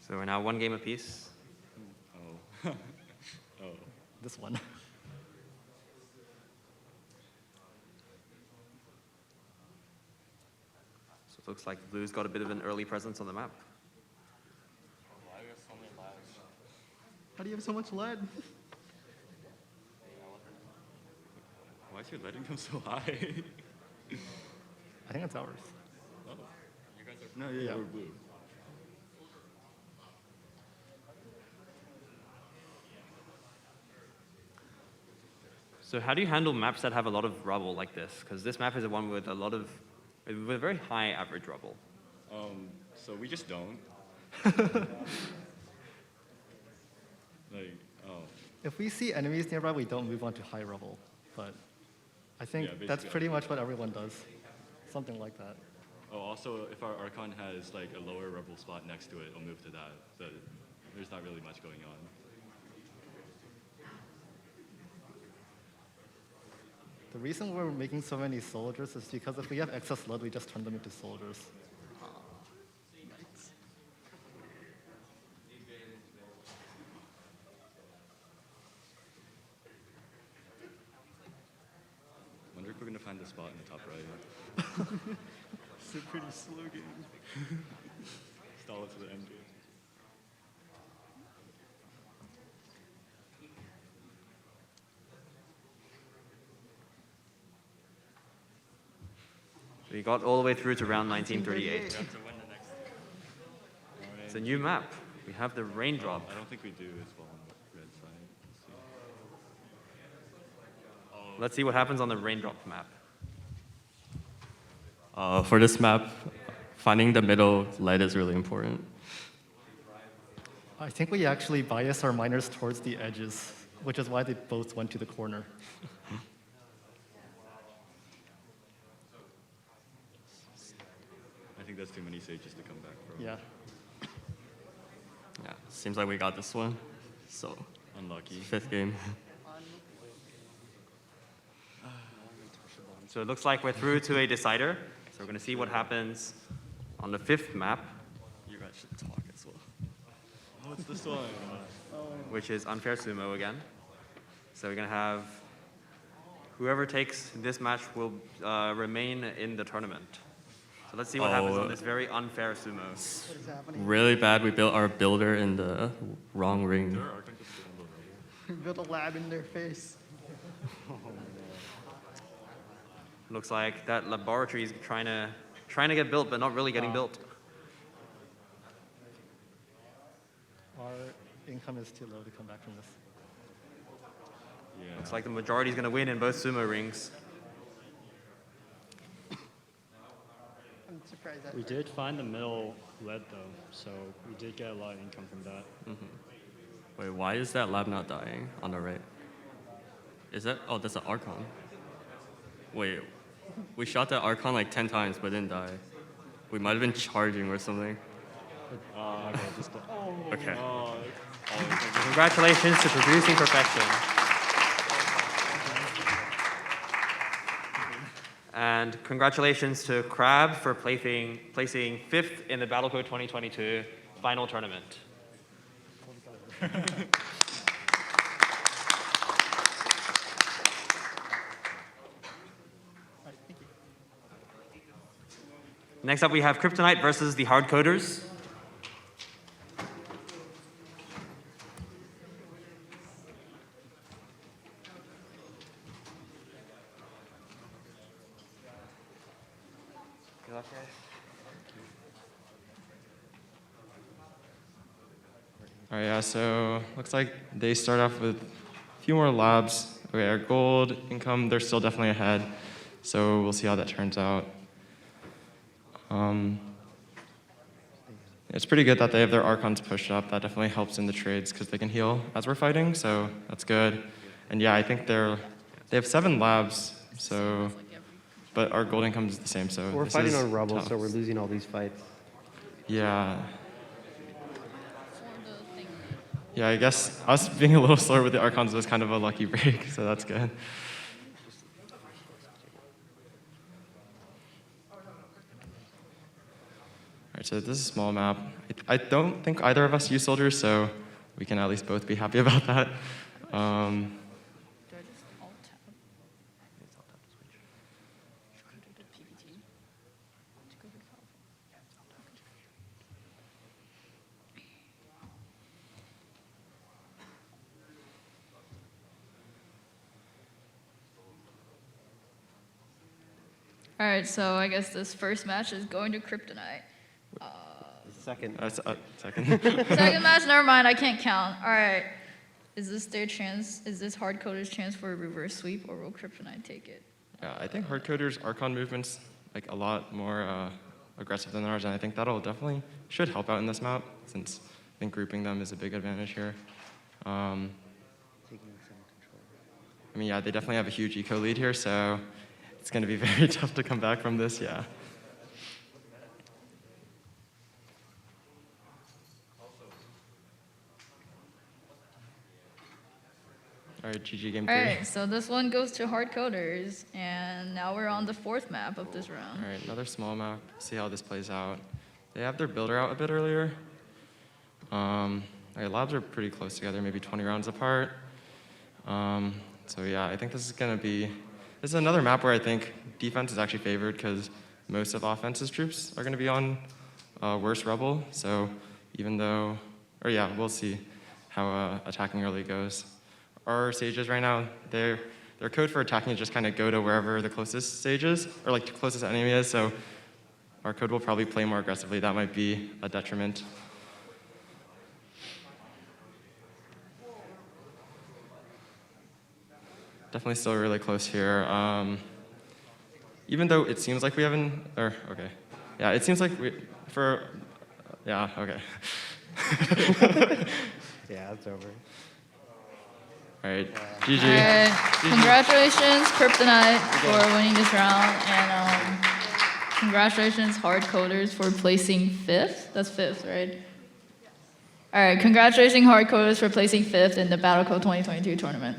So we're now one game apiece. Oh. Oh. This one. So it looks like Blue's got a bit of an early presence on the map. How do you have so much lead? Why is your lead income so high? I think it's ours. Oh. You guys are. No, yeah, we're blue. So how do you handle maps that have a lot of rubble like this? Because this map is the one with a lot of, with a very high average rubble. So we just don't. Like, oh. If we see enemies nearby, we don't move on to high rubble. But I think Yeah, that's basically. pretty much what everyone does. Something like that. Oh, also, if our Archon has like a lower rebel spot next to it, I'll move to that. But there's not really much going on. The reason we're making so many soldiers is because if we have excess lead, we just turn them into soldiers. Wonder if we're gonna find the spot in the top right. It's a pretty slow game. Stall it to the end game. We got all the way through to round 1938. It's a new map. We have the raindrop. I don't think we do as well on the red side. Let's see. Let's see what happens on the raindrop map. For this map, finding the middle lead is really important. I think we actually bias our miners towards the edges, which is why they both went to the corner. I think that's too many sages to come back from. Yeah. Yeah, seems like we got this one. So, unlucky. Fifth game. So it looks like we're through to a decider. So we're going to see what happens on the fifth map. You guys should talk as well. Oh, it's this one. Which is unfair sumo again. So we're going to have whoever takes this match will remain in the tournament. So let's see what happens on this very unfair sumo. Really bad. We built our builder in the wrong ring. Built a lab in their face. Looks like that laboratory is trying to get built, but not really getting built. Our income is too low to come back from this. Yeah. Looks like the majority is going to win in both sumo rings. I'm surprised that We did find the middle lead though, so we did get a lot of income from that. Wait, why is that lab not dying on the right? Is that? Oh, that's an Archon. Wait, we shot that Archon like 10 times but didn't die. We might have been charging or something. Okay, just Okay. Congratulations to producing perfection. And congratulations to Crab for placing fifth in the Battlecode 2022 final tournament. Next up, we have Kryptonite versus the Hardcoders. All right, yeah, so looks like they start off with a few more labs. Okay, our gold income, they're still definitely ahead. So we'll see how that turns out. It's pretty good that they have their Archons pushed up. That definitely helps in the trades because they can heal as we're fighting, so that's good. And yeah, I think they have 7 labs, so, but our gold income is the same, so We're this fighting is on rubble, tough. so we're losing all these fights. Yeah. Yeah, I guess us being a little slower with the Archons was kind of a lucky break, so that's good. All right, so this is a small map. I don't think either of us use soldiers, so we can at least both be happy about that. All right, so I guess this first match is going to Kryptonite. Second. Second. Second match, never mind, I can't count. All right. Is this their chance? Is this Hardcoder's chance for a reverse sweep, or will Kryptonite take it? Yeah, I think Hardcoder's Archon movement's like a lot more aggressive than ours, and I think that'll definitely should help out in this map, since I think grouping them is a big advantage here. I mean, yeah, they definitely have a huge eco lead here, so it's going to be very tough to come back from this, yeah. All right, GG game 3. All right, so this one goes to Hardcoders, and now we're on the 4th map of this round. All right, another small map. See how this plays out. They have their builder out a bit earlier. All right, labs are pretty close together, maybe 20 rounds apart. So yeah, I think this is another map where I think defense is actually favored because most of offense's troops are going to be on worse rebel. So even though, or yeah, we'll see how attacking early goes. Our sages right now, their code for attacking is just kind of go to wherever the closest sage is, or like the closest enemy is. So our code will probably play more aggressively. That might be a detriment. Definitely still really close here. Even though it seems like we haven't, or okay. Yeah, it seems like yeah, okay. Yeah, it's over. All right, GG. All right, congratulations, Kryptonite, for winning this round, and congratulations, Hardcoders, for placing 5th. That's 5th, right? All right, congratulations, Hardcoders, for placing 5th in the Battlecode 2022 tournament.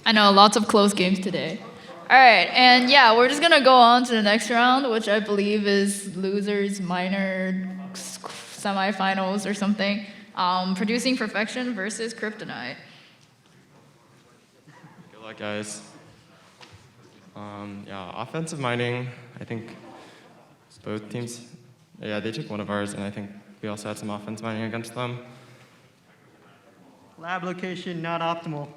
I know, lots of close games today. All right, and yeah, we're just gonna go on to the next round, which I believe is losers minor semifinals or something. Producing Perfection versus Kryptonite. Good luck, guys. Yeah, offensive mining, I think both teams, yeah, they took one of ours, and I think we also had some offense mining against them. Lab location not optimal.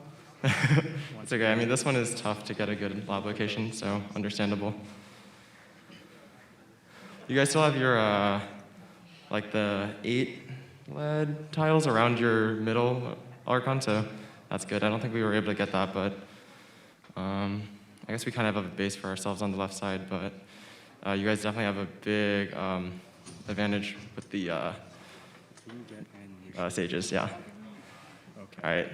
It's okay. I mean, this one is tough to get a good lab location, so understandable. You guys still have your, like the 8 lead tiles around your middle Archon, so that's good. I don't think we were able to get that, but I guess we kind of have a base for ourselves on the left side, but you guys definitely have a big advantage with the sages, yeah. All right.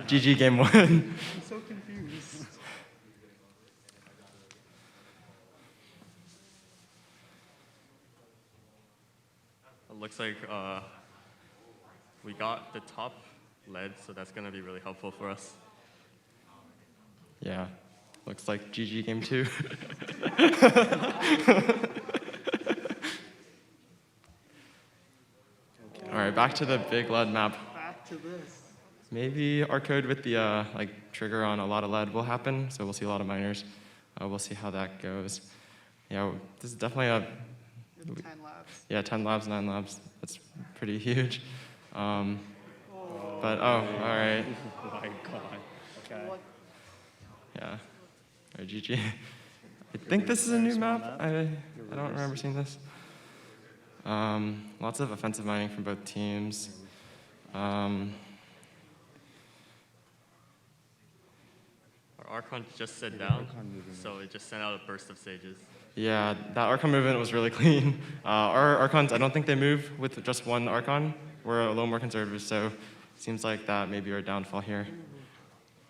GG game 1. I'm so confused. It looks like we got the top lead, so that's going to be really helpful for us. Yeah. Looks like GG game 2. All right, back to the big lead map. Back to this. Maybe our code with the like trigger on a lot of lead will happen, so we'll see a lot of miners. We'll see how that goes. Yeah, this is definitely a 10 labs. Yeah, 10 labs, 9 labs. That's pretty huge. But all right. Oh my god. Okay. Yeah. All right, GG. I think this is a new map. I don't remember seeing this. Lots of offensive mining from both teams. Our Archon just set down, so it just sent out a burst of sages. Yeah, that Archon movement was really clean. Our Archons, I don't think they move with just one Archon. We're a little more conservative, so it seems like that may be our downfall here.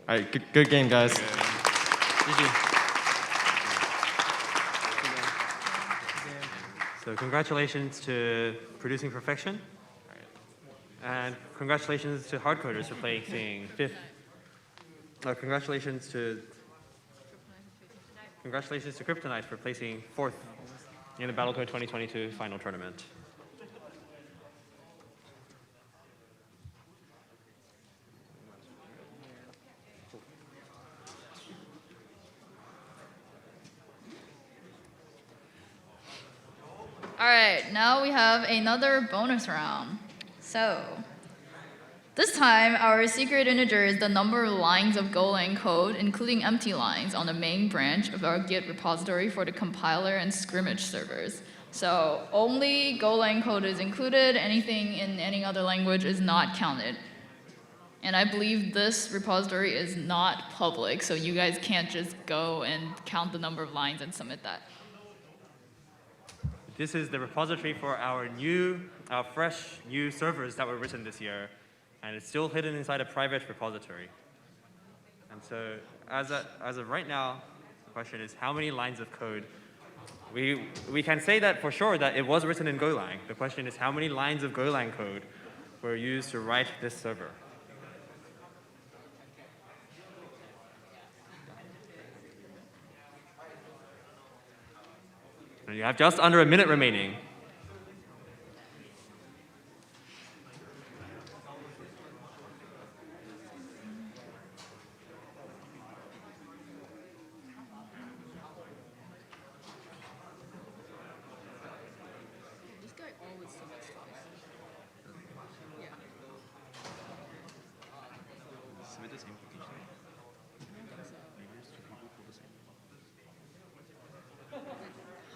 All right, good game, guys. So congratulations to Producing Perfection. And congratulations to Hardcoders for placing 5th. Congratulations to Kryptonite for placing 4th in the Battlecode 2022 final tournament. All right, now we have another bonus round. So, this time our secret integer is the number of lines of Golang code, including empty lines, on the main branch of our Git repository for the compiler and scrimmage servers. So, only Golang code is included, anything in any other language is not counted. And I believe this repository is not public, so you guys can't just go and count the number of lines and submit that. This is the repository for our fresh new servers that were written this year, and it's still hidden inside a private repository. And so, as of right now, the question is how many lines of code? We can say that for sure that it was written in Golang. The question is how many lines of Golang code were used to write this server? And you have just under a minute remaining. This guy always submits twice. Yeah. Submit the same application.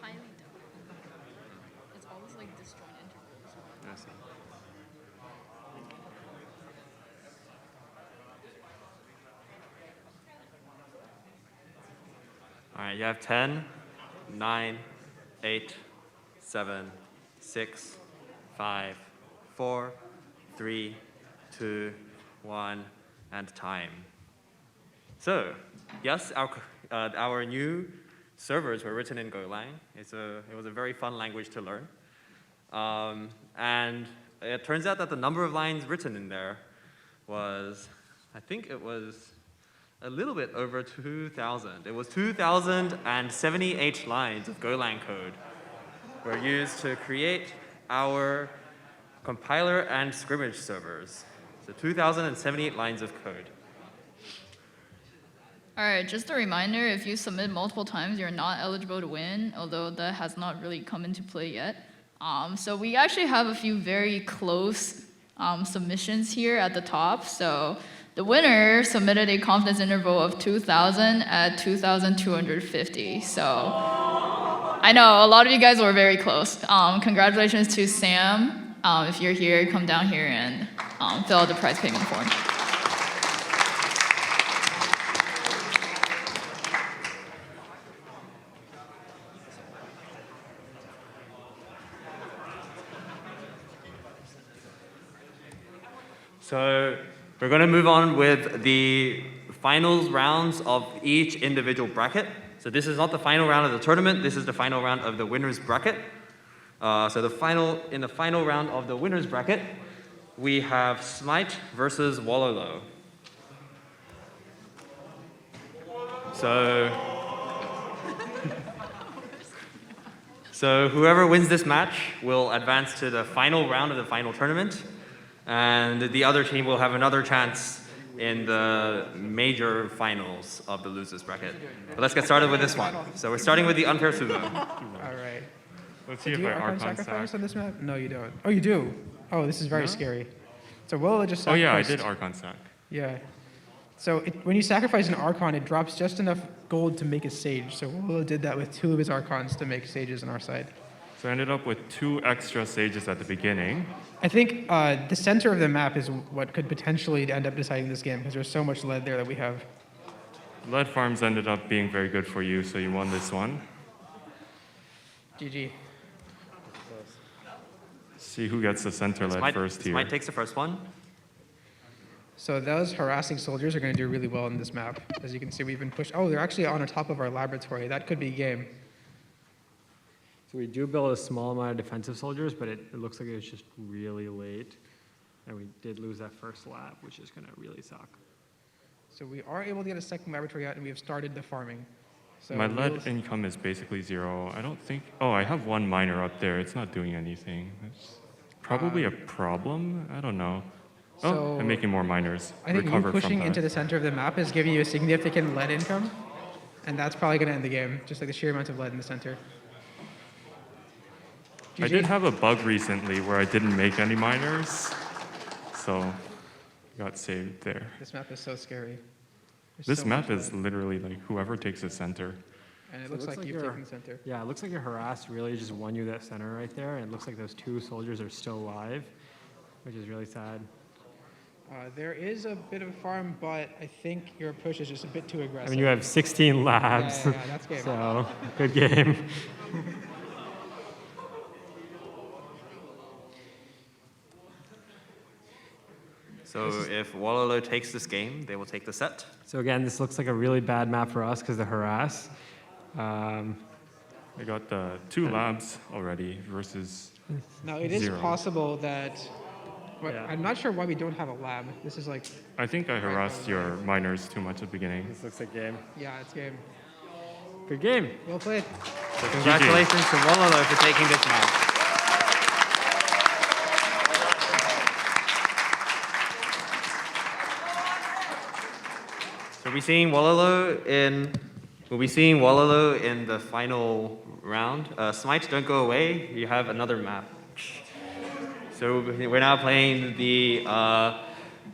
Highly doubt. It's always like disjoint intervals. I see. All right, you have 10, 9, 8, 7, 6, 5, 4, 3, 2, 1, and time. So, yes, our new servers were written in Golang. It was a very fun language to learn. And it turns out that the number of lines written in there was, I think it was a little bit over 2,000. It was 2,078 lines of Golang code were used to create our compiler and scrimmage servers. So 2,078 lines of code. All right, just a reminder, if you submit multiple times, you're not eligible to win, although that has not really come into play yet. So we actually have a few very close submissions here at the top. So the winner submitted a confidence interval of 2,000 at 2,250. So I know a lot of you guys were very close. Congratulations to Sam. If you're here, come down here and fill out the prize payment form. So we're going to move on with the finals rounds of each individual bracket. So this is not the final round of the tournament. This is the final round of the winner's bracket. In the final round of the winner's bracket, we have Smite versus Wololo. So whoever wins this match will advance to the final round of the final tournament. And the other team will have another chance in the major finals of the losers bracket. But let's get started with this one. So we're starting with the unfair sumo. All right. Let's see Do if you I Archon Archon sacrifice sack. on this map? No, you don't. Oh, you do? Oh, this is very No? scary. So Willow just Oh yeah, I sacrificed. did Archon sack. Yeah. So when you sacrifice an Archon, it drops just enough gold to make a Sage. So Willow did that with 2 of his Archons to make Sages on our side. So I ended up with 2 extra sages at the beginning. I think the center of the map is what could potentially end up deciding this game because there's so much lead there that we have. Lead farms ended up being very good for you, so you won this one. GG. See who gets the center lead first here. Smite takes the first one. So those harassing soldiers are going to do really well in this map. As you can see, we've been pushed. Oh, they're actually on the top of our laboratory. That could be game. So we do build a small amount of defensive soldiers, but it looks like it was just really late. And we did lose that first lab, which is going to really suck. So we are able to get a second laboratory out, and we have started the farming. So My lead income is basically 0. I don't think... Oh, I have 1 miner up there. It's not doing anything. That's probably a problem. I don't know. Oh, I'm making more miners. I think you pushing into the center of the map is giving you a significant lead income, and that's probably going to end the game, just like the sheer amount of lead in the center. I did have a bug recently where I didn't make any miners, so got saved there. This map is so scary. This map is literally like whoever takes the center. And it looks like you've taken the center. Yeah, it looks like your harass really just won you that center right there, and it looks like those 2 soldiers are still alive, which is really sad. There is a bit of a farm, but I think your push is just a bit too aggressive. I mean, you have 16 labs, Yeah, that's game. So good game. So if Wololo takes this game, they will take the set. So again, this looks like a really bad map for us because the harass. I got the 2 labs already versus Now, it is 0. possible that... I'm not sure why we don't have a lab. This is like... I think I harassed your miners too much at the beginning. This looks like game. Yeah, it's game. Good game. Well played. So congratulations to Wololo for taking this match. So we'll be seeing Wololo in the final round. Smite, don't go away. You have another map. So we're now playing the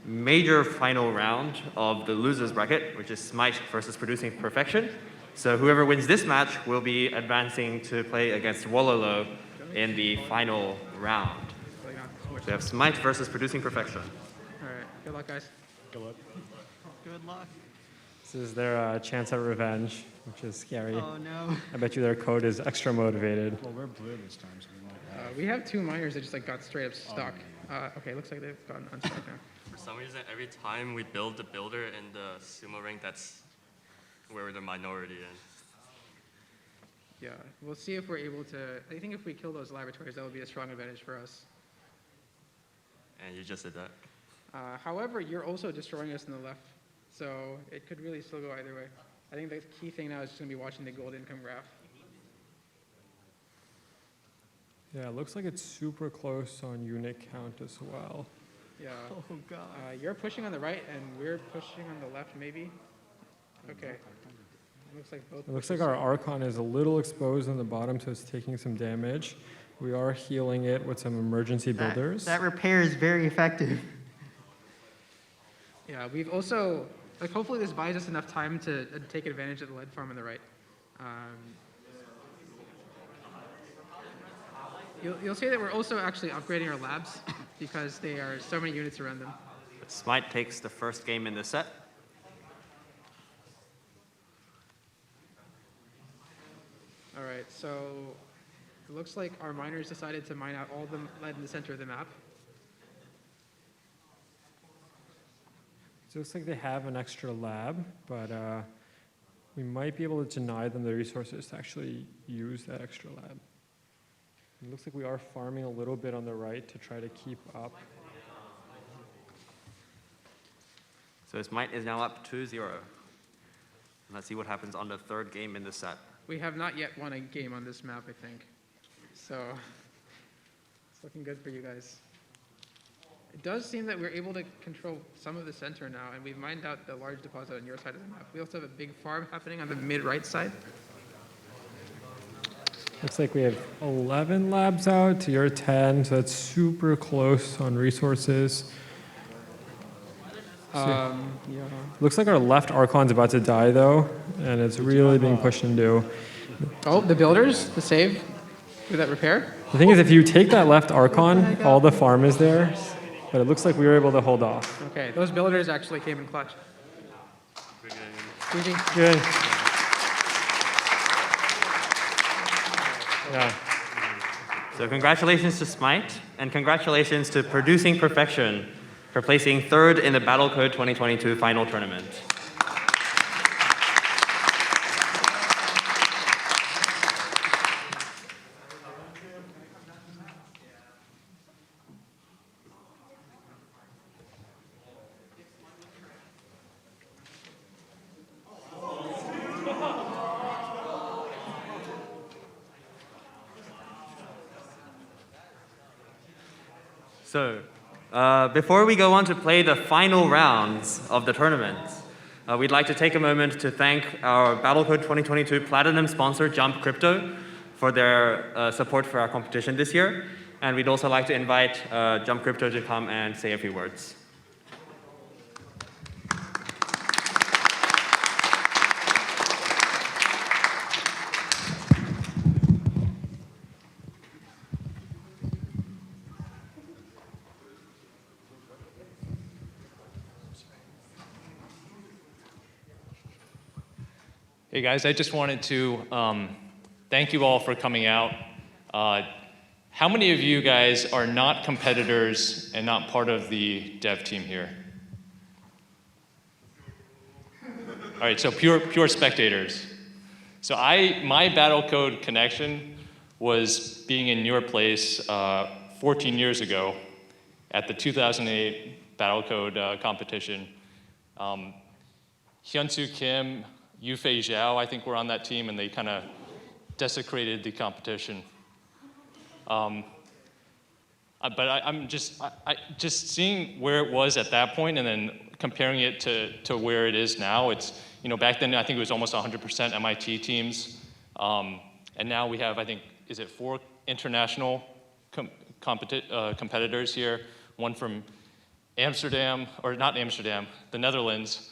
major final round of the losers bracket, which is Smite versus Producing Perfection. So whoever wins this match will be advancing to play against Wololo in the final round. So we have Smite versus Producing Perfection. All right. Good luck, guys. Good luck. Good luck. This is their chance at revenge, which is scary. Oh, no. I bet you their code is extra motivated. Well, we're blue this time, so we might have... We have 2 miners that just like got straight up stuck. Okay, looks like they've gotten unstuck now. For some reason, every time we build the builder in the sumo rank, that's where we're the minority in. Yeah, we'll see if we're able to... I think if we kill those laboratories, that would be a strong advantage for us. And you just did that. However, you're also destroying us in the left, so it could really still go either way. I think the key thing now is just going to be watching the gold income graph. Yeah, it looks like it's super close on unit count as well. Yeah. Oh, God. You're pushing on the right, and we're pushing on the left, maybe? Okay. Looks like both. It looks like our Archon is a little exposed on the bottom, so it's taking some damage. We are healing it with some emergency builders. That repair is very effective. Yeah, we've also, like, hopefully this buys us enough time to take advantage of the lead farm on the right. You'll see that we're also actually upgrading our labs because there are so many units around them. Smite takes the first game in the set. All right, so it looks like our miners decided to mine out all the lead in the center of the map. So it looks like they have an extra lab, but we might be able to deny them the resources to actually use that extra lab. It looks like we are farming a little bit on the right to try to keep up. So Smite is now up 2-0. Let's see what happens on the third game in the set. We have not yet won a game on this map, I think. So it's looking good for you guys. It does seem that we're able to control some of the center now, and we've mined out the large deposit on your side of the map. We also have a big farm happening on the mid-right side. Looks like we have 11 labs out to your 10, so that's super close on resources. Yeah. Looks like our left Archon's about to die, though, and it's really being pushed into. Oh, the builders, the save. Did that repair? The thing is, if you take that left Archon, all the farm is there, but it looks like we were able to hold off. Okay, those builders actually came in clutch. GG. Good. Yeah. So congratulations to Smite, and congratulations to Producing Perfection for placing third in the Battlecode 2022 final tournament. So, before we go on to play the final rounds of the tournament, we'd like to take a moment to thank our Battlecode 2022 Platinum sponsor, Jump Crypto, for their support for our competition this year. And we'd also like to invite Jump Crypto to come and say a few words. Hey guys, I just wanted to thank you all for coming out. How many of you guys are not competitors and not part of the dev team here? All right, so pure spectators. So my Battlecode connection was being in your place 14 years ago at the 2008 Battlecode competition. Hyunsu Kim, Yufei Zhao, I think, were on that team, and they kind of desecrated the competition. But I'm just seeing where it was at that point, and then comparing it to where it is now. It's, back then I think it was almost 100% MIT teams, and now we have, I think, is it 4 international competitors here? One from Amsterdam, or not Amsterdam, the Netherlands.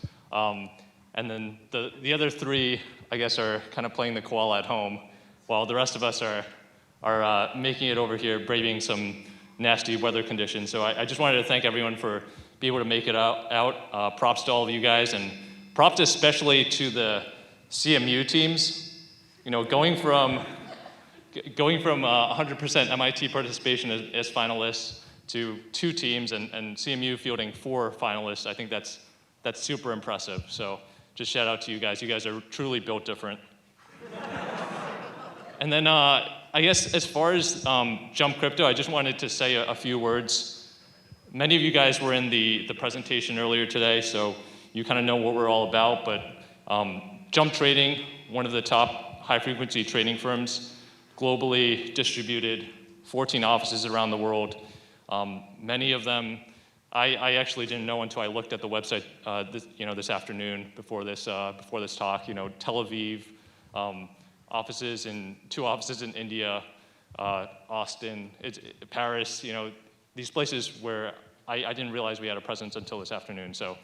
And then the other 3, I guess, are kind of playing the koala at home, while the rest of us are making it over here, braving some nasty weather conditions. So I just wanted to thank everyone for being able to make it out. Props to all of you guys, and props especially to the CMU teams. Going from 100% MIT participation as finalists to 2 teams, and CMU fielding 4 finalists, I think that's super impressive. So just shout out to you guys. You guys are truly built different. And then I guess as far as Jump Crypto, I just wanted to say a few words. Many of you guys were in the presentation earlier today, so you kind of know what we're all about. But Jump Trading, one of the top high-frequency trading firms, globally distributed, 14 offices around the world. Many of them I actually didn't know until I looked at the website this afternoon before this talk. Tel Aviv, 2 offices in India, Austin, Paris. These places where I didn't realize we had a presence until this afternoon. So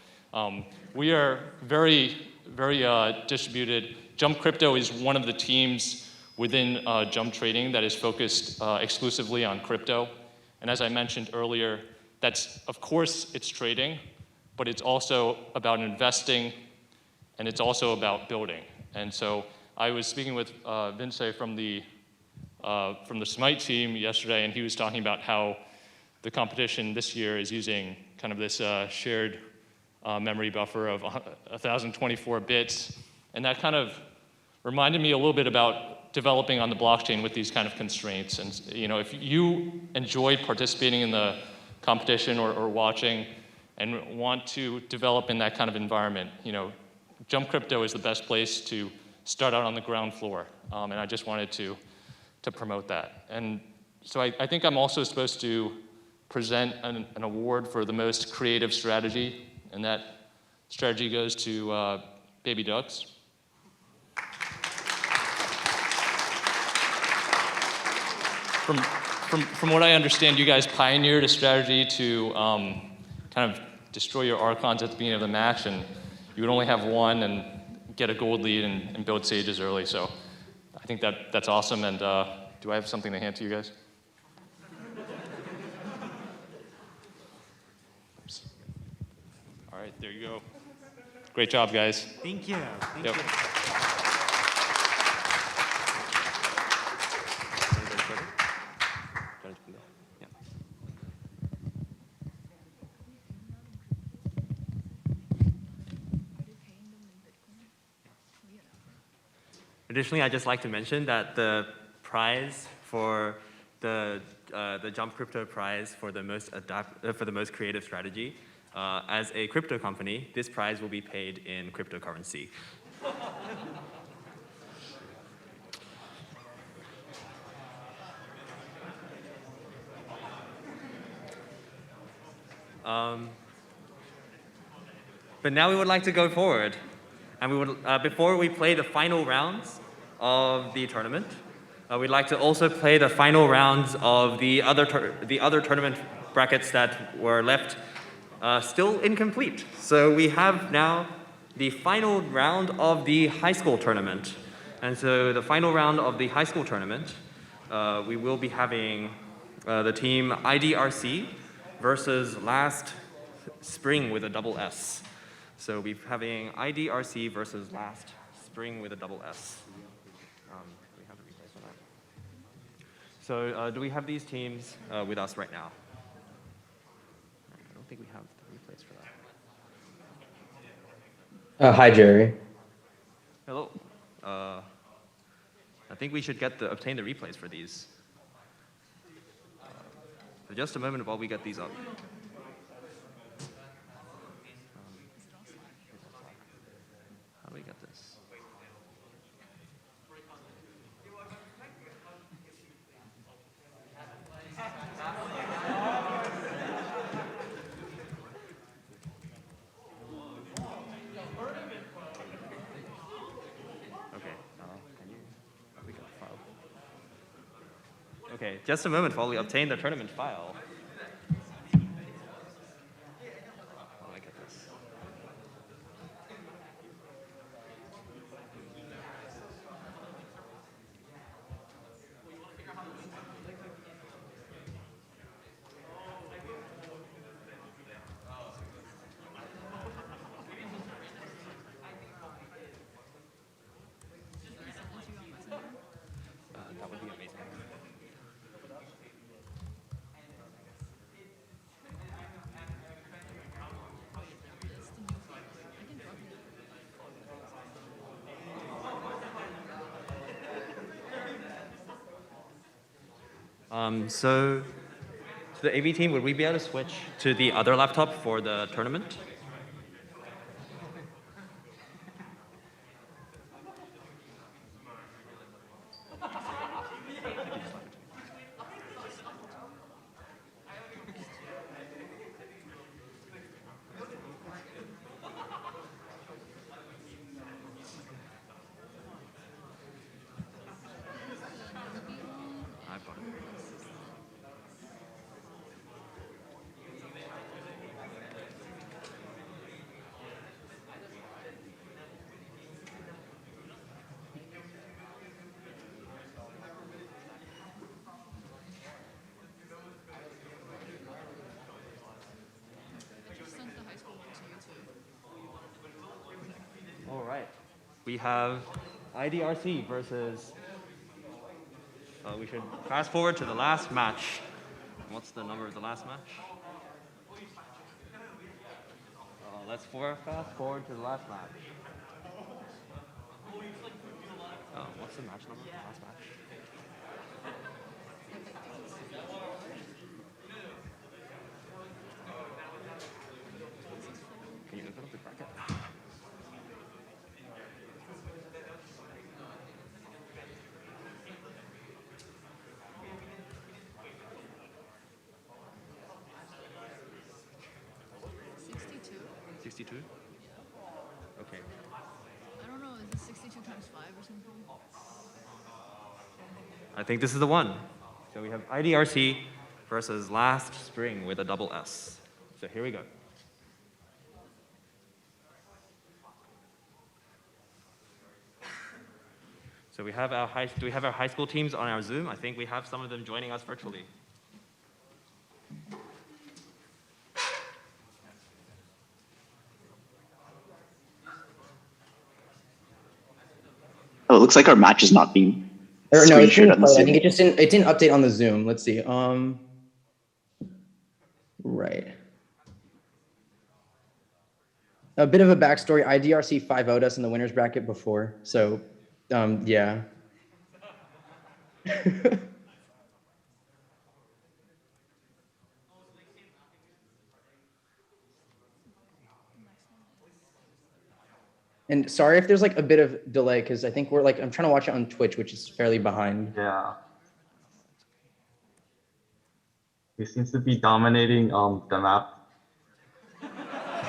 we are very, very distributed. Jump Crypto is one of the teams within Jump Trading that is focused exclusively on crypto. And as I mentioned earlier, of course, it's trading, but it's also about investing, and it's also about building. And so I was speaking with Vince from the Smite team yesterday, and he was talking about how the competition this year is using kind of this shared memory buffer of 1,024 bits, and that kind of reminded me a little bit about developing on the blockchain with these kind of constraints. And if you enjoy participating in the competition or watching and want to develop in that kind of environment, Jump Crypto is the best place to start out on the ground floor. And I just wanted to promote that. And so I think I'm also supposed to present an award for the most creative strategy, and that strategy goes to Baby Ducks. From what I understand, you guys pioneered a strategy to kind of destroy your Archons at the beginning of the match, and you would only have 1 and get a gold lead and build sages early. So I think that's awesome, and Do I have something to hand to you guys? Oops. All right, there you go. Great job, guys. Thank you. Thank Yep. you. Additionally, I'd just like to mention that the prize for the Jump Crypto prize for the most creative strategy, as a crypto company, this prize will be paid in cryptocurrency. But now we would like to go forward, and we would, before we play the final rounds of the tournament, we'd like to also play the final rounds of the other tournament brackets that were left still incomplete. So we have now the final round of the high school tournament, and so the final round of the high school tournament, we will be having the team IDRC versus Last Spring with a double S. So we'll be having IDRC versus Last Spring with a double S. Do we have the replays for that? So do we have these teams with us right now? I don't think we have the replays for that. Hi, Jerry. Hello. I think we should obtain the replays for these. So just a moment while we get these up. How do we get this? Okay, can you we got the file? Okay, just a moment while we obtain the tournament file. How do I get this? That would be amazing. So the AV team, would we be able to switch to the other laptop for the tournament? All right. We have IDRC versus. We should fast forward to the last match. What's the number of the last match? Let's fast forward to the last match. What's the match number? Last match. Can you open up the bracket? Okay. I don't know, is it 62 times 5 or something? I think this is the one. So we have IDRC versus Last Spring with a double S. So here we go. So we have do we have our high school teams on our Zoom? I think we have some of them joining us virtually. Oh, it looks like our match is not being Or no, it's being screen shared on the played. I Zoom. think it didn't update on the Zoom. Let's see. Right. A bit of a backstory. IDRC 5-0'd us in the winners bracket before, so yeah. And sorry if there's like a bit of delay because I think I'm trying to watch it on Twitch, which is fairly behind. Yeah. He seems to be dominating the map.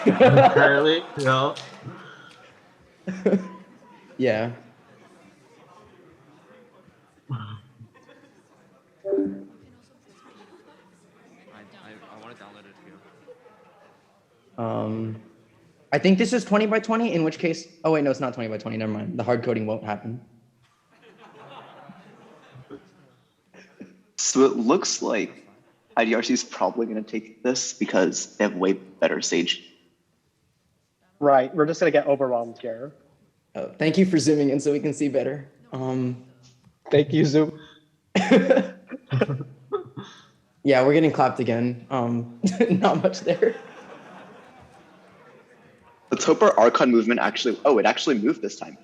Currently, you know. Yeah. I want to download it here. I think this is 20 by 20, in which case, oh wait, no, it's not 20 by 20, never mind. The hard coding won't happen. So it looks like IDRC is probably going to take this because they have way better Sage. Right, we're just gonna get overwhelmed here. Oh, thank you for zooming in so we can see better. Thank you, Zoom. Yeah, we're getting clapped again. Not much there. Let's hope our Archon movement actually, oh, it actually moved this time.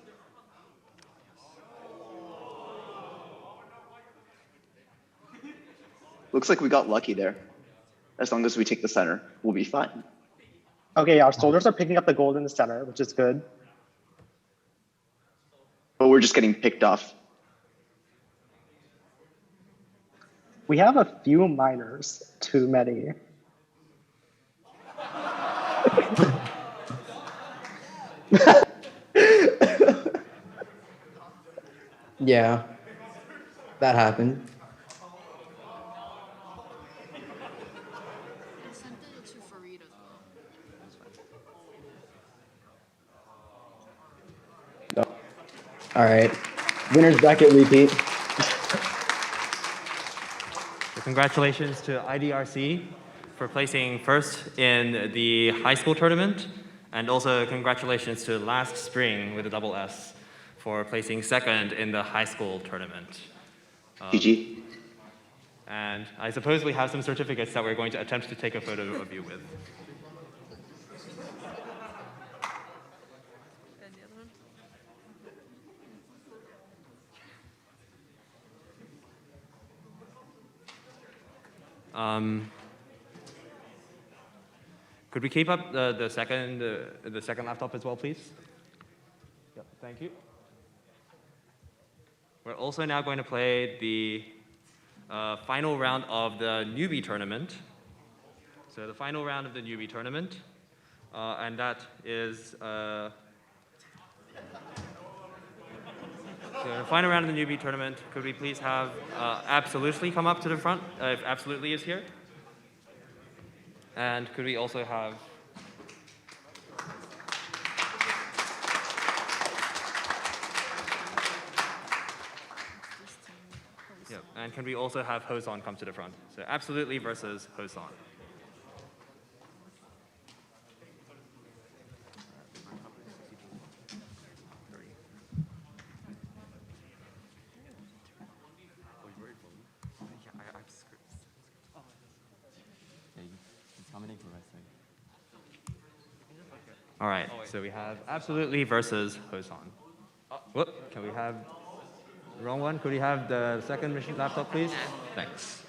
Looks like we got lucky there. As long as we take the center, we'll be fine. Okay, our soldiers are picking up the gold in the center, which is good. But we're just getting picked off. We have a few miners, too many. Yeah, that happened. All right, winners bracket repeat. So congratulations to IDRC for placing first in the high school tournament, and also congratulations to Last Spring with a double S for placing second in the high school tournament. GG. And I suppose we have some certificates that we're going to attempt to take a photo of you with. Could we keep up the second laptop as well, please? Yep, thank you. We're also now going to play the final round of the newbie tournament. So the final round of the newbie tournament, and that is so the final round of the newbie tournament. Could we please have Absolutely come up to the front if Absolutely is here? And could we also have yep, and can we also have Hoson come to the front? So Absolutely versus Hoson. All right, so we have Absolutely versus Hoson. Whoop, can we have, wrong one? Could we have the second machine laptop, please? Thanks.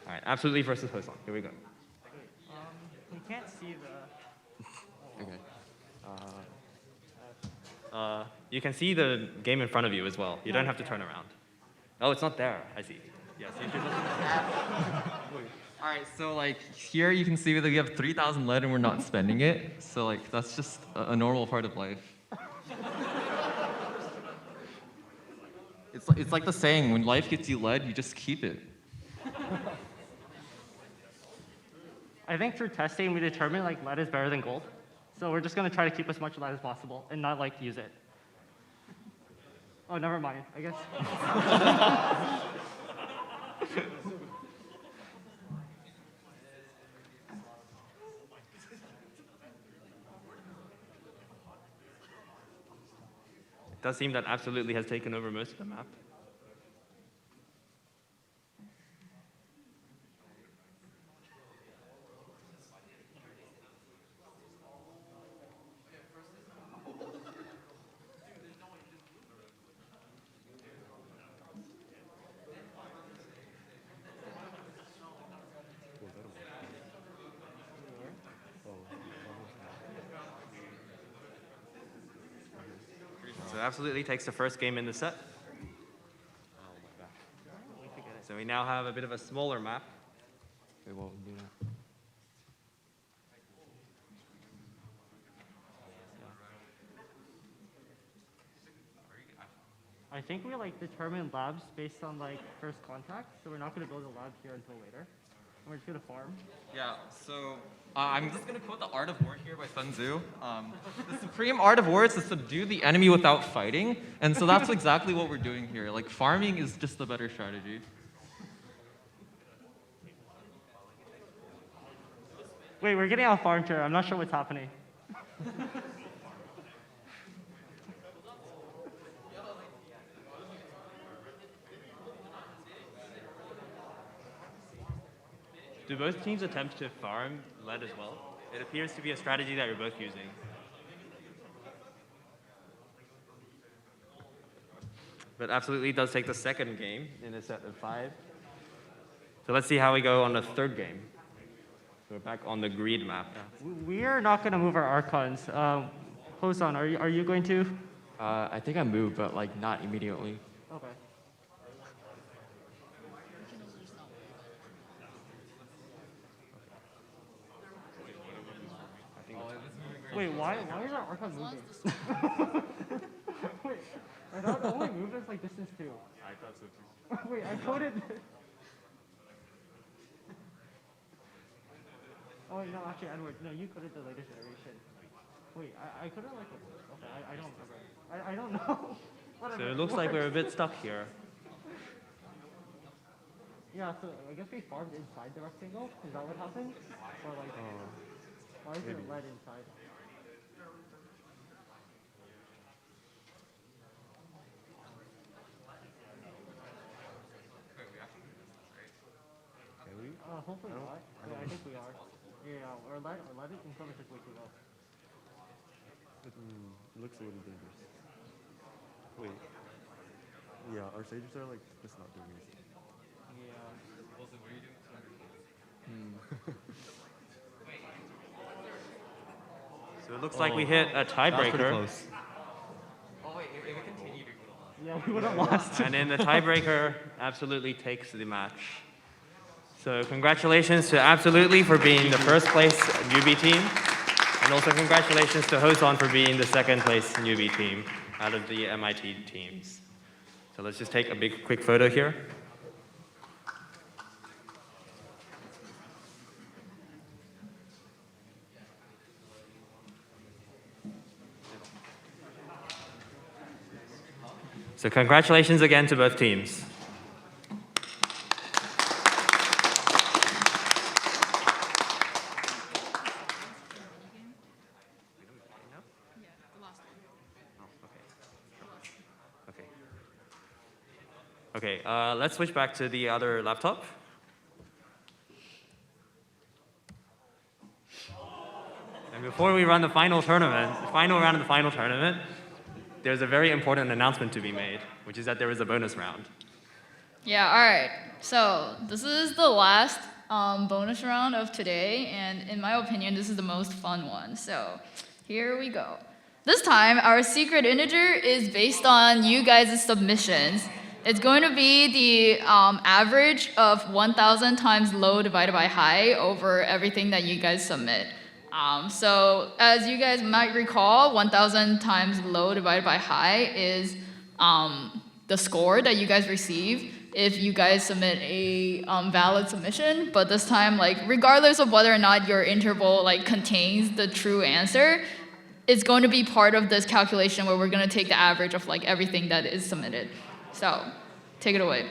All right, Absolutely versus Hoson. Here we go. We can't see the... Okay. You can see the game in front of you as well. You don't have to turn around. Oh, it's not there. I see. Yes, you should look. All right, so like here you can see that we have 3,000 lead and we're not spending it. So like that's just a normal part of life. It's like the saying, when life gets you lead, you just keep it. I think through testing we determined like lead is better than gold. So we're just gonna try to keep as much lead as possible and not like use it. Oh, never mind, I guess. It does seem that absolutely has taken over most of the map. So absolutely takes the first game in the set. So we now have a bit of a smaller map. We won't do that. I think we like determine labs based on like first contact, so we're not gonna build a lab here until later. We're just gonna farm. Yeah, so I'm just going to quote the Art of War here by Sun Tzu. The supreme art of war is to subdue the enemy without fighting. And so that's exactly what we're doing here. Like, farming is just the better strategy. Wait, we're getting out farm here. I'm not sure what's happening. Do both teams attempt to farm lead as well? It appears to be a strategy that you're both using. But absolutely does take the second game in a set of 5. So let's see how we go on the third game. So we're back on the greed map. We are not gonna move our archons. Hosan, are you going to? I think I moved, but like not immediately. Okay. Wait, why is our archon moving? Wait, I thought the only movement is like distance 2. I thought so too. Wait, I coded. Oh no, actually, Edward, no, you coded the latest iteration. Wait, I coded like okay, I don't remember. I don't know. So it looks like we're a bit stuck here. Yeah, so I guess we farmed inside the rectangle. Is that what happened? Or like, why is it lead inside? Hopefully not. Yeah, I think we are. Yeah, our lead income is way too low. It looks a little dangerous. Wait. Yeah, our sages are like just not doing anything. Yeah. Also, what are you doing? So it looks like we hit a tiebreaker. Oh wait, if we continued, we would have lost. Yeah, we would have lost. And then the tiebreaker absolutely takes the match. So congratulations to Absolutely for being the first place newbie team. And also congratulations to Hosan for being the second place newbie team out of the MIT teams. So let's just take a quick photo here. So congratulations again to both teams. Okay, let's switch back to the other laptop. And before we run the final round of the final tournament, there's a very important announcement to be made, which is that there is a bonus round. Yeah, all right. So this is the last bonus round of today, and in my opinion, this is the most fun one. So here we go. This time, our secret integer is based on you guys' submissions. It's going to be the average of 1,000 times low divided by high over everything that you guys submit. So as you guys might recall, 1,000 times low divided by high is the score that you guys receive if you guys submit a valid submission. But this time, like regardless of whether or not your interval like contains the true answer, it's going to be part of this calculation where we're going to take the average of like everything that is submitted. So take it away.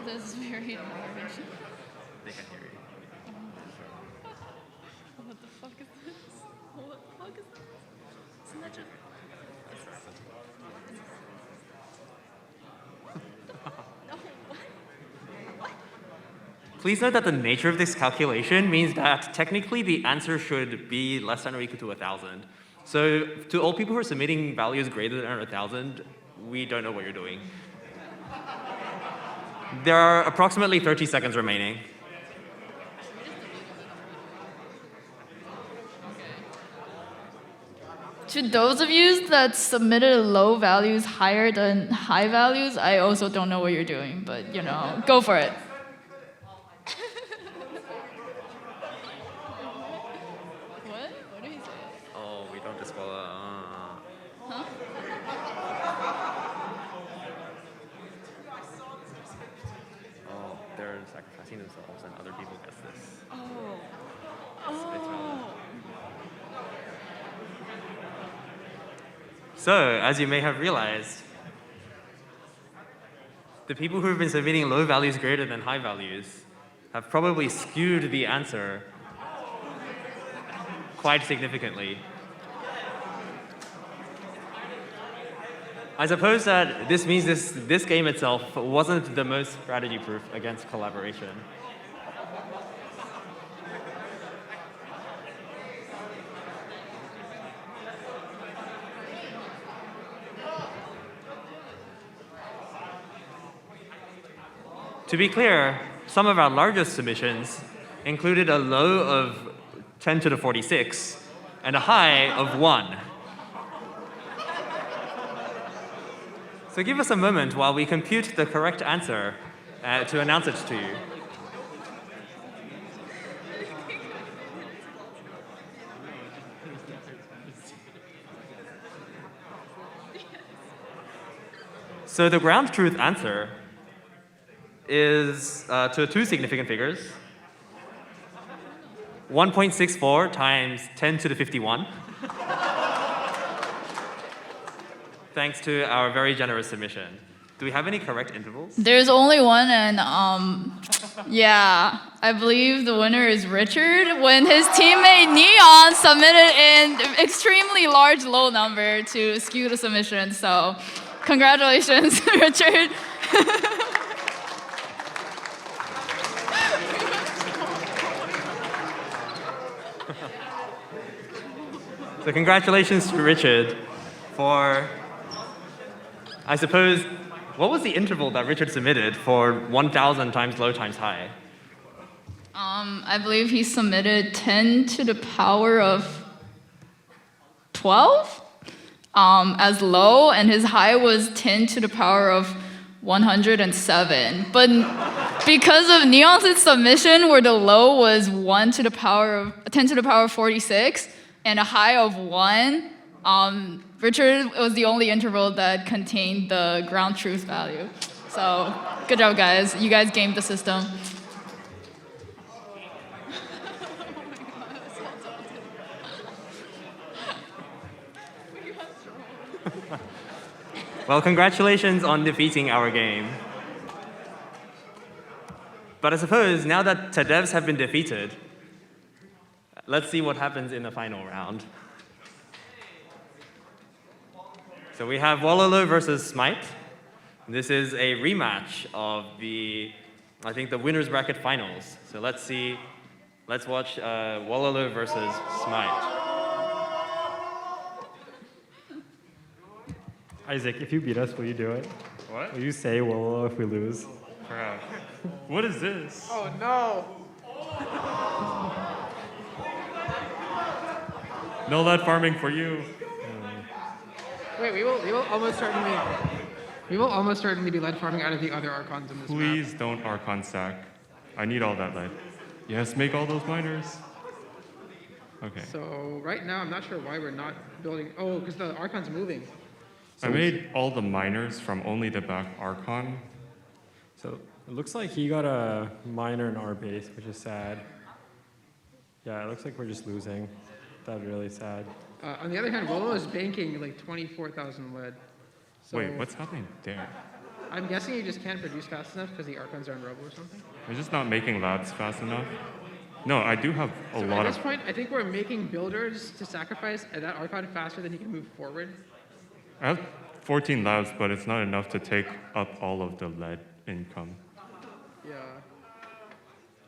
This is very hard. They can hear you. What the fuck is this? What the fuck is this? Isn't that just... Please note that the nature of this calculation means that technically the answer should be less than or equal to 1,000. So to all people who are submitting values greater than 1,000, we don't know what you're doing. There are approximately 30 seconds remaining. To those of you that submitted low values higher than high values, I also don't know what you're doing, but you know, go for it. What? What did he say? Oh, we don't disqualify. Huh? Oh, they're sacrificing themselves and other people guess this. Oh. It's valid. Oh. So, as you may have realized, the people who have been submitting low values greater than high values have probably skewed the answer quite significantly. I suppose that this means this game itself wasn't the most strategy-proof against collaboration. To be clear, some of our largest submissions included a low of 10 to the 46 and a high of 1. So give us a moment while we compute the correct answer to announce it to you. So the ground truth answer is to two significant figures. 1.64 times 10 to the 51. Thanks to our very generous submission. Do we have any correct intervals? There's only one, and yeah, I believe the winner is Richard when his teammate Neon submitted an extremely large low number to skew the submission. So, congratulations, Richard. So congratulations to Richard for, I suppose, what was the interval that Richard submitted for 1,000 times low times high? I believe he submitted 10 to the power of 12 as low, and his high was 10 to the power of 107. But because of Neon's submission, where the low was 10 to the power of 46 and a high of 1, Richard was the only interval that contained the ground truth value. So good job, guys. You guys gamed the system. Well, congratulations on defeating our game. But I suppose now that Tadevs have been defeated, let's see what happens in the final round. So we have Wololo versus Smite. This is a rematch of I think the winner's bracket finals. So let's watch Wololo versus Smite. Isaac, if you beat us, will you do it? What? Will you say Wolo if we lose? Crap. What is this? Oh no! No lead farming for you. Wait, we will almost certainly be lead farming out of the other Archons in this map. Please don't Archon sack. I need all that lead. Yes, make all those miners. Okay. So right now, I'm not sure why we're not building. Oh, because the Archon's moving. I made all the miners from only the back Archon. So it looks like he got a miner in our base, which is sad. Yeah, it looks like we're just losing. That's really sad. On the other hand, Willow is banking like 24,000 lead. So Wait, what's happening there? I'm guessing you just can't produce fast enough because the Archons are in Robo or something. We're just not making labs fast enough. No, I do have a So lot at this of. point, I think we're making builders to sacrifice that Archon faster than he can move forward. I have 14 labs, but it's not enough to take up all of the lead income. Yeah.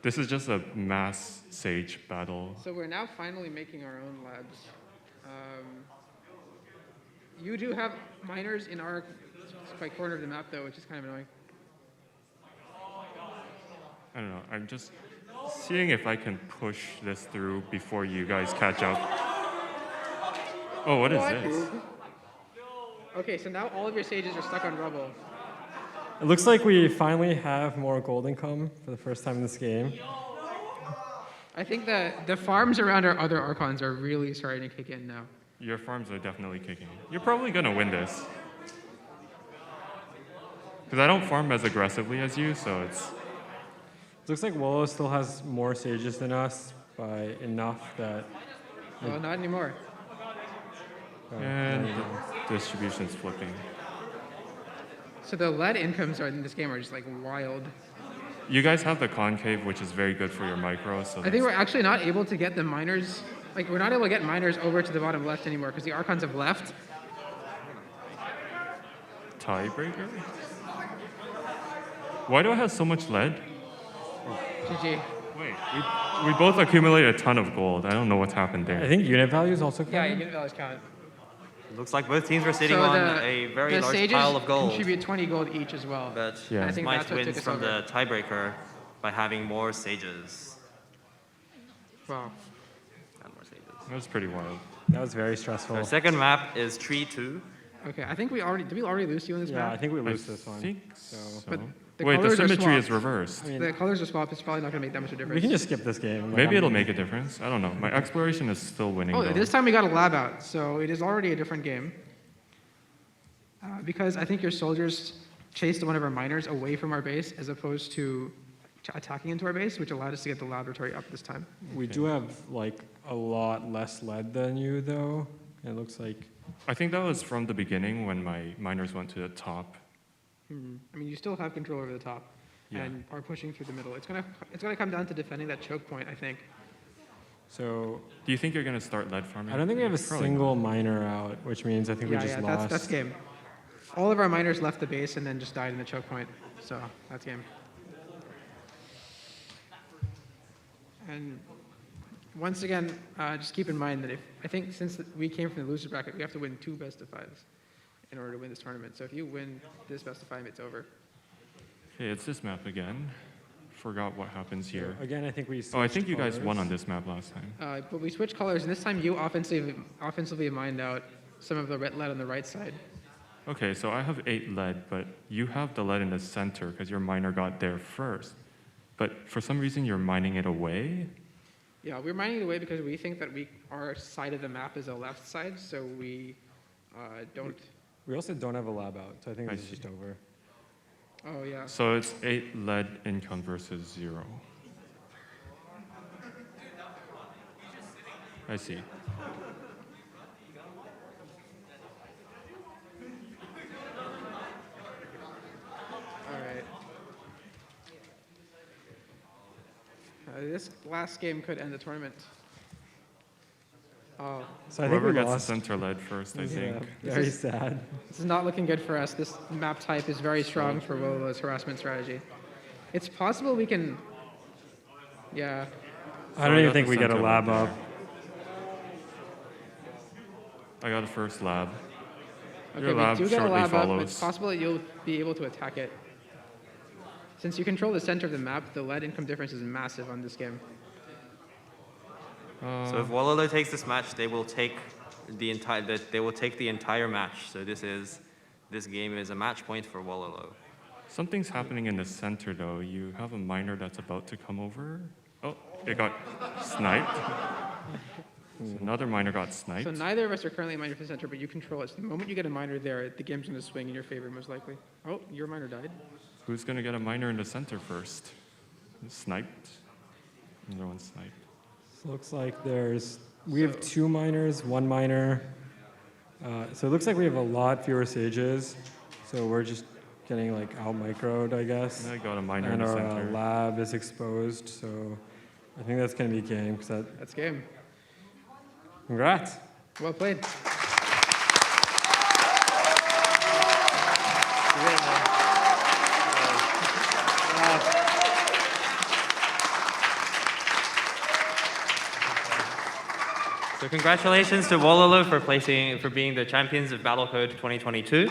This is just a mass Sage battle. So we're now finally making our own labs. You do have miners in our quite corner of the map though, which is kind of annoying. I don't know. I'm just seeing if I can push this through before you guys catch up. Oh, what is this? Okay, so now all of your sages are stuck on rubble. It looks like we finally have more gold income for the first time in this game. I think that the farms around our other Archons are really starting to kick in now. Your farms are definitely kicking. You're probably gonna win this. Because I don't farm as aggressively as you, so it's... It looks like Willow still has more sages than us by enough that... Well, not anymore. And the distribution's flipping. So the lead incomes in this game are just like wild. You guys have the concave, which is very good for your micro, so I think we're actually not able to get the miners, like we're not able to get miners over to the bottom left anymore because the Archons have left. Tiebreaker? Why do I have so much lead? GG. Wait, we both accumulated a ton of gold. I don't know what's happened there. I think unit values also count. Yeah, unit values count. It looks like both teams were sitting So on the- a very the large sages pile of gold. contribute 20 gold each as well. But Yeah. I think Smite that's what took wins us from over. the tiebreaker by having more sages. Wow. And more sages. That was pretty wild. That was very stressful. The second map is Tree 2. Okay, I think did we already lose you in this Yeah, map? I think we lose this one. think so. But the Wait, the colors are symmetry is swapped. reversed. I mean, The colors are swapped. It's probably not going to make that much of a difference. we can just skip this game. Like, Maybe I'm- it'll make a difference. I don't know. My exploration is still winning. Oh, though. this time we got a lab out, so it is already a different game. Because I think your soldiers chased one of our miners away from our base as opposed to attacking into our base, which allowed us to get the laboratory up this time. We do have like a lot less lead than you, though. It looks like. I think that was from the beginning when my miners went to the top. I mean, you still have control over the top Yeah. and are pushing through the middle. It's gonna come down to defending that choke point, I think. So. Do you think you're gonna start lead farming? I don't think we have a Probably single miner out, which means I think we just lost. That's game. All of our miners left the base and then just died in the choke point. So that's game. And once again, just keep in mind that I think since we came from the loser bracket, we have to win 2 best of 5s in order to win this tournament. So if you win this best of 5, it's over. Okay, it's this map again. Forgot what happens here. Again, I think we. Oh, I think switched you guys won colors. on this map last time. But we switched colors, and this time you offensively mined out some of the red lead on the right side. Okay, so I have 8 lead, but you have the lead in the center because your miner got there first. But for some reason, you're mining it away? Yeah, we're mining it away because we think that our side of the map is a left side, so we don't. We also don't have a lab out, so I think I this is see. just over. Oh yeah. So it's 8 lead income versus 0. I see. All right. This last game could end the tournament. Oh. So I think Whoever we gets lost. the center lead first, I Yeah, think. very sad. This is not looking good for us. This map type is very strong for Wololo's harassment strategy. It's possible we can. Yeah. I don't even think we get a lab up. I got a first lab. Okay, Your lab we do get a shortly lab up, but follows. it's possible that you'll be able to attack it. Since you control the center of the map, the lead income difference is massive on this game. So if Wololo takes this match, they will take the entire match. So this game is a match point for Wololo. Something's happening in the center, though. You have a miner that's about to come over. Oh, it got sniped. another miner got sniped. So neither of us are currently a miner for the center, but you control it. So the moment you get a miner there, the game's going to swing in your favor, most likely. Oh, your miner died. Who's going to get a miner in the center first? Sniped. Another one sniped. So looks like we have 2 miners, 1 miner. So it looks like we have a lot fewer sages. So we're just getting like out microed, I guess. I got a miner and in the our center. lab is exposed. So I think that's going to be game. That's game. Congrats. Well played. So congratulations to Wololo for being the champions of Battlecode 2022.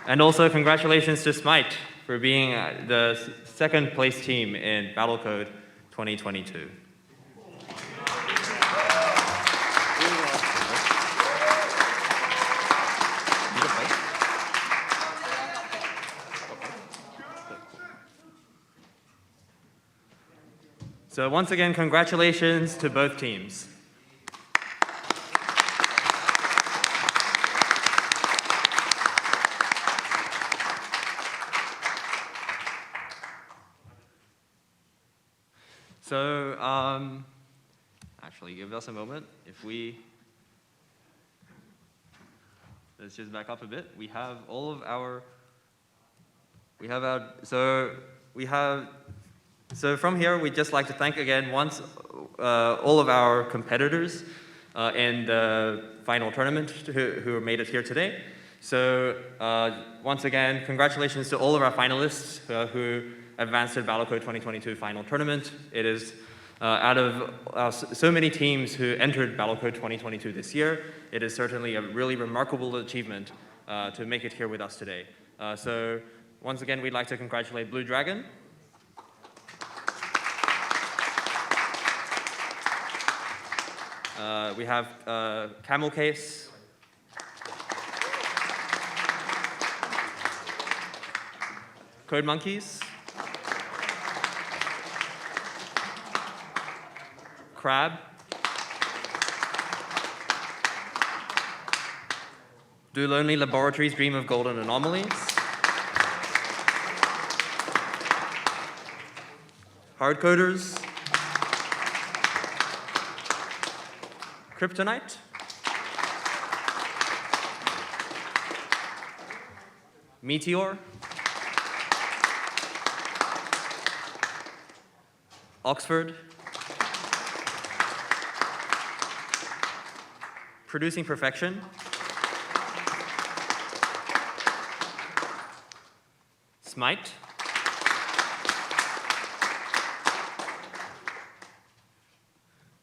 And also congratulations to Smite for being the second place team in Battlecode 2022. So once again, congratulations to both teams. So, actually, give us a moment. Let's just back up a bit. So from here, we'd just like to thank again all of our competitors in the final tournament who made it here today. So once again, congratulations to all of our finalists who advanced to the Battlecode 2022 final tournament. It is out of so many teams who entered Battlecode 2022 this year, it is certainly a really remarkable achievement to make it here with us today. So once again, we'd like to congratulate Blue Dragon. We have Camel Case. Code Monkeys. Crab. Do Lonely Laboratories Dream of Golden Anomalies? Hardcoders. Kryptonite. Meteor. Oxford. Producing Perfection. Smite.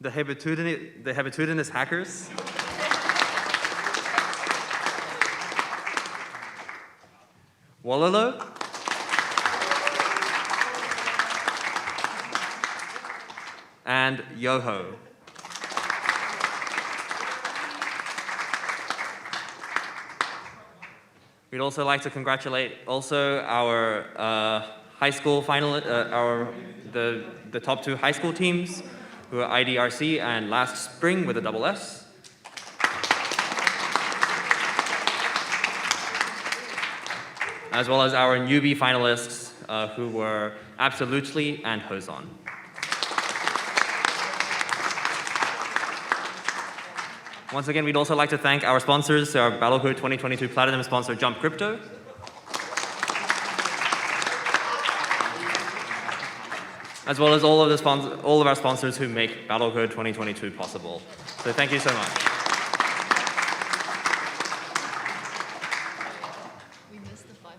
The Habitudinous Hackers. Wololo. And Yoho. We'd also like to congratulate also our high school the top 2 high school teams, who are IDRC and Last Spring with a double S. As well as our newbie finalists, who were Absolutely and Hozon. Once again, we'd also like to thank our sponsors, our Battlecode 2022 Platinum sponsor, Jump Crypto. As well as all of our sponsors who make Battlecode 2022 possible. So thank you so much. We missed the 5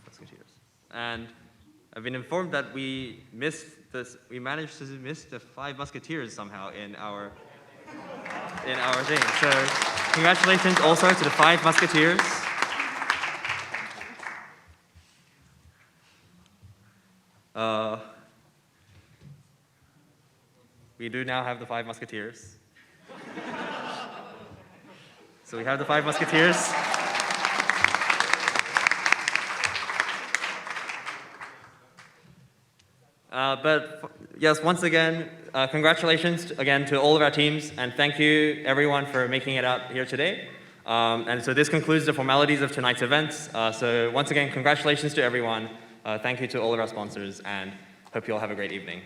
Musketeers. And I've been informed that we managed to miss the 5 Musketeers somehow in our thing. So congratulations also to the 5 Musketeers. We do now have the 5 Musketeers. So we have the 5 Musketeers. But yes, once again, congratulations again to all of our teams, and thank you everyone for making it out here today. And so this concludes the formalities of tonight's events. So once again, congratulations to everyone. Thank you to all of our sponsors, and hope you all have a great evening.